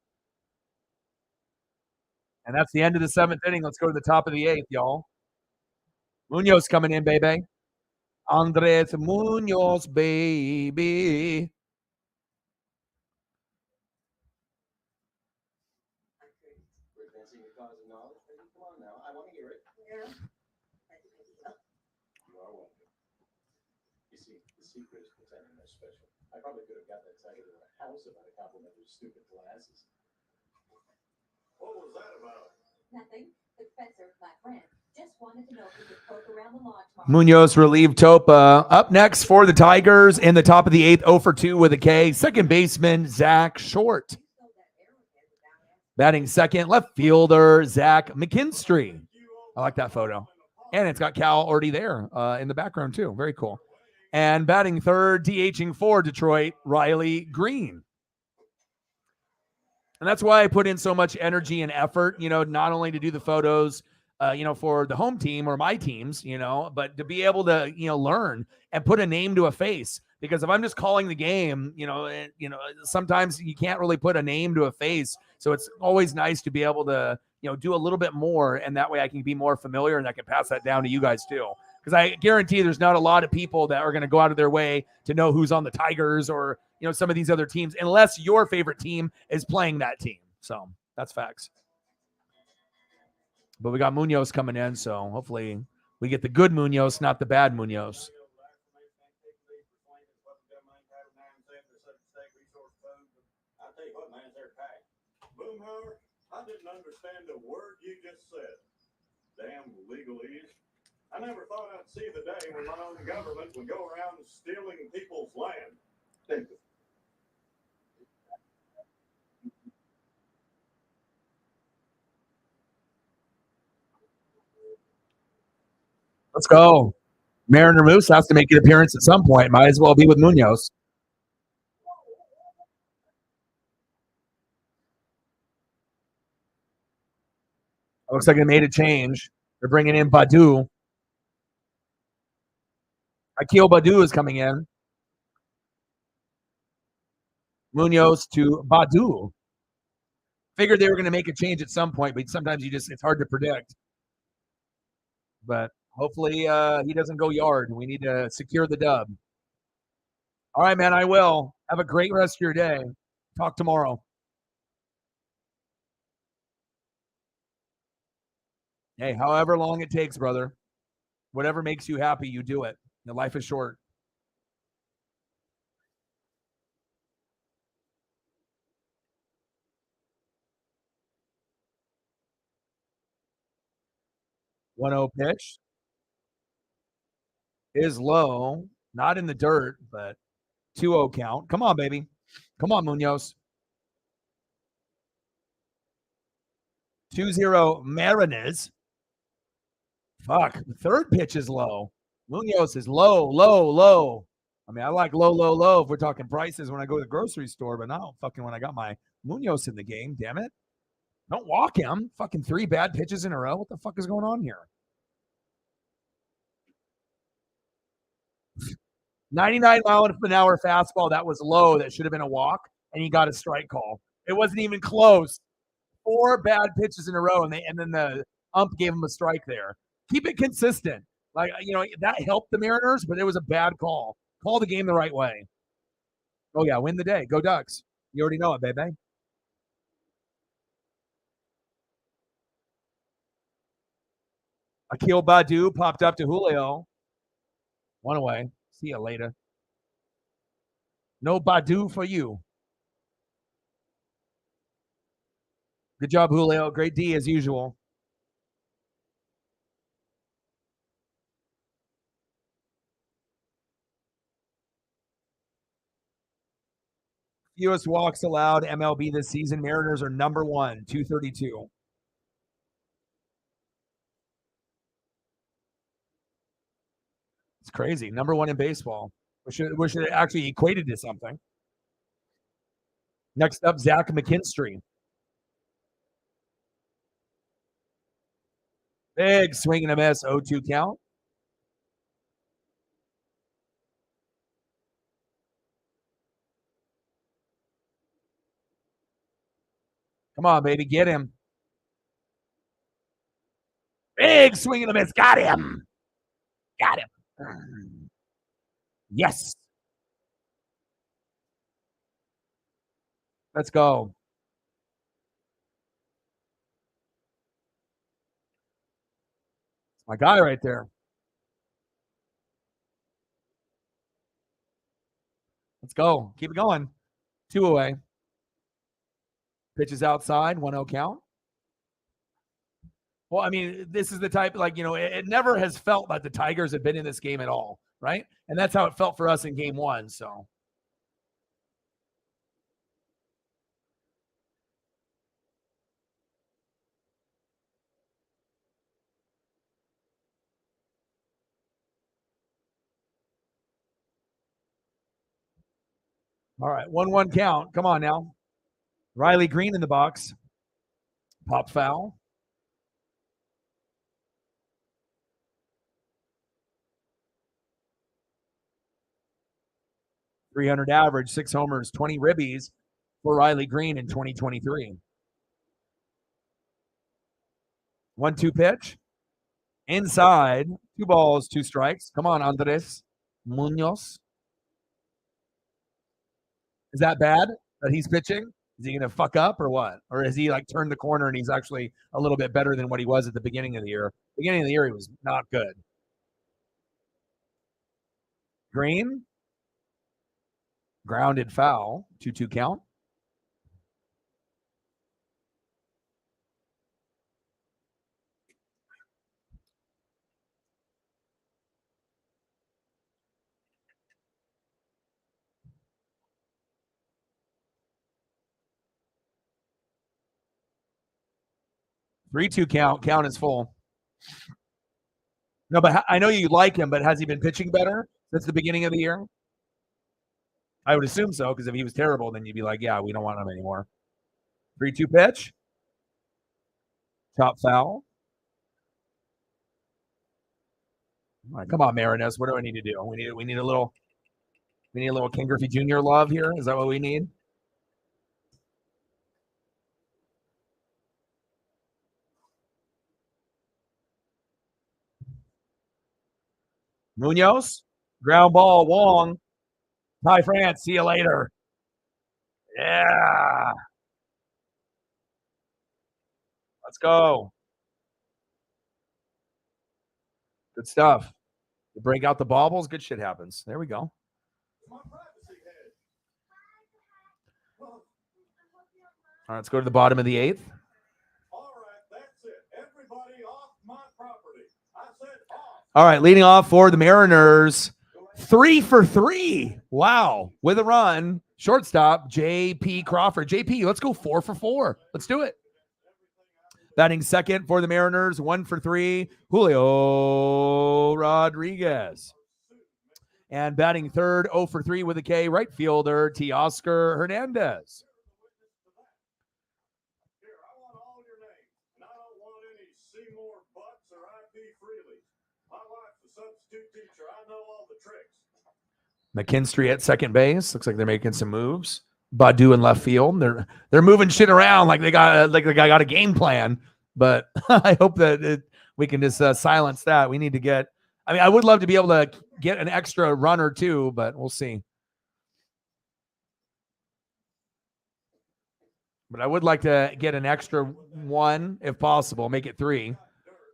And that's the end of the 7th inning. Let's go to the top of the 8th, y'all. Munoz coming in, baby. Andres Munoz, baby. We're advancing the cause of knowledge, baby. Come on now. I want to hear it. Yeah. You are welcome. You see, the secret is pretending they're special. I probably could have got that title in a house if I'd complimented stupid glasses. What was that about? Nothing. The professor, my friend, just wanted to know if he could poke around the lawn tomorrow. Munoz relieved Topa. Up next for the Tigers in the top of the 8th, 0 for 2 with a K. Second baseman, Zach Short. Batting second, left fielder, Zach McKinstry. I like that photo. And it's got Cal already there in the background, too. Very cool. And batting third, DHing for Detroit, Riley Green. And that's why I put in so much energy and effort, not only to do the photos, for the home team or my teams, but to be able to, learn and put a name to a face. Because if I'm just calling the game, sometimes you can't really put a name to a face. So it's always nice to be able to, do a little bit more. And that way I can be more familiar and I can pass that down to you guys too. Because I guarantee there's not a lot of people that are going to go out of their way to know who's on the Tigers or, some of these other teams, unless your favorite team is playing that team. So that's facts. But we got Munoz coming in, so hopefully we get the good Munoz, not the bad Munoz. I'll tell you what, man, they're packed. Boomhauer, I didn't understand a word you just said. Damn legalese. I never thought I'd see the day when my own government would go around stealing people's land. Thank you. Let's go. Mariner Moose has to make an appearance at some point. Might as well be with Munoz. Looks like they made a change. They're bringing in Badu. Akil Badu is coming in. Munoz to Badu. Figured they were going to make a change at some point, but sometimes it's hard to predict. But hopefully he doesn't go yard. We need to secure the dub. All right, man, I will. Have a great rest of your day. Talk tomorrow. Hey, however long it takes, brother. Whatever makes you happy, you do it. Your life is short. One-0 pitch is low, not in the dirt, but 2-0 count. Come on, baby. Come on, Munoz. 2-0 Mariners. Fuck. The third pitch is low. Munoz is low, low, low. I mean, I like low, low, low if we're talking prices when I go to the grocery store, but not fucking when I got my Munoz in the game, damn it. Don't walk him. Fucking 3 bad pitches in a row. What the fuck is going on here? 99-mile-an-hour fastball that was low that should have been a walk, and he got a strike call. It wasn't even close. 4 bad pitches in a row, and then the ump gave him a strike there. Keep it consistent. That helped the Mariners, but it was a bad call. Call the game the right way. Oh, yeah, win the day. Go Ducks. You already know it, baby. Akil Badu popped up to Julio. 1 away. See you later. No Badu for you. Good job, Julio. Great D as usual. Fewest walks allowed MLB this season. Mariners are number 1, 232. It's crazy. Number 1 in baseball. Wish it actually equated to something. Next up, Zach McKinstry. Big swing and a miss, 0-2 count. Come on, baby, get him. Big swing and a miss, got him. Got him. Yes. Let's go. My guy right there. Let's go. Keep it going. 2 away. Pitches outside, 1-0 count. Well, I mean, this is the type, like, you know, it never has felt like the Tigers have been in this game at all, right? And that's how it felt for us in game 1, so. All right, 1-1 count. Come on now. Riley Green in the box. Pop foul. .300 average, 6 homers, 20 ribbies for Riley Green in 2023. 1-2 pitch. Inside. 2 balls, 2 strikes. Come on, Andres Munoz. Is that bad that he's pitching? Is he going to fuck up or what? Or has he like turned the corner and he's actually a little bit better than what he was at the beginning of the year? Beginning of the year, he was not good. Green. Grounded foul. 2-2 count. Three-two count. Count is full. No, but I know you like him, but has he been pitching better since the beginning of the year? I would assume so, because if he was terrible, then you'd be like, yeah, we don't want him anymore. 3-2 pitch. Top foul. All right, come on, Mariners. What do I need to do? We need a little Ken Griffey Jr. love here. Is that what we need? Munoz, ground ball, Wong. Ty France, see you later. Yeah. Let's go. Good stuff. You break out the baubles, good shit happens. There we go. All right, let's go to the bottom of the 8th. All right, that's it. Everybody off my property. I said off. All right, leading off for the Mariners, 3 for 3. Wow, with a run. Shortstop, J.P. Crawford. J.P., let's go 4 for 4. Let's do it. Batting second for the Mariners, 1 for 3, Julio Rodriguez. And batting third, 0 for 3 with a K, right fielder, Teoscar Hernandez. Here, I want all your names, and I don't want any Seymour Butts or I.P. Freely. My wife's a substitute teacher. I know all the tricks. McKinstry at second base. Looks like they're making some moves. Badu in left field. They're moving shit around like they got a game plan. But I hope that we can just silence that. We need to get. I mean, I would love to be able to get an extra run or two, but we'll see. But I would like to get an extra 1 if possible. Make it 3.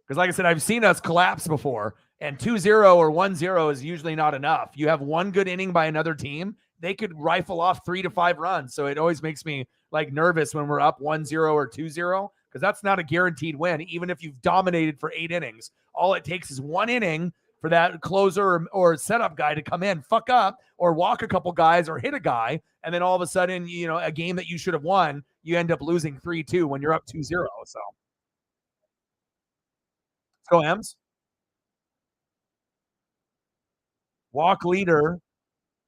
Because like I said, I've seen us collapse before. And 2-0 or 1-0 is usually not enough. You have one good inning by another team, they could rifle off 3 to 5 runs. So it always makes me like nervous when we're up 1-0 or 2-0, because that's not a guaranteed win. Even if you've dominated for 8 innings, all it takes is 1 inning for that closer or setup guy to come in, fuck up, or walk a couple guys or hit a guy, and then all of a sudden, a game that you should have won, you end up losing 3-2 when you're up 2-0. So let's go, Ems. Walk leader,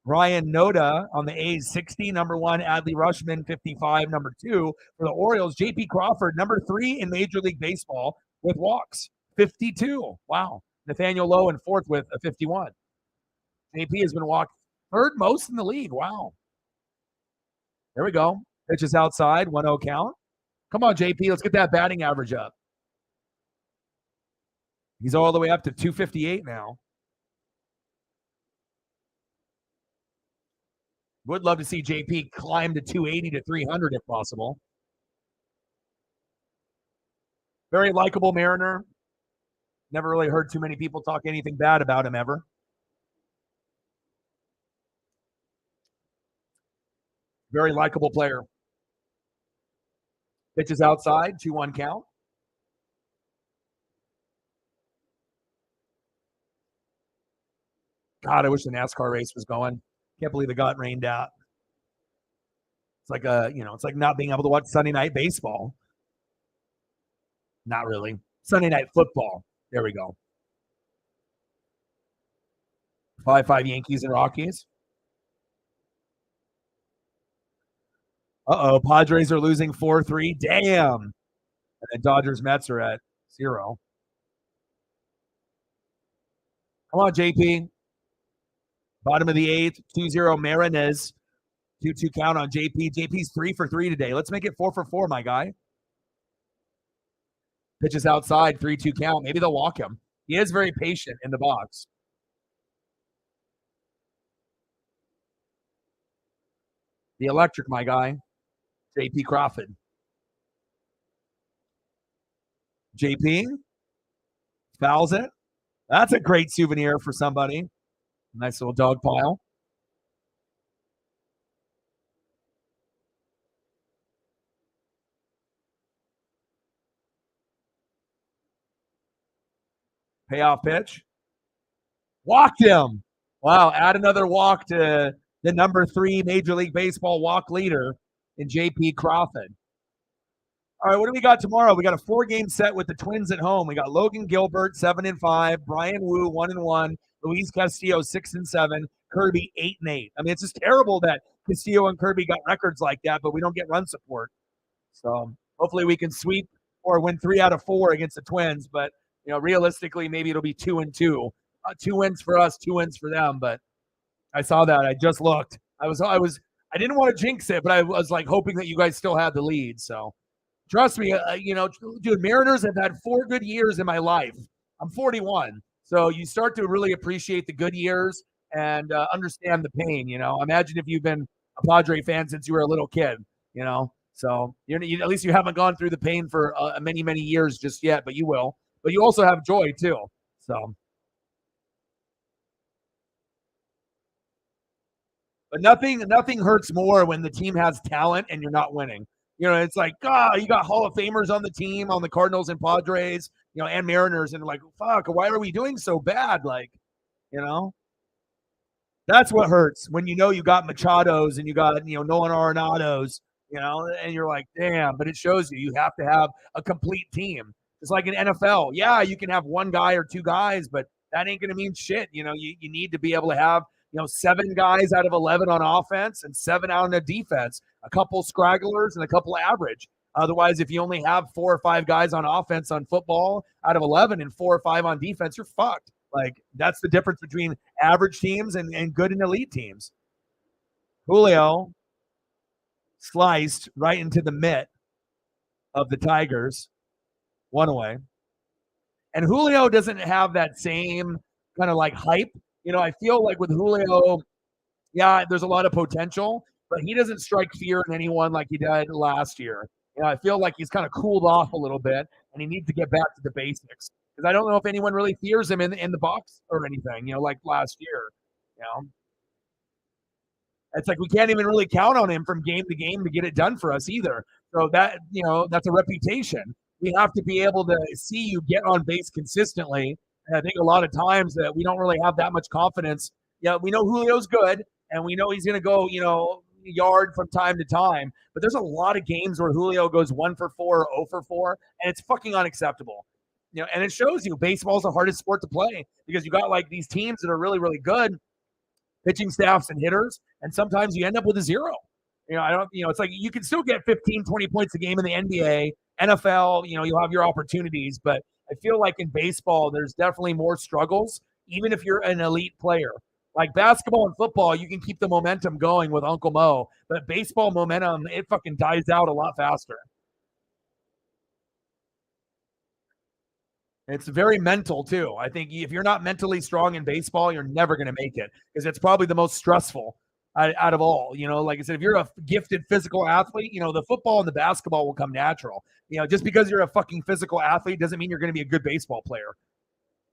Ryan Noda on the A's 60, number 1, Adley Rutschman 55, number 2 for the Orioles. JP Crawford, number 3 in Major League Baseball with walks, 52. Wow. Nathaniel Lowe in 4th with a 51. JP has been walked 3rd most in the league. Wow. There we go. Pitches outside, 1-0 count. Come on, JP, let's get that batting average up. He's all the way up to 258 now. Would love to see JP climb to 280 to 300 if possible. Very likable Mariner. Never really heard too many people talk anything bad about him ever. Very likable player. Pitches outside, 2-1 count. God, I wish the NASCAR race was going. Can't believe it got rained out. It's like it's like not being able to watch Sunday night baseball. Not really. Sunday night football. There we go. 5-5 Yankees and Rockies. Uh-oh, Padres are losing 4-3. Damn. And then Dodgers Mets are at 0. Come on, JP. Bottom of the 8th, 2-0 Marinez. 2-2 count on JP. JP's 3 for 3 today. Let's make it 4 for 4, my guy. Pitches outside, 3-2 count. Maybe they'll walk him. He is very patient in the box. The electric, my guy. JP Crawford. JP fouls it. That's a great souvenir for somebody. Nice little dog pile. Payoff pitch. Walked him. Wow, add another walk to the number 3 Major League Baseball walk leader in JP Crawford. All right, what do we got tomorrow? We got a 4-game set with the Twins at home. We got Logan Gilbert, 7-5, Brian Wu, 1-1, Luis Castillo, 6-7, Kirby, 8-8. I mean, it's just terrible that Castillo and Kirby got records like that, but we don't get run support. So hopefully we can sweep or win 3 out of 4 against the Twins. But realistically, maybe it'll be 2-2. 2 wins for us, 2 wins for them. But I saw that. I just looked. I didn't want to jinx it, but I was like hoping that you guys still had the lead. So trust me, dude, Mariners have had 4 good years in my life. I'm 41. So you start to really appreciate the good years and understand the pain, Imagine if you've been a Padre fan since you were a little kid, So at least you haven't gone through the pain for many, many years just yet, but you will. But you also have joy too. So. But nothing hurts more when the team has talent and you're not winning. It's like, you got Hall of Famers on the team, on the Cardinals and Padres, and Mariners, and like, fuck, why are we doing so bad? Like, that's what hurts when you got Machados and you got, Nolan Arenados, and you're like, damn, but it shows you have to have a complete team. It's like in NFL. Yeah, you can have 1 guy or 2 guys, but that ain't going to mean shit. You need to be able to have 7 guys out of 11 on offense and 7 out on the defense, a couple scragglers and a couple average. Otherwise, if you only have 4 or 5 guys on offense on football out of 11 and 4 or 5 on defense, you're fucked. Like, that's the difference between average teams and good and elite teams. Julio sliced right into the mitt of the Tigers. 1 away. And Julio doesn't have that same kind of like hype. I feel like with Julio, yeah, there's a lot of potential, but he doesn't strike fear in anyone like he did last year. I feel like he's kind of cooled off a little bit, and he needs to get back to the basics. Because I don't know if anyone really fears him in the box or anything, like last year. It's like we can't even really count on him from game to game to get it done for us either. So that, that's a reputation. We have to be able to see you get on base consistently And I think a lot of times that we don't really have that much confidence. Yeah, we know Julio's good, and we know he's going to go, yard from time to time. But there's a lot of games where Julio goes 1 for 4 or 0 for 4, and it's fucking unacceptable. And it shows you baseball's the hardest sport to play because you got like these teams that are really, really good, pitching staffs and hitters, and sometimes you end up with a 0. It's like you can still get 15, 20 points a game in the NBA, NFL, you'll have your opportunities, but I feel like in baseball, there's definitely more struggles, even if you're an elite player. Like basketball and football, you can keep the momentum going with Uncle Mo, but baseball momentum, it fucking dies out a lot faster. It's very mental too. I think if you're not mentally strong in baseball, you're never going to make it because it's probably the most stressful out of all. Like I said, if you're a gifted physical athlete, the football and the basketball will come natural. Just because you're a fucking physical athlete doesn't mean you're going to be a good baseball player.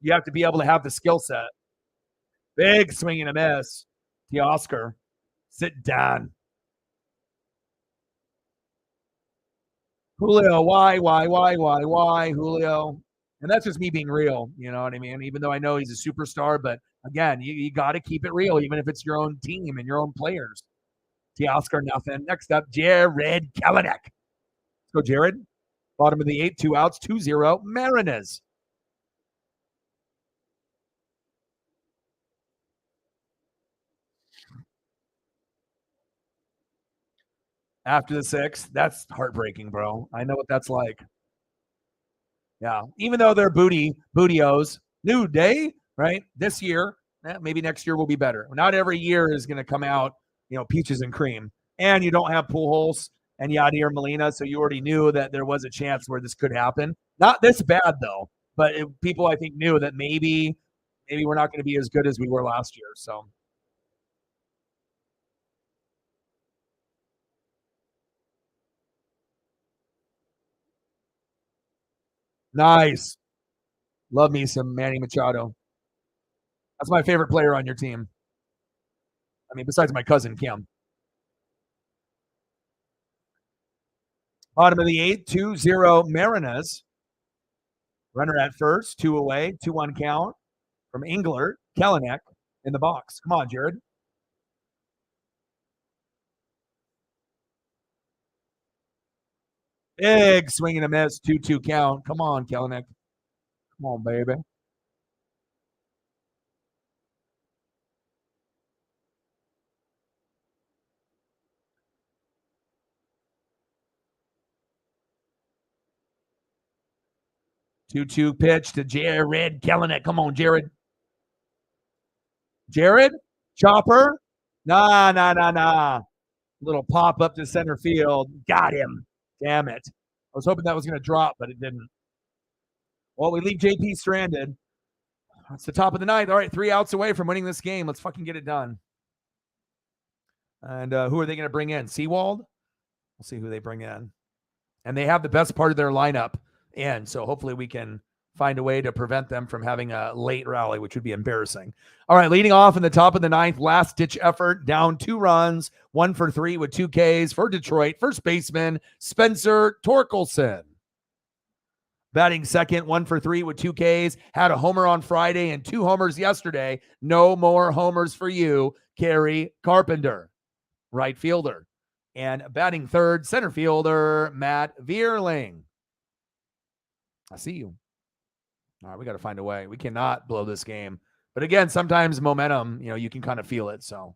You have to be able to have the skill set. Big swing and a miss. Teoscar, sit down. Julio, why, Julio? And that's just me being real. You know what I mean? Even though I know he's a superstar, but again, you got to keep it real, even if it's your own team and your own players. Teoscar, nothing. Next up, Jarred Kelenic. Let's go, Jared. Bottom of the 8th, 2 outs, 2-0. Mariners. After the 6th, that's heartbreaking, bro. I know what that's like. Yeah, even though they're bootios, new day, right? This year, maybe next year will be better. Not every year is going to come out, peaches and cream. And you don't have Pujols and Yadier Molina, so you already knew that there was a chance where this could happen. Not this bad though, but people I think knew that maybe we're not going to be as good as we were last year. So. Nice. Love me some Manny Machado. That's my favorite player on your team. I mean, besides my cousin, Kim. Bottom of the 8th, 2-0 Mariners. Runner at first, 2 away, 2-1 count from Englert. Kelenic in the box. Come on, Jared. Big swing and a miss, 2-2 count. Come on, Kelenic. Come on, baby. Two pitch to Jarred Kelenic. Come on, Jared. Jared, chopper. Nah. Little pop up to center field. Got him. Damn it. I was hoping that was going to drop, but it didn't. Well, we leave JP stranded. It's the top of the 9th. All right, 3 outs away from winning this game. Let's fucking get it done. And who are they going to bring in? Seawald? We'll see who they bring in. And they have the best part of their lineup in, so hopefully we can find a way to prevent them from having a late rally, which would be embarrassing. All right, leading off in the top of the 9th, last-ditch effort, down 2 runs, 1 for 3 with 2 Ks for Detroit. First baseman, Spencer Torkelson. Batting second, 1 for 3 with 2 Ks. Had a homer on Friday and 2 homers yesterday. No more homers for you, Kerry Carpenter, right fielder. And batting third, center fielder, Matt Vierling. I see you. All right, we got to find a way. We cannot blow this game. But again, sometimes momentum, you can kind of feel it. So,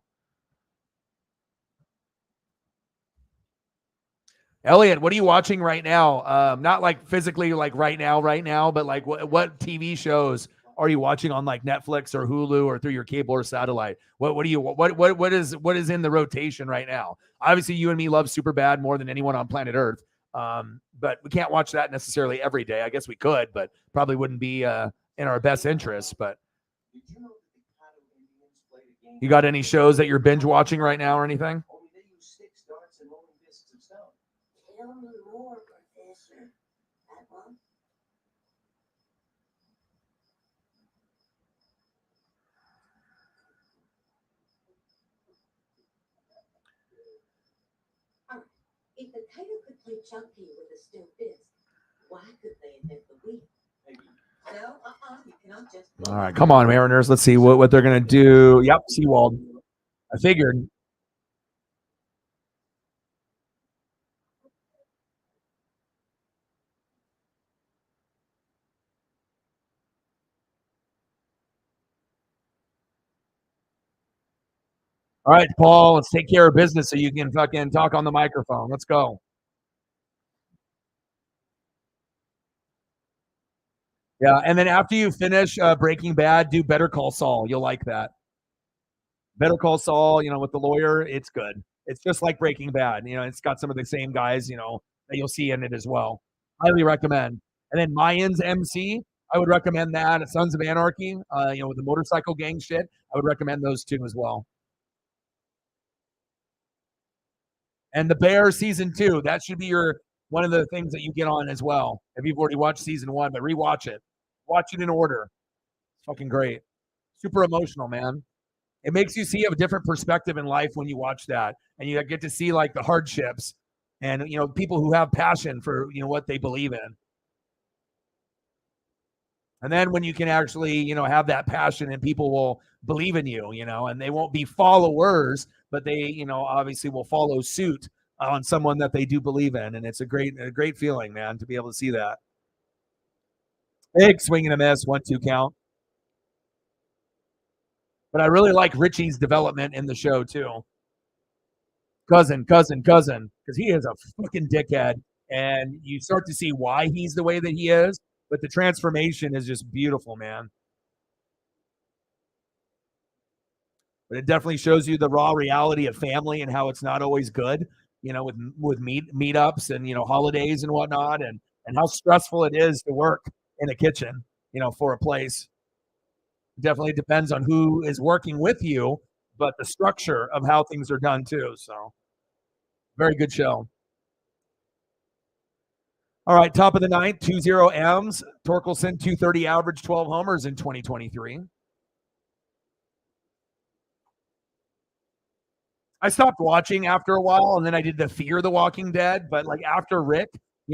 Elliot, what are you watching right now? Not like physically, like right now, but like what TV shows are you watching on like Netflix or Hulu or through your cable or satellite? What is in the rotation right now? Obviously, you and me love Superbad more than anyone on planet Earth. But we can't watch that necessarily every day. I guess we could, but probably wouldn't be in our best interest. But you got any shows that you're binge watching right now or anything? Tell me more, Professor. If the tiger could play Chucky with a still fist, why could they invent the Wii? So, you cannot just. All right, come on, Mariners. Let's see what they're going to do. Yep, Seawald. I figured. All right, Paul, let's take care of business so you can fucking talk on the microphone. Let's go. Yeah, and then after you finish Breaking Bad, do Better Call Saul. You'll like that. Better Call Saul, with the lawyer, it's good. It's just like Breaking Bad. It's got some of the same guys, that you'll see in it as well. Highly recommend. And then Mayans MC, I would recommend that. Sons of Anarchy, with the motorcycle gang shit, I would recommend those two as well. And The Bear season 2, that should be one of the things that you get on as well. If you've already watched season 1, but rewatch it. Watch it in order. It's fucking great. Super emotional, man. It makes you see a different perspective in life when you watch that, and you get to see like the hardships and people who have passion for what they believe in. And then when you can actually have that passion and people will believe in you, and they won't be followers, but they obviously will follow suit on someone that they do believe in, and it's a great feeling, man, to be able to see that. Big swing and a miss, 1-2 count. But I really like Richie's development in the show too. Cousin, because he is a fucking dickhead, and you start to see why he's the way that he is. But the transformation is just beautiful, man. But it definitely shows you the raw reality of family and how it's not always good, with meetups and holidays and whatnot, and how stressful it is to work in a kitchen, for a place. Definitely depends on who is working with you, but the structure of how things are done too. So, very good show. All right, top of the ninth, 2-0 M's. Torkelson, 230 average, 12 homers in 2023. I stopped watching after a while, and then I did the Fear the Walking Dead. But like after Rick,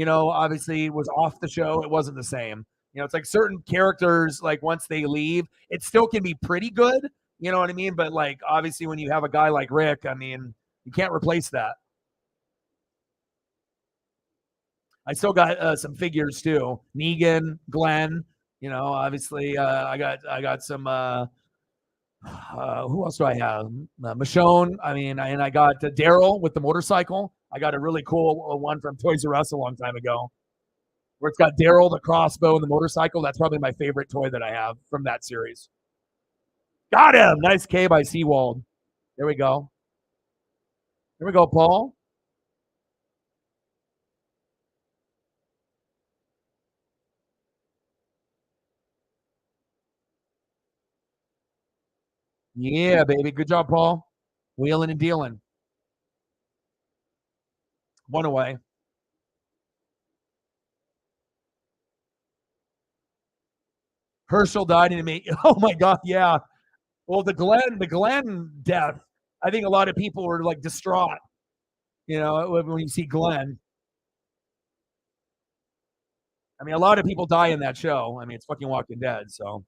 obviously was off the show, it wasn't the same. It's like certain characters, like once they leave, it still can be pretty good. You know what I mean? But like obviously when you have a guy like Rick, I mean, you can't replace that. I still got some figures too. Negan, Glenn, obviously I got some who else do I have? Michonne. I mean, and I got Daryl with the motorcycle. I got a really cool one from Toys R Us a long time ago, where it's got Daryl, the crossbow, and the motorcycle. That's probably my favorite toy that I have from that series. Got him. Nice K by Seawald. There we go. There we go, Paul. Yeah, baby. Good job, Paul. Wheeling and dealing. One away. Herschel died in me. Oh my God, yeah. Well, the Glenn death, I think a lot of people were like distraught, when you see Glenn. I mean, a lot of people die in that show. I mean, it's fucking Walking Dead, so.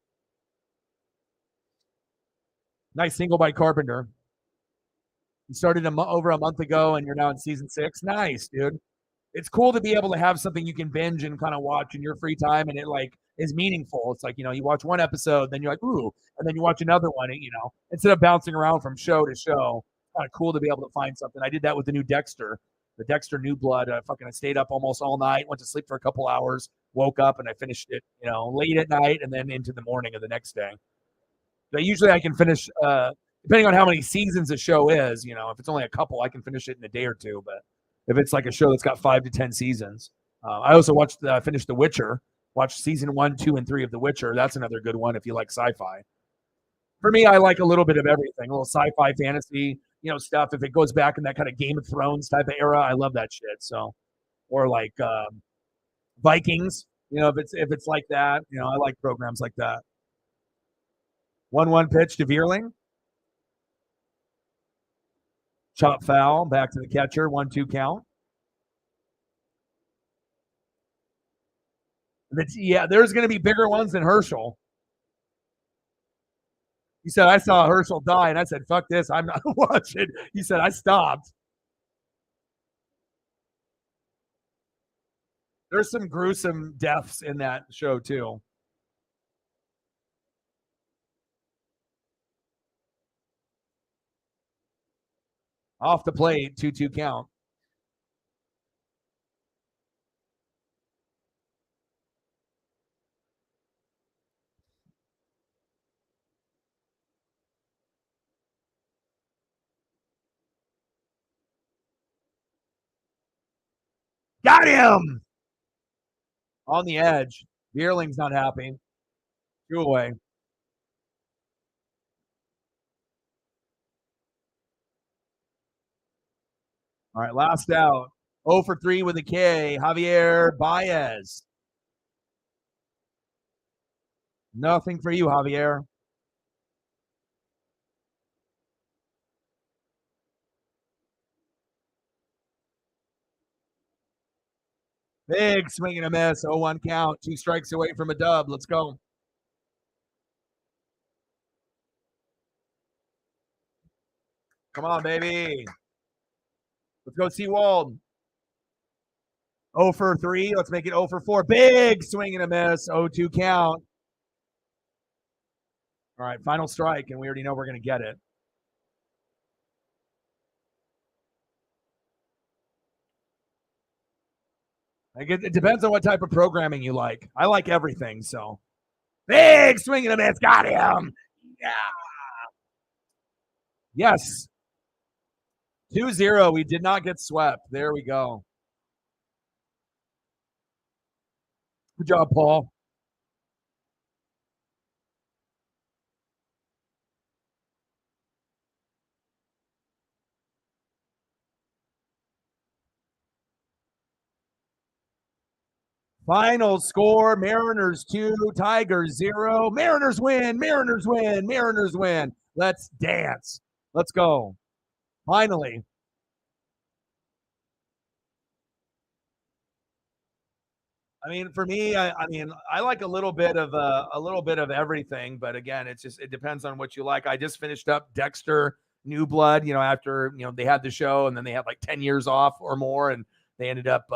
Nice single by Carpenter. You started over a month ago, and you're now in season 6. Nice, dude. It's cool to be able to have something you can binge and kind of watch in your free time, and it like is meaningful. It's like, you watch one episode, then you're like, ooh, and then you watch another one, instead of bouncing around from show to show. It's kind of cool to be able to find something. I did that with the new Dexter, the Dexter New Blood. I stayed up almost all night, went to sleep for a couple hours, woke up, and I finished it, late at night and then into the morning of the next day. But usually I can finish, depending on how many seasons a show is, if it's only a couple, I can finish it in a day or two. But if it's like a show that's got 5 to 10 seasons, I also finished The Witcher, watched season 1, 2, and 3 of The Witcher. That's another good one if you like sci-fi. For me, I like a little bit of everything, a little sci-fi, fantasy, stuff. If it goes back in that kind of Game of Thrones type of era, I love that shit. So, or like Vikings, if it's like that, I like programs like that. 1-1 pitch to Vierling. Chop foul, back to the catcher, 1-2 count. Yeah, there's going to be bigger ones than Herschel. He said, I saw Herschel die, and I said, fuck this, I'm not watching. He said, I stopped. There's some gruesome deaths in that show, too. Off the plate, 2-2 count. Got him! On the edge. Bierling's not happy. 2 away. All right, last out. 0 for 3 with a K. Javier Baez. Nothing for you, Javier. Big swing and a miss. 0-1 count. 2 strikes away from a dub. Let's go. Come on, baby. Let's go, Seawald. 0 for 3. Let's make it 0 for 4. Big swing and a miss. 0-2 count. All right, final strike, and we already know we're going to get it. It depends on what type of programming you like. I like everything, so. Big swing and a miss. Got him. Yeah. Yes. 2-0. We did not get swept. There we go. Good job, Paul. Final score, Mariners 2, Tigers 0. Mariners win, Mariners win, Mariners win. Let's dance. Let's go. Finally. I mean, for me, I like a little bit of everything, but again, it depends on what you like. I just finished up Dexter New Blood, after, they had the show and then they had like 10 years off or more, and they ended up,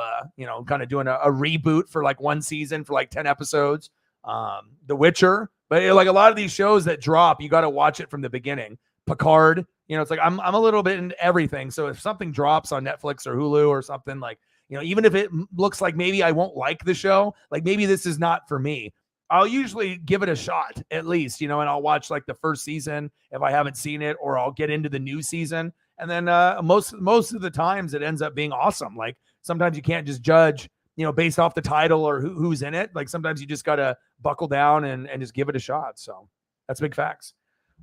kind of doing a reboot for like 1 season for like 10 episodes. The Witcher, but like a lot of these shows that drop, you got to watch it from the beginning. Picard, it's like I'm a little bit into everything. So if something drops on Netflix or Hulu or something, like, even if it looks like maybe I won't like the show, like maybe this is not for me, I'll usually give it a shot at least, and I'll watch like the first season if I haven't seen it, or I'll get into the new season. And then most of the times it ends up being awesome. Like sometimes you can't just judge, based off the title or who's in it. Like sometimes you just got to buckle down and just give it a shot. So that's big facts.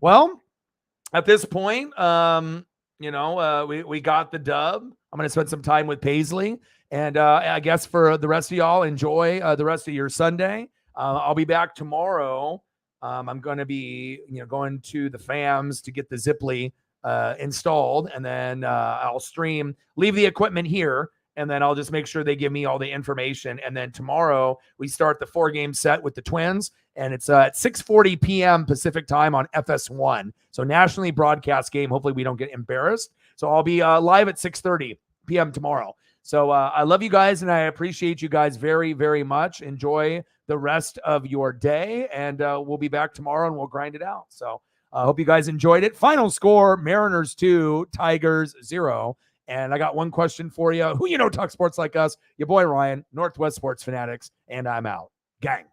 Well, at this point, we got the dub. I'm going to spend some time with Paisley. And I guess for the rest of y'all, enjoy the rest of your Sunday. I'll be back tomorrow. I'm going to be, going to the FAMs to get the Ziply installed. And then I'll leave the equipment here. And then I'll just make sure they give me all the information. And then tomorrow we start the 4-game set with the Twins. And it's at 6:40 p.m. Pacific time on FS1. So nationally broadcast game. Hopefully we don't get embarrassed. So I'll be live at 6:30 p.m. tomorrow. So I love you guys, and I appreciate you guys very, very much. Enjoy the rest of your day, and we'll be back tomorrow, and we'll grind it out. So I hope you guys enjoyed it. Final score, Mariners 2, Tigers 0. And I got one question for you. Who talk sports like us? Your boy Ryan, Northwest Sports Fanatics, and I'm out. Gang.